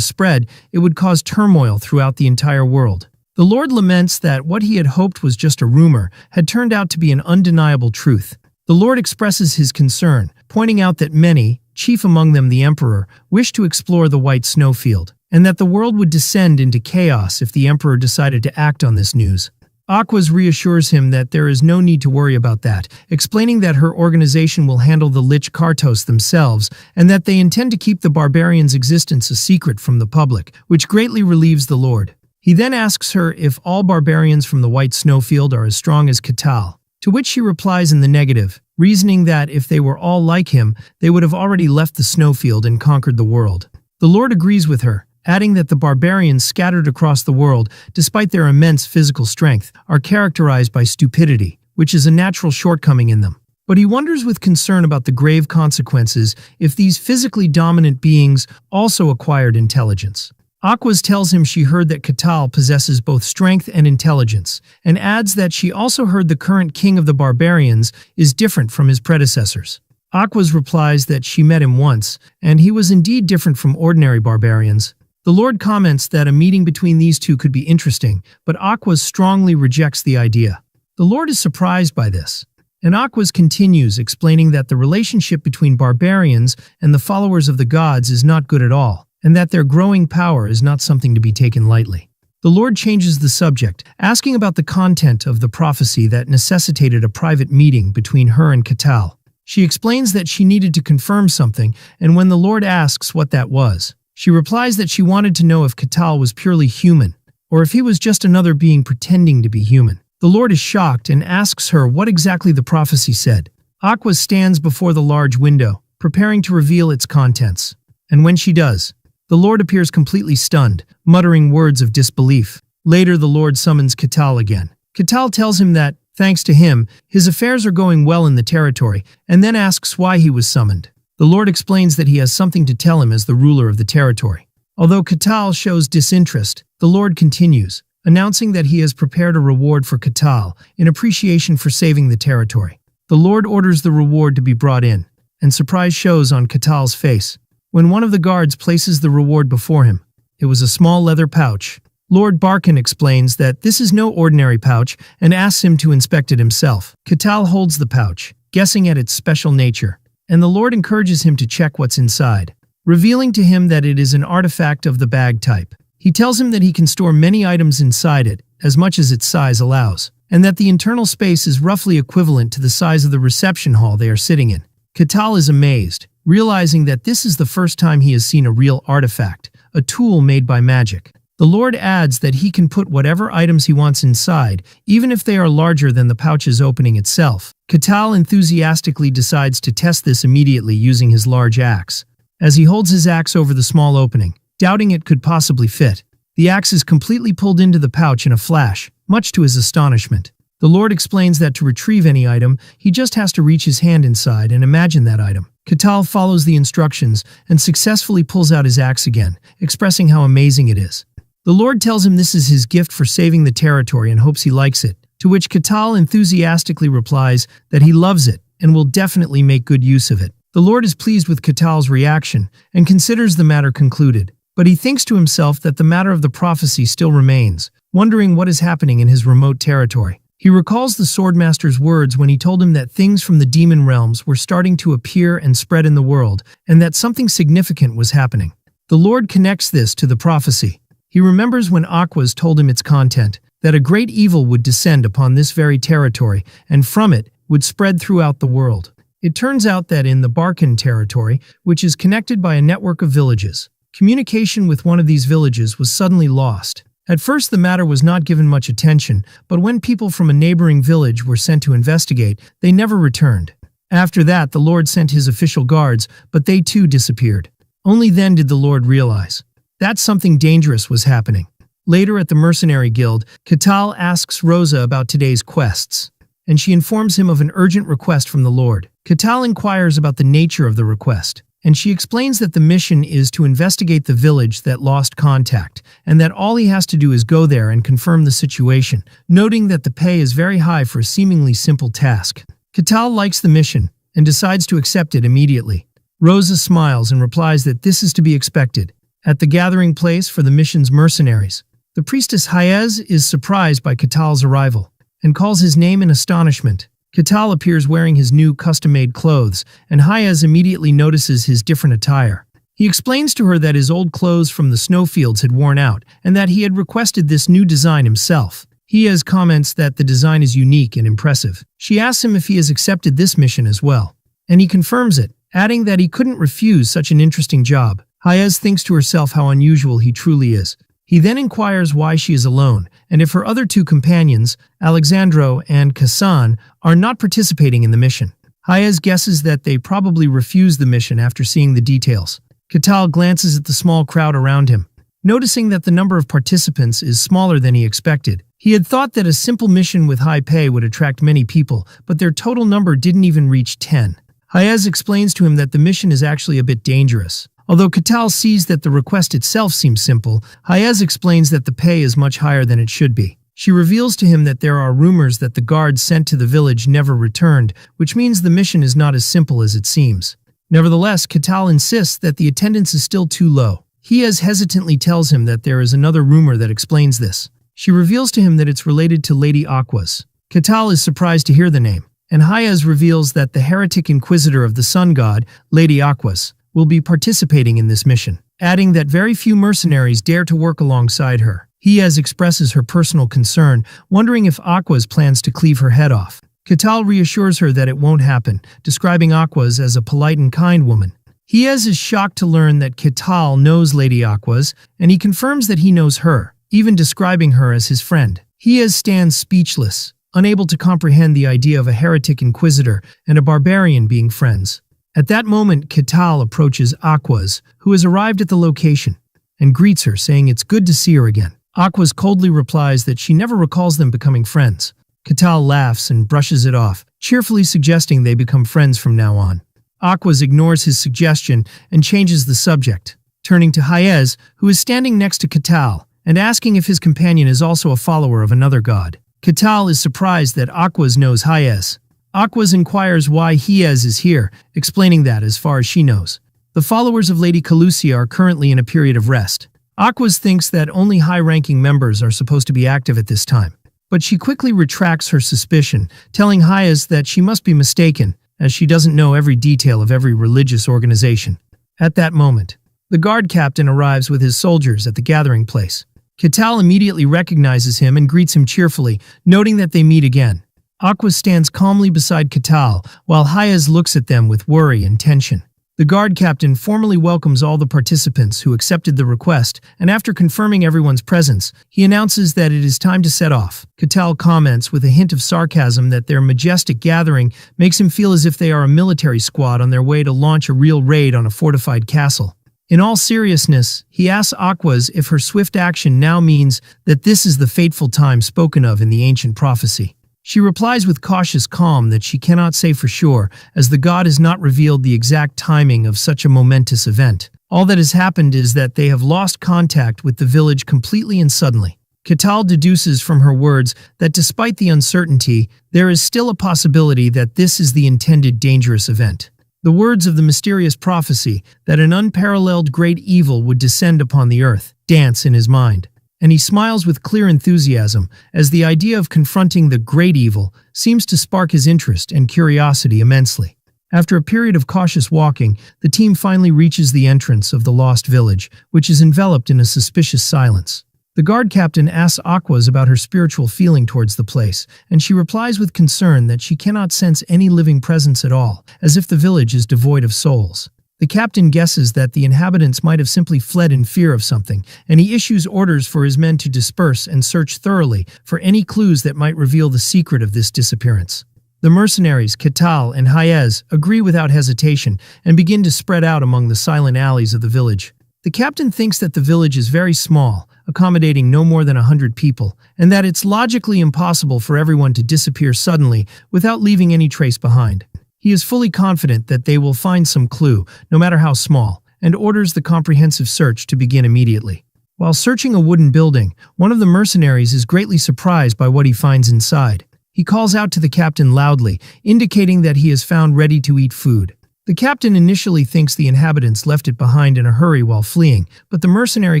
spread, it would cause turmoil throughout the entire world. The Lord laments that what he had hoped was just a rumor had turned out to be an undeniable truth. The Lord expresses his concern, pointing out that many, chief among them the Emperor, wished to explore the White Snowfield, and that the world would descend into chaos if the Emperor decided to act on this news. Aquas reassures him that there is no need to worry about that, explaining that her organization will handle the Lich Kartos themselves and that they intend to keep the barbarian's existence a secret from the public, which greatly relieves the Lord. He then asks her if all barbarians from the White Snowfield are as strong as Katal, to which she replies in the negative, reasoning that if they were all like him, they would have already left the snowfield and conquered the world. The Lord agrees with her, adding that the barbarians scattered across the world, despite their immense physical strength, are characterized by stupidity, which is a natural shortcoming in them. But he wonders with concern about the grave consequences if these physically dominant beings also acquired intelligence. Aquas tells him she heard that Katal possesses both strength and intelligence, and adds that she also heard the current king of the barbarians is different from his predecessors. Aquas replies that she met him once, and he was indeed different from ordinary barbarians. The Lord comments that a meeting between these two could be interesting, but Aquas strongly rejects the idea. The Lord is surprised by this, and Aquas continues, explaining that the relationship between barbarians and the followers of the gods is not good at all, and that their growing power is not something to be taken lightly. The Lord changes the subject, asking about the content of the prophecy that necessitated a private meeting between her and Katal. She explains that she needed to confirm something, and when the Lord asks what that was, she replies that she wanted to know if Katal was purely human, or if he was just another being pretending to be human. The Lord is shocked and asks her what exactly the prophecy said. Aquas stands before the large window, preparing to reveal its contents. And when she does, the Lord appears completely stunned, muttering words of disbelief. Later, the Lord summons Katal again. Katal tells him that, thanks to him, his affairs are going well in the territory, and then asks why he was summoned. The Lord explains that he has something to tell him as the ruler of the territory. Although Katal shows disinterest, the Lord continues, announcing that he has prepared a reward for Katal in appreciation for saving the territory. The Lord orders the reward to be brought in, and surprise shows on Katal's face when one of the guards places the reward before him. It was a small leather pouch. Lord Barkin explains that this is no ordinary pouch and asks him to inspect it himself. Katal holds the pouch, guessing at its special nature, and the Lord encourages him to check what's inside, revealing to him that it is an artifact of the bag type. He tells him that he can store many items inside it, as much as its size allows, and that the internal space is roughly equivalent to the size of the reception hall they are sitting in. Katal is amazed, realizing that this is the first time he has seen a real artifact, a tool made by magic. The Lord adds that he can put whatever items he wants inside, even if they are larger than the pouch's opening itself. Katal enthusiastically decides to test this immediately using his large axe. As he holds his axe over the small opening, doubting it could possibly fit, the axe is completely pulled into the pouch in a flash, much to his astonishment. The Lord explains that to retrieve any item, he just has to reach his hand inside and imagine that item. Katal follows the instructions and successfully pulls out his axe again, expressing how amazing it is. The Lord tells him this is his gift for saving the territory and hopes he likes it, to which Katal enthusiastically replies that he loves it and will definitely make good use of it. The Lord is pleased with Katal's reaction and considers the matter concluded, but he thinks to himself that the matter of the prophecy still remains, wondering what is happening in his remote territory. He recalls the Swordmaster's words when he told him that things from the demon realms were starting to appear and spread in the world, and that something significant was happening. The Lord connects this to the prophecy. He remembers when Aquas told him its content, that a great evil would descend upon this very territory, and from it would spread throughout the world. It turns out that in the Barbarian territory, which is connected by a network of villages, communication with one of these villages was suddenly lost. At first the matter was not given much attention, but when people from a neighboring village were sent to investigate, they never returned. After that, the Lord sent his official guards, but they too disappeared. Only then did the Lord realize that something dangerous was happening. Later at the mercenary guild, Catal asks Rosa about today's quests, and she informs him of an urgent request from the Lord. Catal inquires about the nature of the request, and she explains that the mission is to investigate the village that lost contact, and that all he has to do is go there and confirm the situation, noting that the pay is very high for a seemingly simple task. Catal likes the mission and decides to accept it immediately. Rosa smiles and replies that this is to be expected. At the gathering place for the mission's mercenaries, the priestess Hayez is surprised by Catal's arrival and calls his name in astonishment. Catal appears wearing his new custom-made clothes, and Hayez immediately notices his different attire. He explains to her that his old clothes from the snowfields had worn out and that he had requested this new design himself. Hayez comments that the design is unique and impressive. She asks him if he has accepted this mission as well, and he confirms it, adding that he couldn't refuse such an interesting job. Hayez thinks to herself how unusual he truly is. He then inquires why she is alone, and if her other two companions, Alexandro and Kasan, are not participating in the mission. Hayez guesses that they probably refused the mission after seeing the details. Catal glances at the small crowd around him, noticing that the number of participants is smaller than he expected. He had thought that a simple mission with high pay would attract many people, but their total number didn't even reach 10. Hayez explains to him that the mission is actually a bit dangerous. Although Catal sees that the request itself seems simple, Hayez explains that the pay is much higher than it should be. She reveals to him that there are rumors that the guards sent to the village never returned, which means the mission is not as simple as it seems. Nevertheless, Catal insists that the attendance is still too low. Hayez hesitantly tells him that there is another rumor that explains this. She reveals to him that it's related to Lady Aquas. Catal is surprised to hear the name, and Hayez reveals that the heretic inquisitor of the sun god, Lady Aquas, will be participating in this mission, adding that very few mercenaries dare to work alongside her. Hayez expresses her personal concern, wondering if Aquas plans to cleave her head off. Catal reassures her that it won't happen, describing Aquas as a polite and kind woman. Hayez is shocked to learn that Catal knows Lady Aquas, and he confirms that he knows her, even describing her as his friend. Hayez stands speechless, unable to comprehend the idea of a heretic inquisitor and a barbarian being friends. At that moment, Catal approaches Aquas, who has arrived at the location, and greets her, saying it's good to see her again. Aquas coldly replies that she never recalls them becoming friends. Catal laughs and brushes it off, cheerfully suggesting they become friends from now on. Aquas ignores his suggestion and changes the subject, turning to Hayez, who is standing next to Catal, and asking if his companion is also a follower of another god. Catal is surprised that Aquas knows Hayez. Aquas inquires why Hayez is here, explaining that, as far as she knows, the followers of Lady Calusia are currently in a period of rest. Aquas thinks that only high-ranking members are supposed to be active at this time, but she quickly retracts her suspicion, telling Hayez that she must be mistaken, as she doesn't know every detail of every religious organization. At that moment, the guard captain arrives with his soldiers at the gathering place. Catal immediately recognizes him and greets him cheerfully, noting that they meet again. Aquas stands calmly beside Catal, while Hayez looks at them with worry and tension. The guard captain formally welcomes all the participants who accepted the request, and after confirming everyone's presence, he announces that it is time to set off. Catal comments with a hint of sarcasm that their majestic gathering makes him feel as if they are a military squad on their way to launch a real raid on a fortified castle. In all seriousness, he asks Aquas if her swift action now means that this is the fateful time spoken of in the ancient prophecy. She replies with cautious calm that she cannot say for sure, as the god has not revealed the exact timing of such a momentous event. All that has happened is that they have lost contact with the village completely and suddenly. Catal deduces from her words that despite the uncertainty, there is still a possibility that this is the intended dangerous event. The words of the mysterious prophecy that an unparalleled great evil would descend upon the earth dance in his mind, and he smiles with clear enthusiasm as the idea of confronting the great evil seems to spark his interest and curiosity immensely. After a period of cautious walking, the team finally reaches the entrance of the lost village, which is enveloped in a suspicious silence. The guard captain asks Aquas about her spiritual feeling towards the place, and she replies with concern that she cannot sense any living presence at all, as if the village is devoid of souls. The captain guesses that the inhabitants might have simply fled in fear of something, and he issues orders for his men to disperse and search thoroughly for any clues that might reveal the secret of this disappearance. The mercenaries, Katal and Hayez, agree without hesitation and begin to spread out among the silent alleys of the village. The captain thinks that the village is very small, accommodating no more than 100 people, and that it's logically impossible for everyone to disappear suddenly without leaving any trace behind. He is fully confident that they will find some clue, no matter how small, and orders the comprehensive search to begin immediately. While searching a wooden building, one of the mercenaries is greatly surprised by what he finds inside. He calls out to the captain loudly, indicating that he has found ready-to-eat food. The captain initially thinks the inhabitants left it behind in a hurry while fleeing, but the mercenary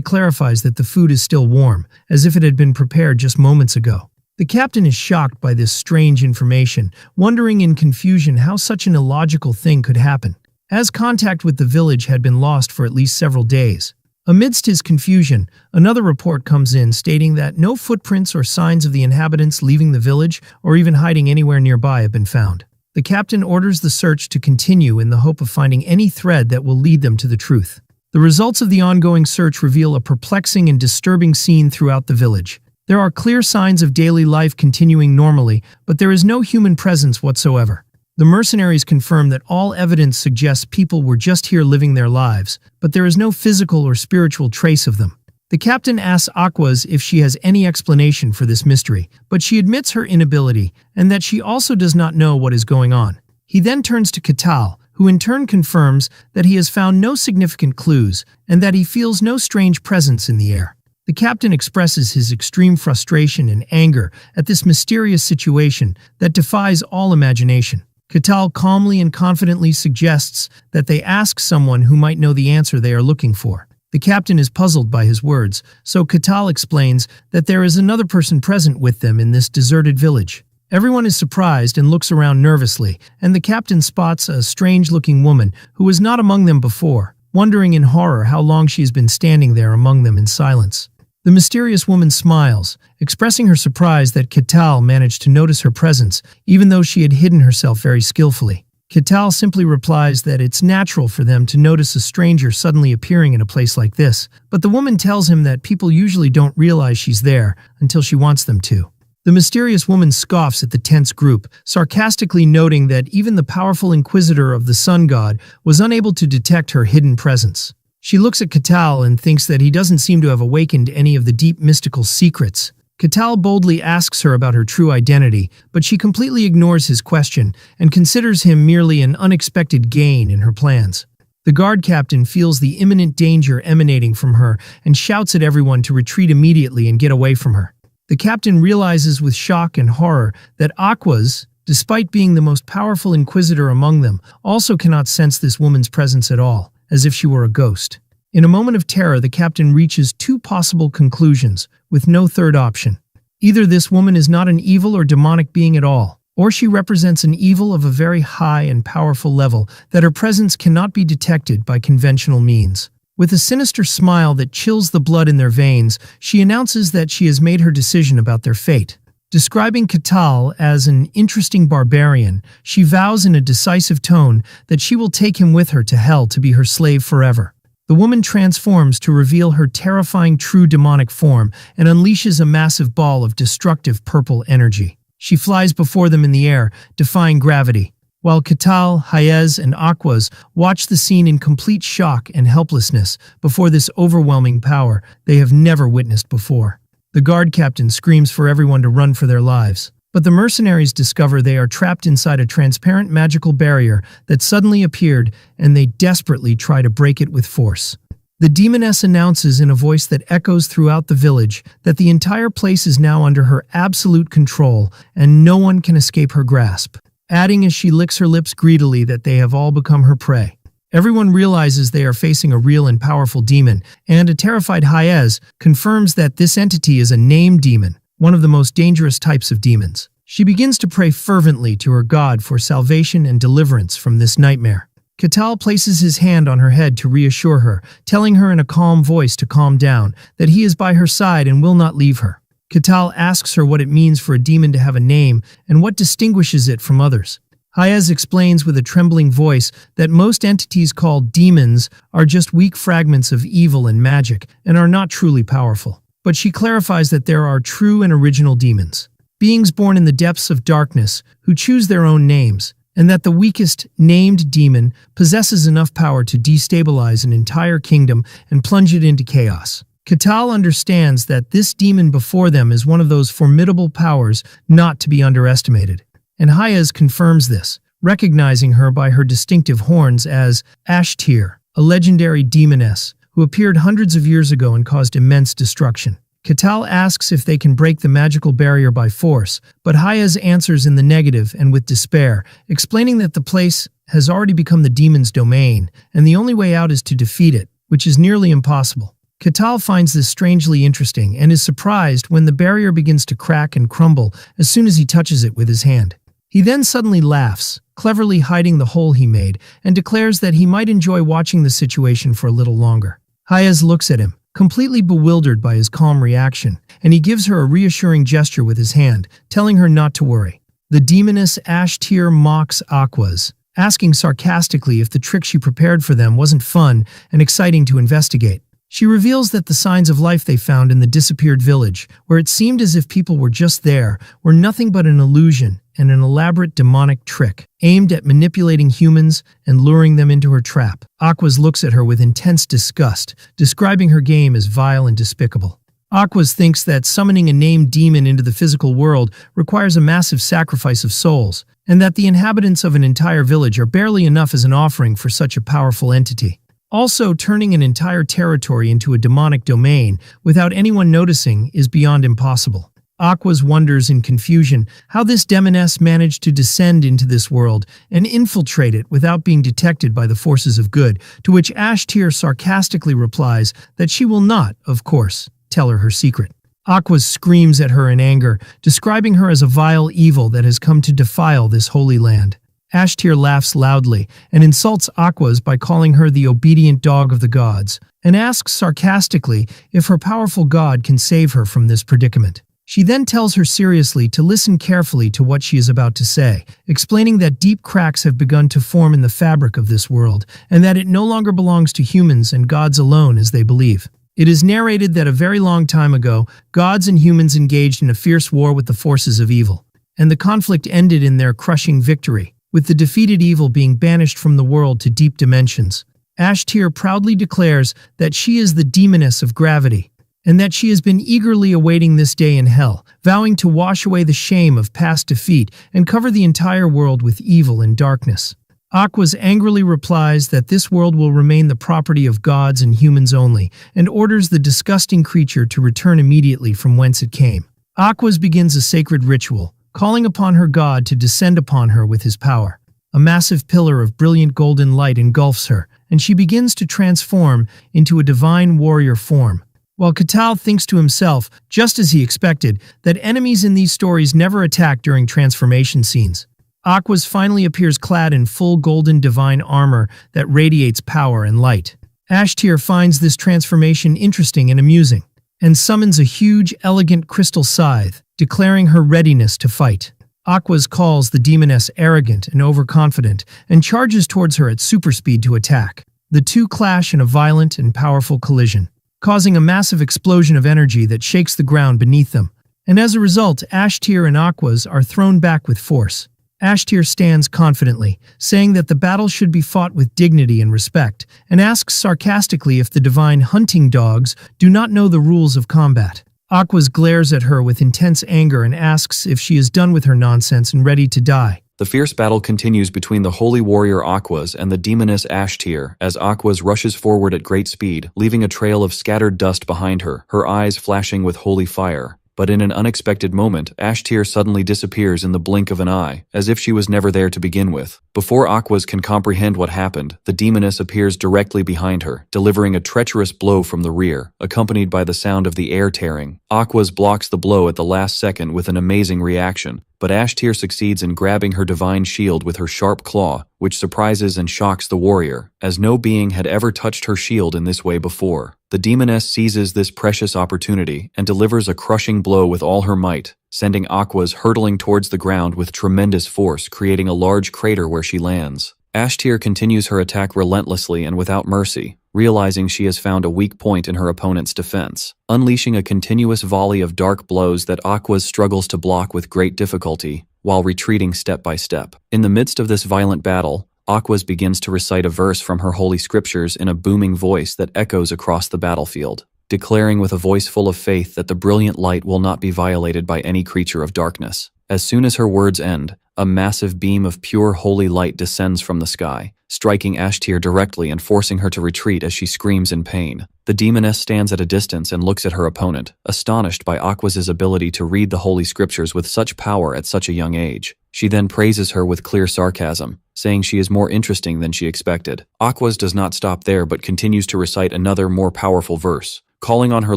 clarifies that the food is still warm, as if it had been prepared just moments ago. The captain is shocked by this strange information, wondering in confusion how such an illogical thing could happen, as contact with the village had been lost for at least several days. Amidst his confusion, another report comes in stating that no footprints or signs of the inhabitants leaving the village or even hiding anywhere nearby have been found. The captain orders the search to continue in the hope of finding any thread that will lead them to the truth. The results of the ongoing search reveal a perplexing and disturbing scene throughout the village. There are clear signs of daily life continuing normally, but there is no human presence whatsoever. The mercenaries confirm that all evidence suggests people were just here living their lives, but there is no physical or spiritual trace of them. The captain asks Aquas if she has any explanation for this mystery, but she admits her inability and that she also does not know what is going on. He then turns to Katal, who in turn confirms that he has found no significant clues and that he feels no strange presence in the air. The captain expresses his extreme frustration and anger at this mysterious situation that defies all imagination. Katal calmly and confidently suggests that they ask someone who might know the answer they are looking for. The captain is puzzled by his words, so Katal explains that there is another person present with them in this deserted village. Everyone is surprised and looks around nervously, and the captain spots a strange-looking woman who was not among them before, wondering in horror how long she has been standing there among them in silence. The mysterious woman smiles, expressing her surprise that Katal managed to notice her presence, even though she had hidden herself very skillfully. Katal simply replies that it's natural for them to notice a stranger suddenly appearing in a place like this, but the woman tells him that people usually don't realize she's there until she wants them to. The mysterious woman scoffs at the tense group, sarcastically noting that even the powerful inquisitor of the sun god was unable to detect her hidden presence. She looks at Katal and thinks that he doesn't seem to have awakened any of the deep mystical secrets. Katal boldly asks her about her true identity, but she completely ignores his question and considers him merely an unexpected gain in her plans. The guard captain feels the imminent danger emanating from her and shouts at everyone to retreat immediately and get away from her. The captain realizes with shock and horror that Aquas, despite being the most powerful inquisitor among them, also cannot sense this woman's presence at all, as if she were a ghost. In a moment of terror, the captain reaches two possible conclusions, with no third option. Either this woman is not an evil or demonic being at all, or she represents an evil of a very high and powerful level that her presence cannot be detected by conventional means. With a sinister smile that chills the blood in their veins, she announces that she has made her decision about their fate. Describing Katal as an interesting barbarian, she vows in a decisive tone that she will take him with her to hell to be her slave forever. The woman transforms to reveal her terrifying true demonic form and unleashes a massive ball of destructive purple energy. She flies before them in the air, defying gravity. While Katal, Hayez, and Aquas watch the scene in complete shock and helplessness before this overwhelming power they have never witnessed before. The guard captain screams for everyone to run for their lives, but the mercenaries discover they are trapped inside a transparent magical barrier that suddenly appeared, and they desperately try to break it with force. The demoness announces in a voice that echoes throughout the village that the entire place is now under her absolute control and no one can escape her grasp, adding as she licks her lips greedily that they have all become her prey. Everyone realizes they are facing a real and powerful demon, and a terrified Hayez confirms that this entity is a named demon, one of the most dangerous types of demons. She begins to pray fervently to her god for salvation and deliverance from this nightmare. Katal places his hand on her head to reassure her, telling her in a calm voice to calm down, that he is by her side and will not leave her. Katal asks her what it means for a demon to have a name and what distinguishes it from others. Hayez explains with a trembling voice that most entities called demons are just weak fragments of evil and magic and are not truly powerful. But she clarifies that there are true and original demons, beings born in the depths of darkness who choose their own names, and that the weakest named demon possesses enough power to destabilize an entire kingdom and plunge it into chaos. Katal understands that this demon before them is one of those formidable powers not to be underestimated, and Hayez confirms this, recognizing her by her distinctive horns as Ashtir, a legendary demoness who appeared hundreds of years ago and caused immense destruction. Katal asks if they can break the magical barrier by force, but Hayez answers in the negative and with despair, explaining that the place has already become the demon's domain, and the only way out is to defeat it, which is nearly impossible. Katal finds this strangely interesting and is surprised when the barrier begins to crack and crumble as soon as he touches it with his hand. He then suddenly laughs, cleverly hiding the hole he made, and declares that he might enjoy watching the situation for a little longer. Hayez looks at him, completely bewildered by his calm reaction, and he gives her a reassuring gesture with his hand, telling her not to worry. The demoness Ashtir mocks Aquas, asking sarcastically if the trick she prepared for them wasn't fun and exciting to investigate. She reveals that the signs of life they found in the disappeared village, where it seemed as if people were just there, were nothing but an illusion and an elaborate demonic trick, aimed at manipulating humans and luring them into her trap. Aquas looks at her with intense disgust, describing her game as vile and despicable. Aquas thinks that summoning a named demon into the physical world requires a massive sacrifice of souls, and that the inhabitants of an entire village are barely enough as an offering for such a powerful entity. Also, turning an entire territory into a demonic domain without anyone noticing is beyond impossible. Aquas wonders in confusion how this demoness managed to descend into this world and infiltrate it without being detected by the forces of good, to which Ashtir sarcastically replies that she will not, of course, tell her secret. Aquas screams at her in anger, describing her as a vile evil that has come to defile this holy land. Ashtir laughs loudly and insults Aquas by calling her the obedient dog of the gods, and asks sarcastically if her powerful god can save her from this predicament. She then tells her seriously to listen carefully to what she is about to say, explaining that deep cracks have begun to form in the fabric of this world, and that it no longer belongs to humans and gods alone as they believe. It is narrated that a very long time ago, gods and humans engaged in a fierce war with the forces of evil, and the conflict ended in their crushing victory, with the defeated evil being banished from the world to deep dimensions. Ashtir proudly declares that she is the demoness of gravity, and that she has been eagerly awaiting this day in hell, vowing to wash away the shame of past defeat and cover the entire world with evil and darkness. Aquas angrily replies that this world will remain the property of gods and humans only, and orders the disgusting creature to return immediately from whence it came. Aquas begins a sacred ritual, calling upon her god to descend upon her with his power. A massive pillar of brilliant golden light engulfs her, and she begins to transform into a divine warrior form. While Katal thinks to himself, just as he expected, that enemies in these stories never attack during transformation scenes. Aquas finally appears clad in full golden divine armor that radiates power and light. Ashtir finds this transformation interesting and amusing, and summons a huge, elegant crystal scythe, declaring her readiness to fight. Aquas calls the demoness arrogant and overconfident, and charges towards her at super speed to attack. The two clash in a violent and powerful collision, causing a massive explosion of energy that shakes the ground beneath them. And as a result, Ashtir and Aquas are thrown back with force. Ashtir stands confidently, saying that the battle should be fought with dignity and respect, and asks sarcastically if the divine hunting dogs do not know the rules of combat. Aquas glares at her with intense anger and asks if she is done with her nonsense and ready to die. The fierce battle continues between the holy warrior Aquas and the demoness Ashtir as Aquas rushes forward at great speed, leaving a trail of scattered dust behind her, her eyes flashing with holy fire. But in an unexpected moment, Ashtir suddenly disappears in the blink of an eye, as if she was never there to begin with. Before Aquas can comprehend what happened, the demoness appears directly behind her, delivering a treacherous blow from the rear, accompanied by the sound of the air tearing. Aquas blocks the blow at the last second with an amazing reaction, but Ashtir succeeds in grabbing her divine shield with her sharp claw, which surprises and shocks the warrior, as no being had ever touched her shield in this way before. The demoness seizes this precious opportunity and delivers a crushing blow with all her might, sending Aquas hurtling towards the ground with tremendous force, creating a large crater where she lands. Ashtir continues her attack relentlessly and without mercy, realizing she has found a weak point in her opponent's defense, unleashing a continuous volley of dark blows that Aquas struggles to block with great difficulty, while retreating step by step. In the midst of this violent battle, Aquas begins to recite a verse from her holy scriptures in a booming voice that echoes across the battlefield, declaring with a voice full of faith that the brilliant light will not be violated by any creature of darkness. As soon as her words end, a massive beam of pure holy light descends from the sky, striking Ashtir directly and forcing her to retreat as she screams in pain. The demoness stands at a distance and looks at her opponent, astonished by Aquas's ability to read the holy scriptures with such power at such a young age. She then praises her with clear sarcasm, saying she is more interesting than she expected. Aquas does not stop there but continues to recite another more powerful verse, calling on her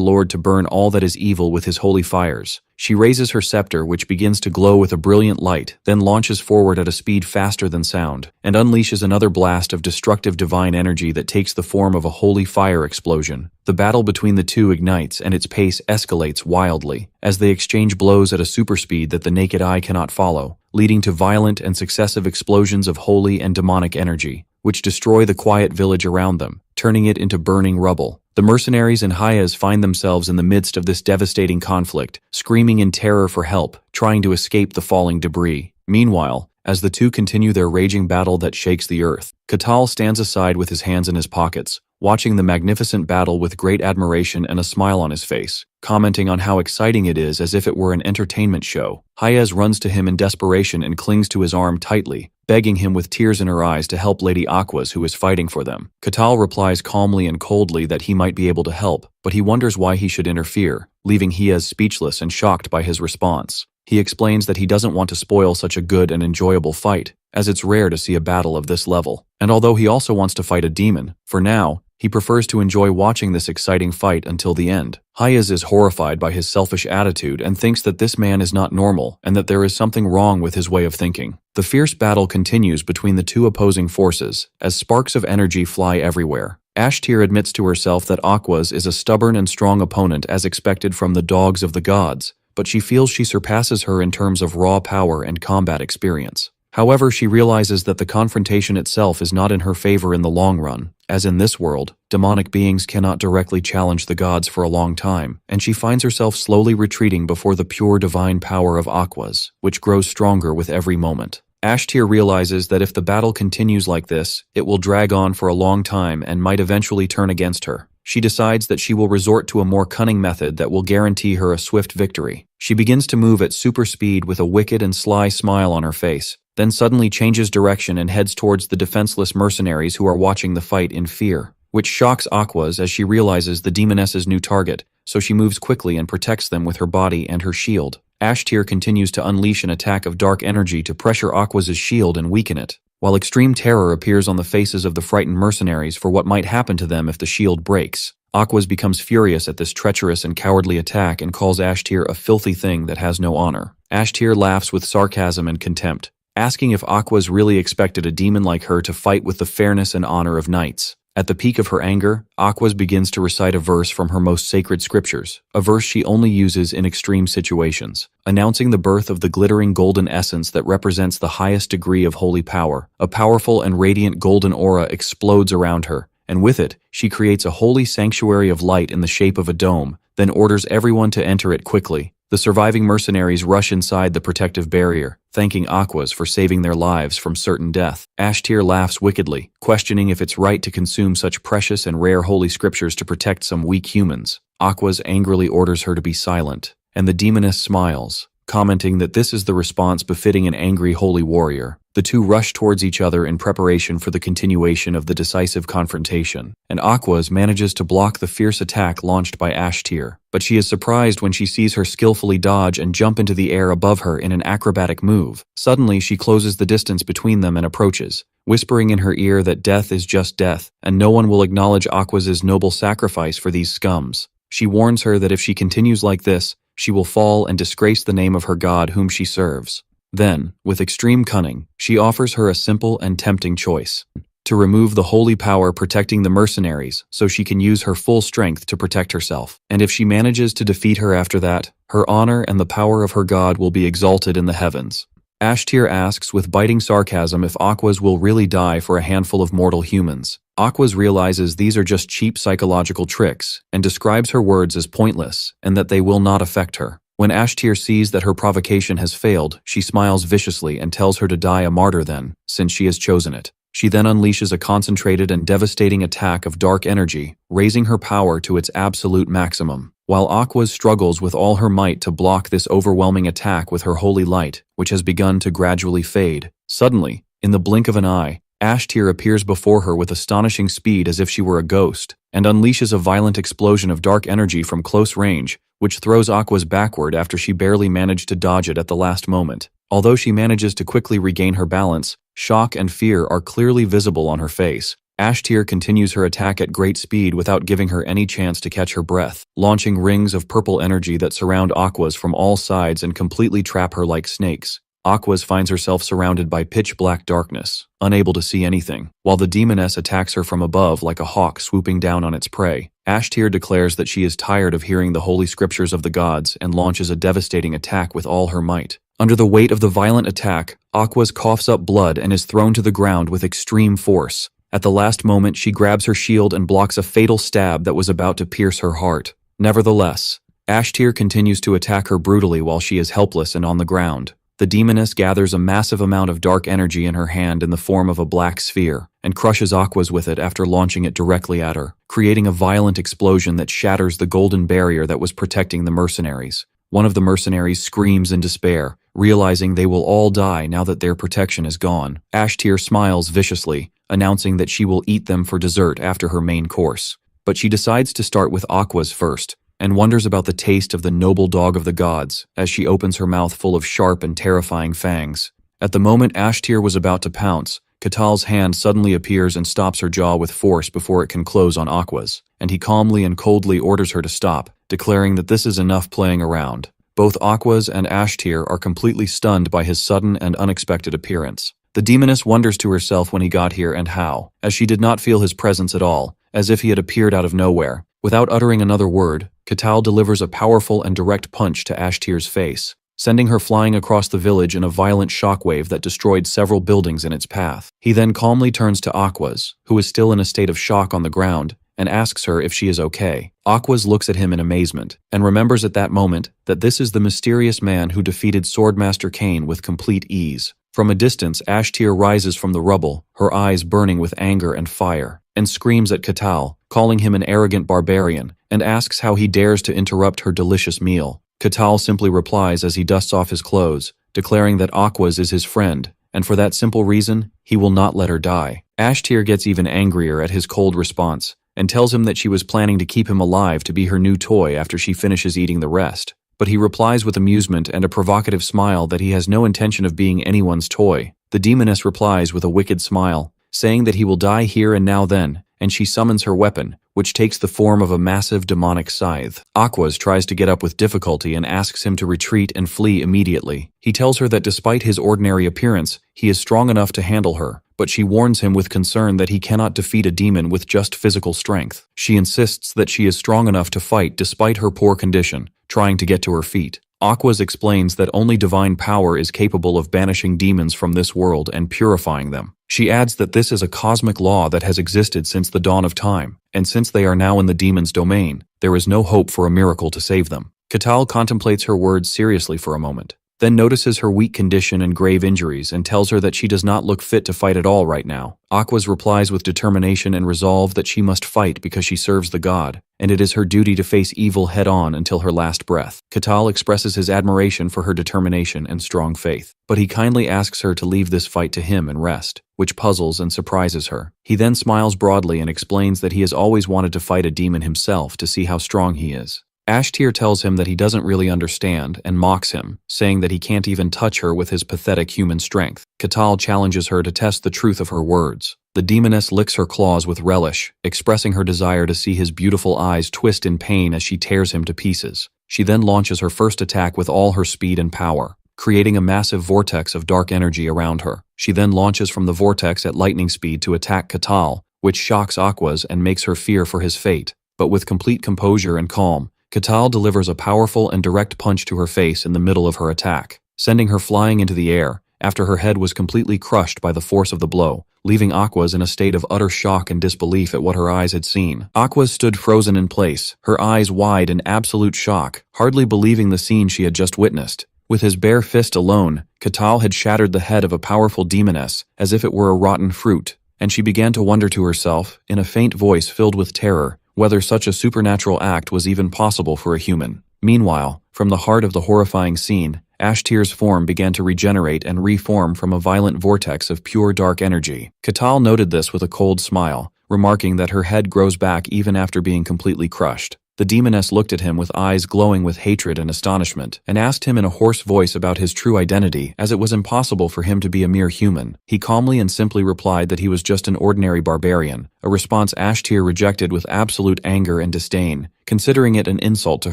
lord to burn all that is evil with his holy fires. She raises her scepter, which begins to glow with a brilliant light, then launches forward at a speed faster than sound, and unleashes another blast of destructive divine energy that takes the form of a holy fire explosion. The battle between the two ignites and its pace escalates wildly, as they exchange blows at a super speed that the naked eye cannot follow, leading to violent and successive explosions of holy and demonic energy, which destroy the quiet village around them, turning it into burning rubble. The mercenaries and Hayas find themselves in the midst of this devastating conflict, screaming in terror for help, trying to escape the falling debris. Meanwhile, as the two continue their raging battle that shakes the earth, Katal stands aside with his hands in his pockets, watching the magnificent battle with great admiration and a smile on his face, commenting on how exciting it is as if it were an entertainment show. Hayes runs to him in desperation and clings to his arm tightly, begging him with tears in her eyes to help Lady Aquas, who is fighting for them. Katal replies calmly and coldly that he might be able to help, but he wonders why he should interfere, leaving Hayes speechless and shocked by his response. He explains that he doesn't want to spoil such a good and enjoyable fight, as it's rare to see a battle of this level. And although he also wants to fight a demon, for now, he prefers to enjoy watching this exciting fight until the end. Hayes is horrified by his selfish attitude and thinks that this man is not normal and that there is something wrong with his way of thinking. The fierce battle continues between the two opposing forces, as sparks of energy fly everywhere. Ashtir admits to herself that Aquas is a stubborn and strong opponent as expected from the dogs of the gods, but she feels she surpasses her in terms of raw power and combat experience. However, she realizes that the confrontation itself is not in her favor in the long run, as in this world, demonic beings cannot directly challenge the gods for a long time, and she finds herself slowly retreating before the pure divine power of Aquas, which grows stronger with every moment. Ashtir realizes that if the battle continues like this, it will drag on for a long time and might eventually turn against her. She decides that she will resort to a more cunning method that will guarantee her a swift victory. She begins to move at super speed with a wicked and sly smile on her face, then suddenly changes direction and heads towards the defenseless mercenaries who are watching the fight in fear, which shocks Aquas as she realizes the demoness's new target, so she moves quickly and protects them with her body and her shield. Ashtir continues to unleash an attack of dark energy to pressure Aquas's shield and weaken it, while extreme terror appears on the faces of the frightened mercenaries for what might happen to them if the shield breaks. Aquas becomes furious at this treacherous and cowardly attack and calls Ashtir a filthy thing that has no honor. Ashtir laughs with sarcasm and contempt, asking if Aquas really expected a demon like her to fight with the fairness and honor of knights. At the peak of her anger, Aquas begins to recite a verse from her most sacred scriptures, a verse she only uses in extreme situations, announcing the birth of the glittering golden essence that represents the highest degree of holy power. A powerful and radiant golden aura explodes around her, and with it, she creates a holy sanctuary of light in the shape of a dome, then orders everyone to enter it quickly. The surviving mercenaries rush inside the protective barrier, thanking Aquas for saving their lives from certain death. Ashtir laughs wickedly, questioning if it's right to consume such precious and rare holy scriptures to protect some weak humans. Aquas angrily orders her to be silent, and the demoness smiles, commenting that this is the response befitting an angry holy warrior. The two rush towards each other in preparation for the continuation of the decisive confrontation, and Aquas manages to block the fierce attack launched by Ashtir, but she is surprised when she sees her skillfully dodge and jump into the air above her in an acrobatic move. Suddenly, she closes the distance between them and approaches, whispering in her ear that death is just death, and no one will acknowledge Aquas's noble sacrifice for these scums. She warns her that if she continues like this, she will fall and disgrace the name of her god whom she serves. Then, with extreme cunning, she offers her a simple and tempting choice: to remove the holy power protecting the mercenaries so she can use her full strength to protect herself. And if she manages to defeat her after that, her honor and the power of her god will be exalted in the heavens. Ashtir asks with biting sarcasm if Aquas will really die for a handful of mortal humans. Aquas realizes these are just cheap psychological tricks and describes her words as pointless and that they will not affect her. When Ashtir sees that her provocation has failed, she smiles viciously and tells her to die a martyr then, since she has chosen it. She then unleashes a concentrated and devastating attack of dark energy, raising her power to its absolute maximum. While Aquas struggles with all her might to block this overwhelming attack with her holy light, which has begun to gradually fade, suddenly, in the blink of an eye, Ashtir appears before her with astonishing speed as if she were a ghost, and unleashes a violent explosion of dark energy from close range, which throws Aquas backward after she barely managed to dodge it at the last moment. Although she manages to quickly regain her balance, shock and fear are clearly visible on her face. Ashtir continues her attack at great speed without giving her any chance to catch her breath, launching rings of purple energy that surround Aquas from all sides and completely trap her like snakes. Aquas finds herself surrounded by pitch-black darkness, unable to see anything, while the demoness attacks her from above like a hawk swooping down on its prey. Ashtir declares that she is tired of hearing the holy scriptures of the gods and launches a devastating attack with all her might. Under the weight of the violent attack, Aquas coughs up blood and is thrown to the ground with extreme force. At the last moment, she grabs her shield and blocks a fatal stab that was about to pierce her heart. Nevertheless, Ashtir continues to attack her brutally while she is helpless and on the ground. The demoness gathers a massive amount of dark energy in her hand in the form of a black sphere, and crushes Aquas with it after launching it directly at her, creating a violent explosion that shatters the golden barrier that was protecting the mercenaries. One of the mercenaries screams in despair, realizing they will all die now that their protection is gone. Ashtir smiles viciously, announcing that she will eat them for dessert after her main course. But she decides to start with Aquas first, and wonders about the taste of the noble dog of the gods as she opens her mouth full of sharp and terrifying fangs. At the moment Ashtir was about to pounce, Katal's hand suddenly appears and stops her jaw with force before it can close on Aquas, and he calmly and coldly orders her to stop, declaring that this is enough playing around. Both Aquas and Ashtir are completely stunned by his sudden and unexpected appearance. The demoness wonders to herself when he got here and how, as she did not feel his presence at all, as if he had appeared out of nowhere. Without uttering another word, Katal delivers a powerful and direct punch to Ashtir's face, sending her flying across the village in a violent shockwave that destroyed several buildings in its path. He then calmly turns to Aquas, who is still in a state of shock on the ground, and asks her if she is okay. Aquas looks at him in amazement, and remembers at that moment that this is the mysterious man who defeated Swordmaster Cain with complete ease. From a distance, Ashtir rises from the rubble, her eyes burning with anger and fire, and screams at Katal, calling him an arrogant barbarian, and asks how he dares to interrupt her delicious meal. Katal simply replies as he dusts off his clothes, declaring that Aquas is his friend, and for that simple reason, he will not let her die. Ashtir gets even angrier at his cold response, and tells him that she was planning to keep him alive to be her new toy after she finishes eating the rest. But he replies with amusement and a provocative smile that he has no intention of being anyone's toy. The demoness replies with a wicked smile, saying that he will die here and now then, and she summons her weapon, which takes the form of a massive demonic scythe. Aquas tries to get up with difficulty and asks him to retreat and flee immediately. He tells her that despite his ordinary appearance, he is strong enough to handle her, but she warns him with concern that he cannot defeat a demon with just physical strength. She insists that she is strong enough to fight despite her poor condition, trying to get to her feet. Aquas explains that only divine power is capable of banishing demons from this world and purifying them. She adds that this is a cosmic law that has existed since the dawn of time, and since they are now in the demon's domain, there is no hope for a miracle to save them. Katal contemplates her words seriously for a moment, then notices her weak condition and grave injuries and tells her that she does not look fit to fight at all right now. Aquas replies with determination and resolve that she must fight because she serves the god, and it is her duty to face evil head-on until her last breath. Katal expresses his admiration for her determination and strong faith, but he kindly asks her to leave this fight to him and rest, which puzzles and surprises her. He then smiles broadly and explains that he has always wanted to fight a demon himself to see how strong he is. Ashtir tells him that he doesn't really understand and mocks him, saying that he can't even touch her with his pathetic human strength. Katal challenges her to test the truth of her words. The demoness licks her claws with relish, expressing her desire to see his beautiful eyes twist in pain as she tears him to pieces. She then launches her first attack with all her speed and power, creating a massive vortex of dark energy around her. She then launches from the vortex at lightning speed to attack Katal, which shocks Aquas and makes her fear for his fate. But with complete composure and calm, Katal delivers a powerful and direct punch to her face in the middle of her attack, sending her flying into the air after her head was completely crushed by the force of the blow, leaving Aquas in a state of utter shock and disbelief at what her eyes had seen. Aquas stood frozen in place, her eyes wide in absolute shock, hardly believing the scene she had just witnessed. With his bare fist alone, Katal had shattered the head of a powerful demoness as if it were a rotten fruit, and she began to wonder to herself, in a faint voice filled with terror, whether such a supernatural act was even possible for a human. Meanwhile, from the heart of the horrifying scene, Ashtir's form began to regenerate and reform from a violent vortex of pure dark energy. Katal noted this with a cold smile, remarking that her head grows back even after being completely crushed. The demoness looked at him with eyes glowing with hatred and astonishment, and asked him in a hoarse voice about his true identity, as it was impossible for him to be a mere human. He calmly and simply replied that he was just an ordinary barbarian, a response Ashtir rejected with absolute anger and disdain, considering it an insult to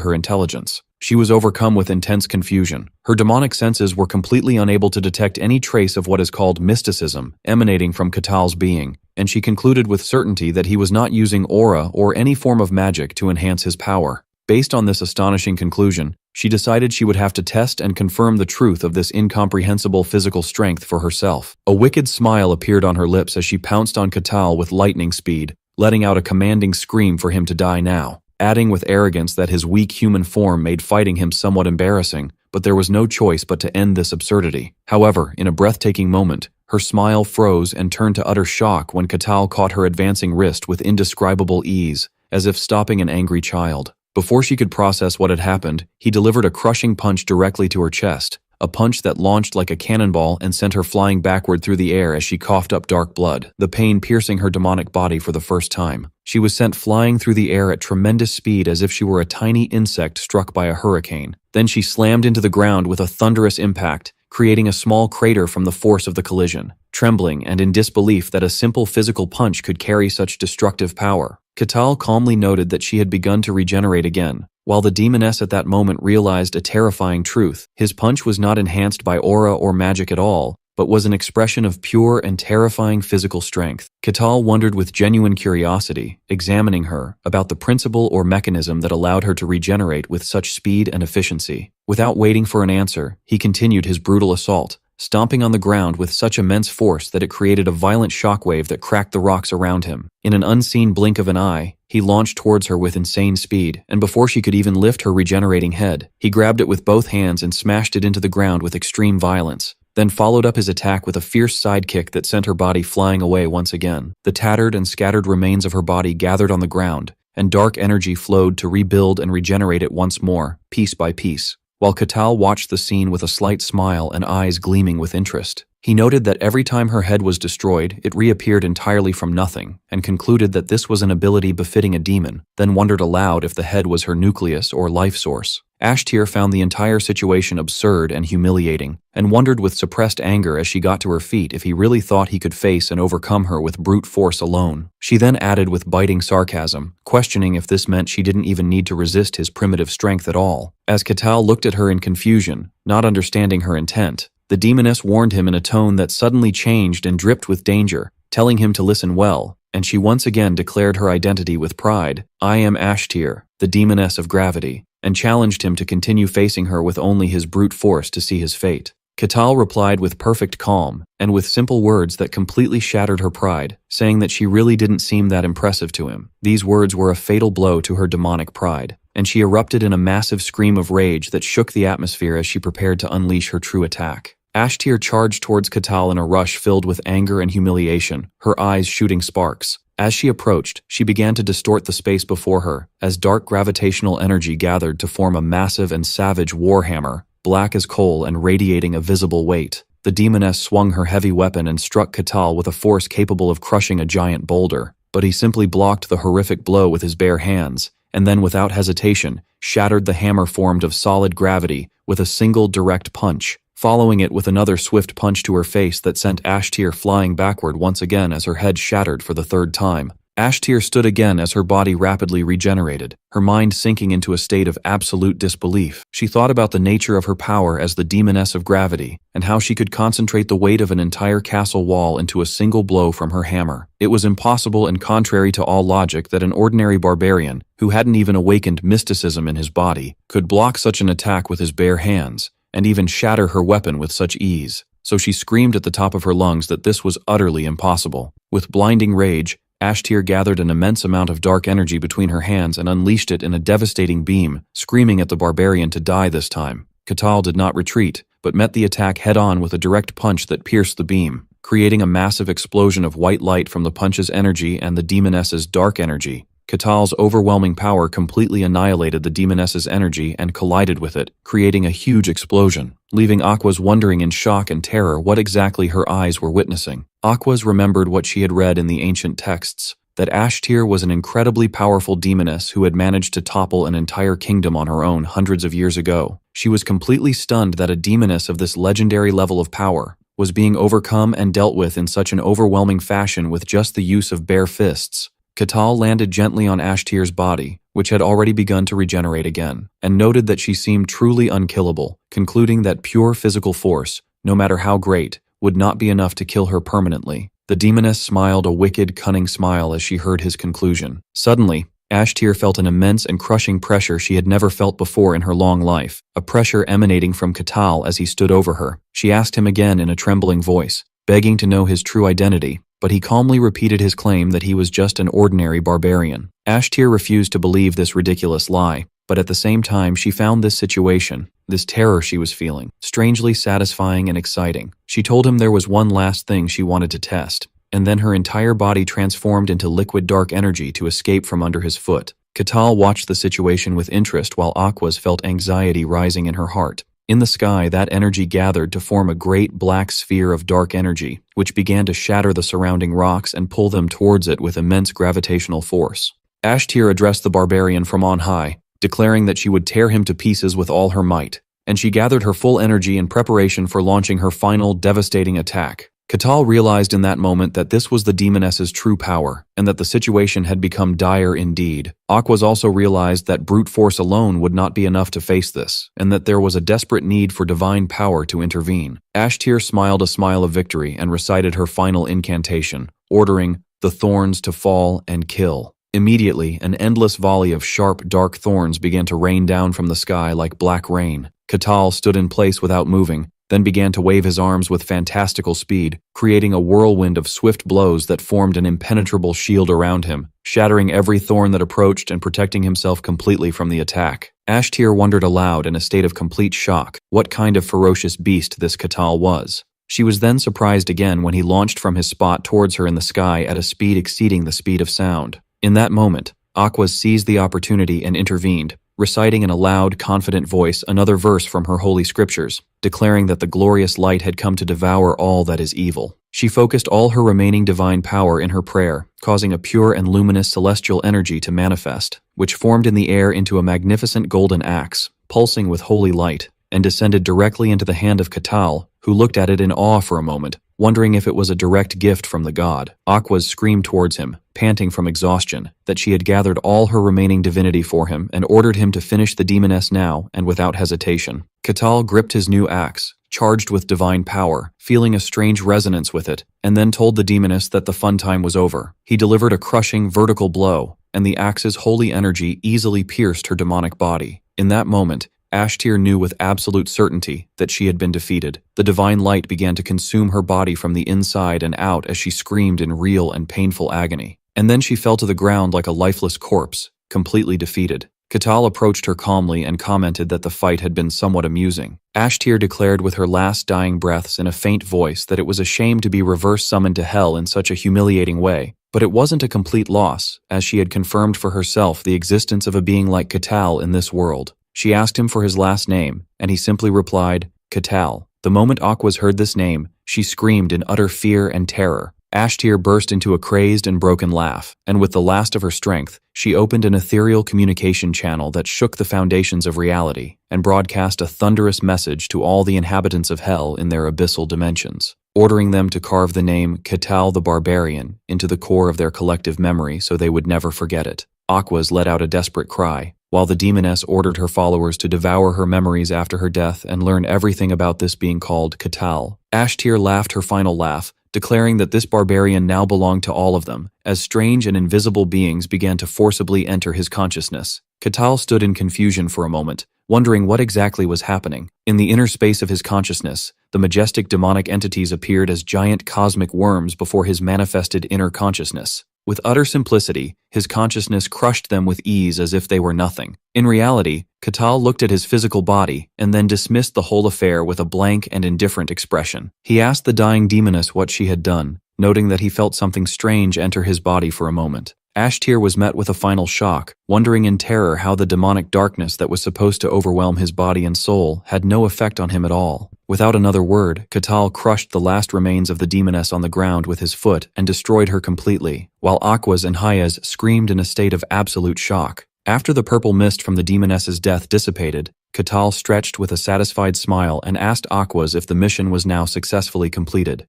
her intelligence. She was overcome with intense confusion. Her demonic senses were completely unable to detect any trace of what is called mysticism emanating from Katal's being, and she concluded with certainty that he was not using aura or any form of magic to enhance his power. Based on this astonishing conclusion, she decided she would have to test and confirm the truth of this incomprehensible physical strength for herself. A wicked smile appeared on her lips as she pounced on Katal with lightning speed, letting out a commanding scream for him to die now, adding with arrogance that his weak human form made fighting him somewhat embarrassing, but there was no choice but to end this absurdity. However, in a breathtaking moment, her smile froze and turned to utter shock when Katal caught her advancing wrist with indescribable ease, as if stopping an angry child. Before she could process what had happened, he delivered a crushing punch directly to her chest, a punch that launched like a cannonball and sent her flying backward through the air as she coughed up dark blood, the pain piercing her demonic body for the first time. She was sent flying through the air at tremendous speed as if she were a tiny insect struck by a hurricane. Then she slammed into the ground with a thunderous impact, creating a small crater from the force of the collision. Trembling and in disbelief that a simple physical punch could carry such destructive power, Katal calmly noted that she had begun to regenerate again. While the demoness at that moment realized a terrifying truth, his punch was not enhanced by aura or magic at all, but was an expression of pure and terrifying physical strength. Katal wondered with genuine curiosity, examining her, about the principle or mechanism that allowed her to regenerate with such speed and efficiency. Without waiting for an answer, he continued his brutal assault, stomping on the ground with such immense force that it created a violent shockwave that cracked the rocks around him. In an unseen blink of an eye, he launched towards her with insane speed, and before she could even lift her regenerating head, he grabbed it with both hands and smashed it into the ground with extreme violence, then followed up his attack with a fierce sidekick that sent her body flying away once again. The tattered and scattered remains of her body gathered on the ground, and dark energy flowed to rebuild and regenerate it once more, piece by piece. While Katal watched the scene with a slight smile and eyes gleaming with interest, he noted that every time her head was destroyed, it reappeared entirely from nothing, and concluded that this was an ability befitting a demon, then wondered aloud if the head was her nucleus or life source. Ashtir found the entire situation absurd and humiliating, and wondered with suppressed anger as she got to her feet if he really thought he could face and overcome her with brute force alone. She then added with biting sarcasm, questioning if this meant she didn't even need to resist his primitive strength at all. As Katal looked at her in confusion, not understanding her intent, the demoness warned him in a tone that suddenly changed and dripped with danger, telling him to listen well, and she once again declared her identity with pride. "I am Ashtir, the demoness of gravity," and challenged him to continue facing her with only his brute force to see his fate. Katal replied with perfect calm, and with simple words that completely shattered her pride, saying that she really didn't seem that impressive to him. These words were a fatal blow to her demonic pride, and she erupted in a massive scream of rage that shook the atmosphere as she prepared to unleash her true attack. Ashtir charged towards Katal in a rush filled with anger and humiliation, her eyes shooting sparks. As she approached, she began to distort the space before her, as dark gravitational energy gathered to form a massive and savage warhammer, black as coal and radiating a visible weight. The demoness swung her heavy weapon and struck Katal with a force capable of crushing a giant boulder, but he simply blocked the horrific blow with his bare hands, and then without hesitation, shattered the hammer formed of solid gravity with a single direct punch, following it with another swift punch to her face that sent Ashtir flying backward once again as her head shattered for the third time. Ashtir stood again as her body rapidly regenerated, her mind sinking into a state of absolute disbelief. She thought about the nature of her power as the demoness of gravity, and how she could concentrate the weight of an entire castle wall into a single blow from her hammer. It was impossible and contrary to all logic that an ordinary barbarian, who hadn't even awakened mysticism in his body, could block such an attack with his bare hands, and even shatter her weapon with such ease. So she screamed at the top of her lungs that this was utterly impossible. With blinding rage, Ashtir gathered an immense amount of dark energy between her hands and unleashed it in a devastating beam, screaming at the barbarian to die this time. Katal did not retreat, but met the attack head-on with a direct punch that pierced the beam, creating a massive explosion of white light from the punch's energy and the demoness's dark energy. Katal's overwhelming power completely annihilated the demoness's energy and collided with it, creating a huge explosion, leaving Aquaz wondering in shock and terror what exactly her eyes were witnessing. Aquaz remembered what she had read in the ancient texts, that Ashtir was an incredibly powerful demoness who had managed to topple an entire kingdom on her own hundreds of years ago. She was completely stunned that a demoness of this legendary level of power was being overcome and dealt with in such an overwhelming fashion with just the use of bare fists. Katal landed gently on Ashtir's body, which had already begun to regenerate again, and noted that she seemed truly unkillable, concluding that pure physical force, no matter how great, would not be enough to kill her permanently. The demoness smiled a wicked, cunning smile as she heard his conclusion. Suddenly, Ashtir felt an immense and crushing pressure she had never felt before in her long life, a pressure emanating from Katal as he stood over her. She asked him again in a trembling voice, begging to know his true identity, but he calmly repeated his claim that he was just an ordinary barbarian. Ashtir refused to believe this ridiculous lie, but at the same time she found this situation, this terror she was feeling, strangely satisfying and exciting. She told him there was one last thing she wanted to test, and then her entire body transformed into liquid dark energy to escape from under his foot. Katal watched the situation with interest while Aquaz felt anxiety rising in her heart. In the sky, that energy gathered to form a great black sphere of dark energy, which began to shatter the surrounding rocks and pull them towards it with immense gravitational force. Ashtir addressed the barbarian from on high, declaring that she would tear him to pieces with all her might, and she gathered her full energy in preparation for launching her final, devastating attack. Katal realized in that moment that this was the demoness's true power, and that the situation had become dire indeed. Aquaz also realized that brute force alone would not be enough to face this, and that there was a desperate need for divine power to intervene. Ashtir smiled a smile of victory and recited her final incantation, ordering the thorns to fall and kill. Immediately, an endless volley of sharp, dark thorns began to rain down from the sky like black rain. Katal stood in place without moving, then began to wave his arms with fantastical speed, creating a whirlwind of swift blows that formed an impenetrable shield around him, shattering every thorn that approached and protecting himself completely from the attack. Ashtir wondered aloud in a state of complete shock what kind of ferocious beast this Katal was. She was then surprised again when he launched from his spot towards her in the sky at a speed exceeding the speed of sound. In that moment, Aquaz seized the opportunity and intervened, reciting in a loud, confident voice another verse from her holy scriptures, declaring that the glorious light had come to devour all that is evil. She focused all her remaining divine power in her prayer, causing a pure and luminous celestial energy to manifest, which formed in the air into a magnificent golden axe, pulsing with holy light, and descended directly into the hand of Katal, who looked at it in awe for a moment, wondering if it was a direct gift from the god. Aquaz screamed towards him, panting from exhaustion, that she had gathered all her remaining divinity for him and ordered him to finish the demoness now and without hesitation. Katal gripped his new axe, charged with divine power, feeling a strange resonance with it, and then told the demoness that the fun time was over. He delivered a crushing vertical blow, and the axe's holy energy easily pierced her demonic body. In that moment, Ashtir knew with absolute certainty that she had been defeated. The divine light began to consume her body from the inside and out as she screamed in real and painful agony. And then she fell to the ground like a lifeless corpse, completely defeated. Katal approached her calmly and commented that the fight had been somewhat amusing. Ashtir declared with her last dying breaths in a faint voice that it was a shame to be reverse summoned to hell in such a humiliating way, but it wasn't a complete loss, as she had confirmed for herself the existence of a being like Katal in this world. She asked him for his last name, and he simply replied, Katal. The moment Aquaz heard this name, she screamed in utter fear and terror. Ashtir burst into a crazed and broken laugh, and with the last of her strength, she opened an ethereal communication channel that shook the foundations of reality and broadcast a thunderous message to all the inhabitants of hell in their abyssal dimensions. ordering them to carve the name Catal the Barbarian into the core of their collective memory so they would never forget it. Aquas let out a desperate cry, while the demoness ordered her followers to devour her memories after her death and learn everything about this being called Catal. Ashtir laughed her final laugh, declaring that this barbarian now belonged to all of them, as strange and invisible beings began to forcibly enter his consciousness. Catal stood in confusion for a moment, wondering what exactly was happening. In the inner space of his consciousness, the majestic demonic entities appeared as giant cosmic worms before his manifested inner consciousness. With utter simplicity, his consciousness crushed them with ease as if they were nothing. In reality, Catal looked at his physical body and then dismissed the whole affair with a blank and indifferent expression. He asked the dying demoness what she had done, noting that he felt something strange enter his body for a moment. Ashtir was met with a final shock, wondering in terror how the demonic darkness that was supposed to overwhelm his body and soul had no effect on him at all. Without another word, Catal crushed the last remains of the demoness on the ground with his foot and destroyed her completely, while Aquas and Hayez screamed in a state of absolute shock. After the purple mist from the demoness's death dissipated, Catal stretched with a satisfied smile and asked Aquas if the mission was now successfully completed.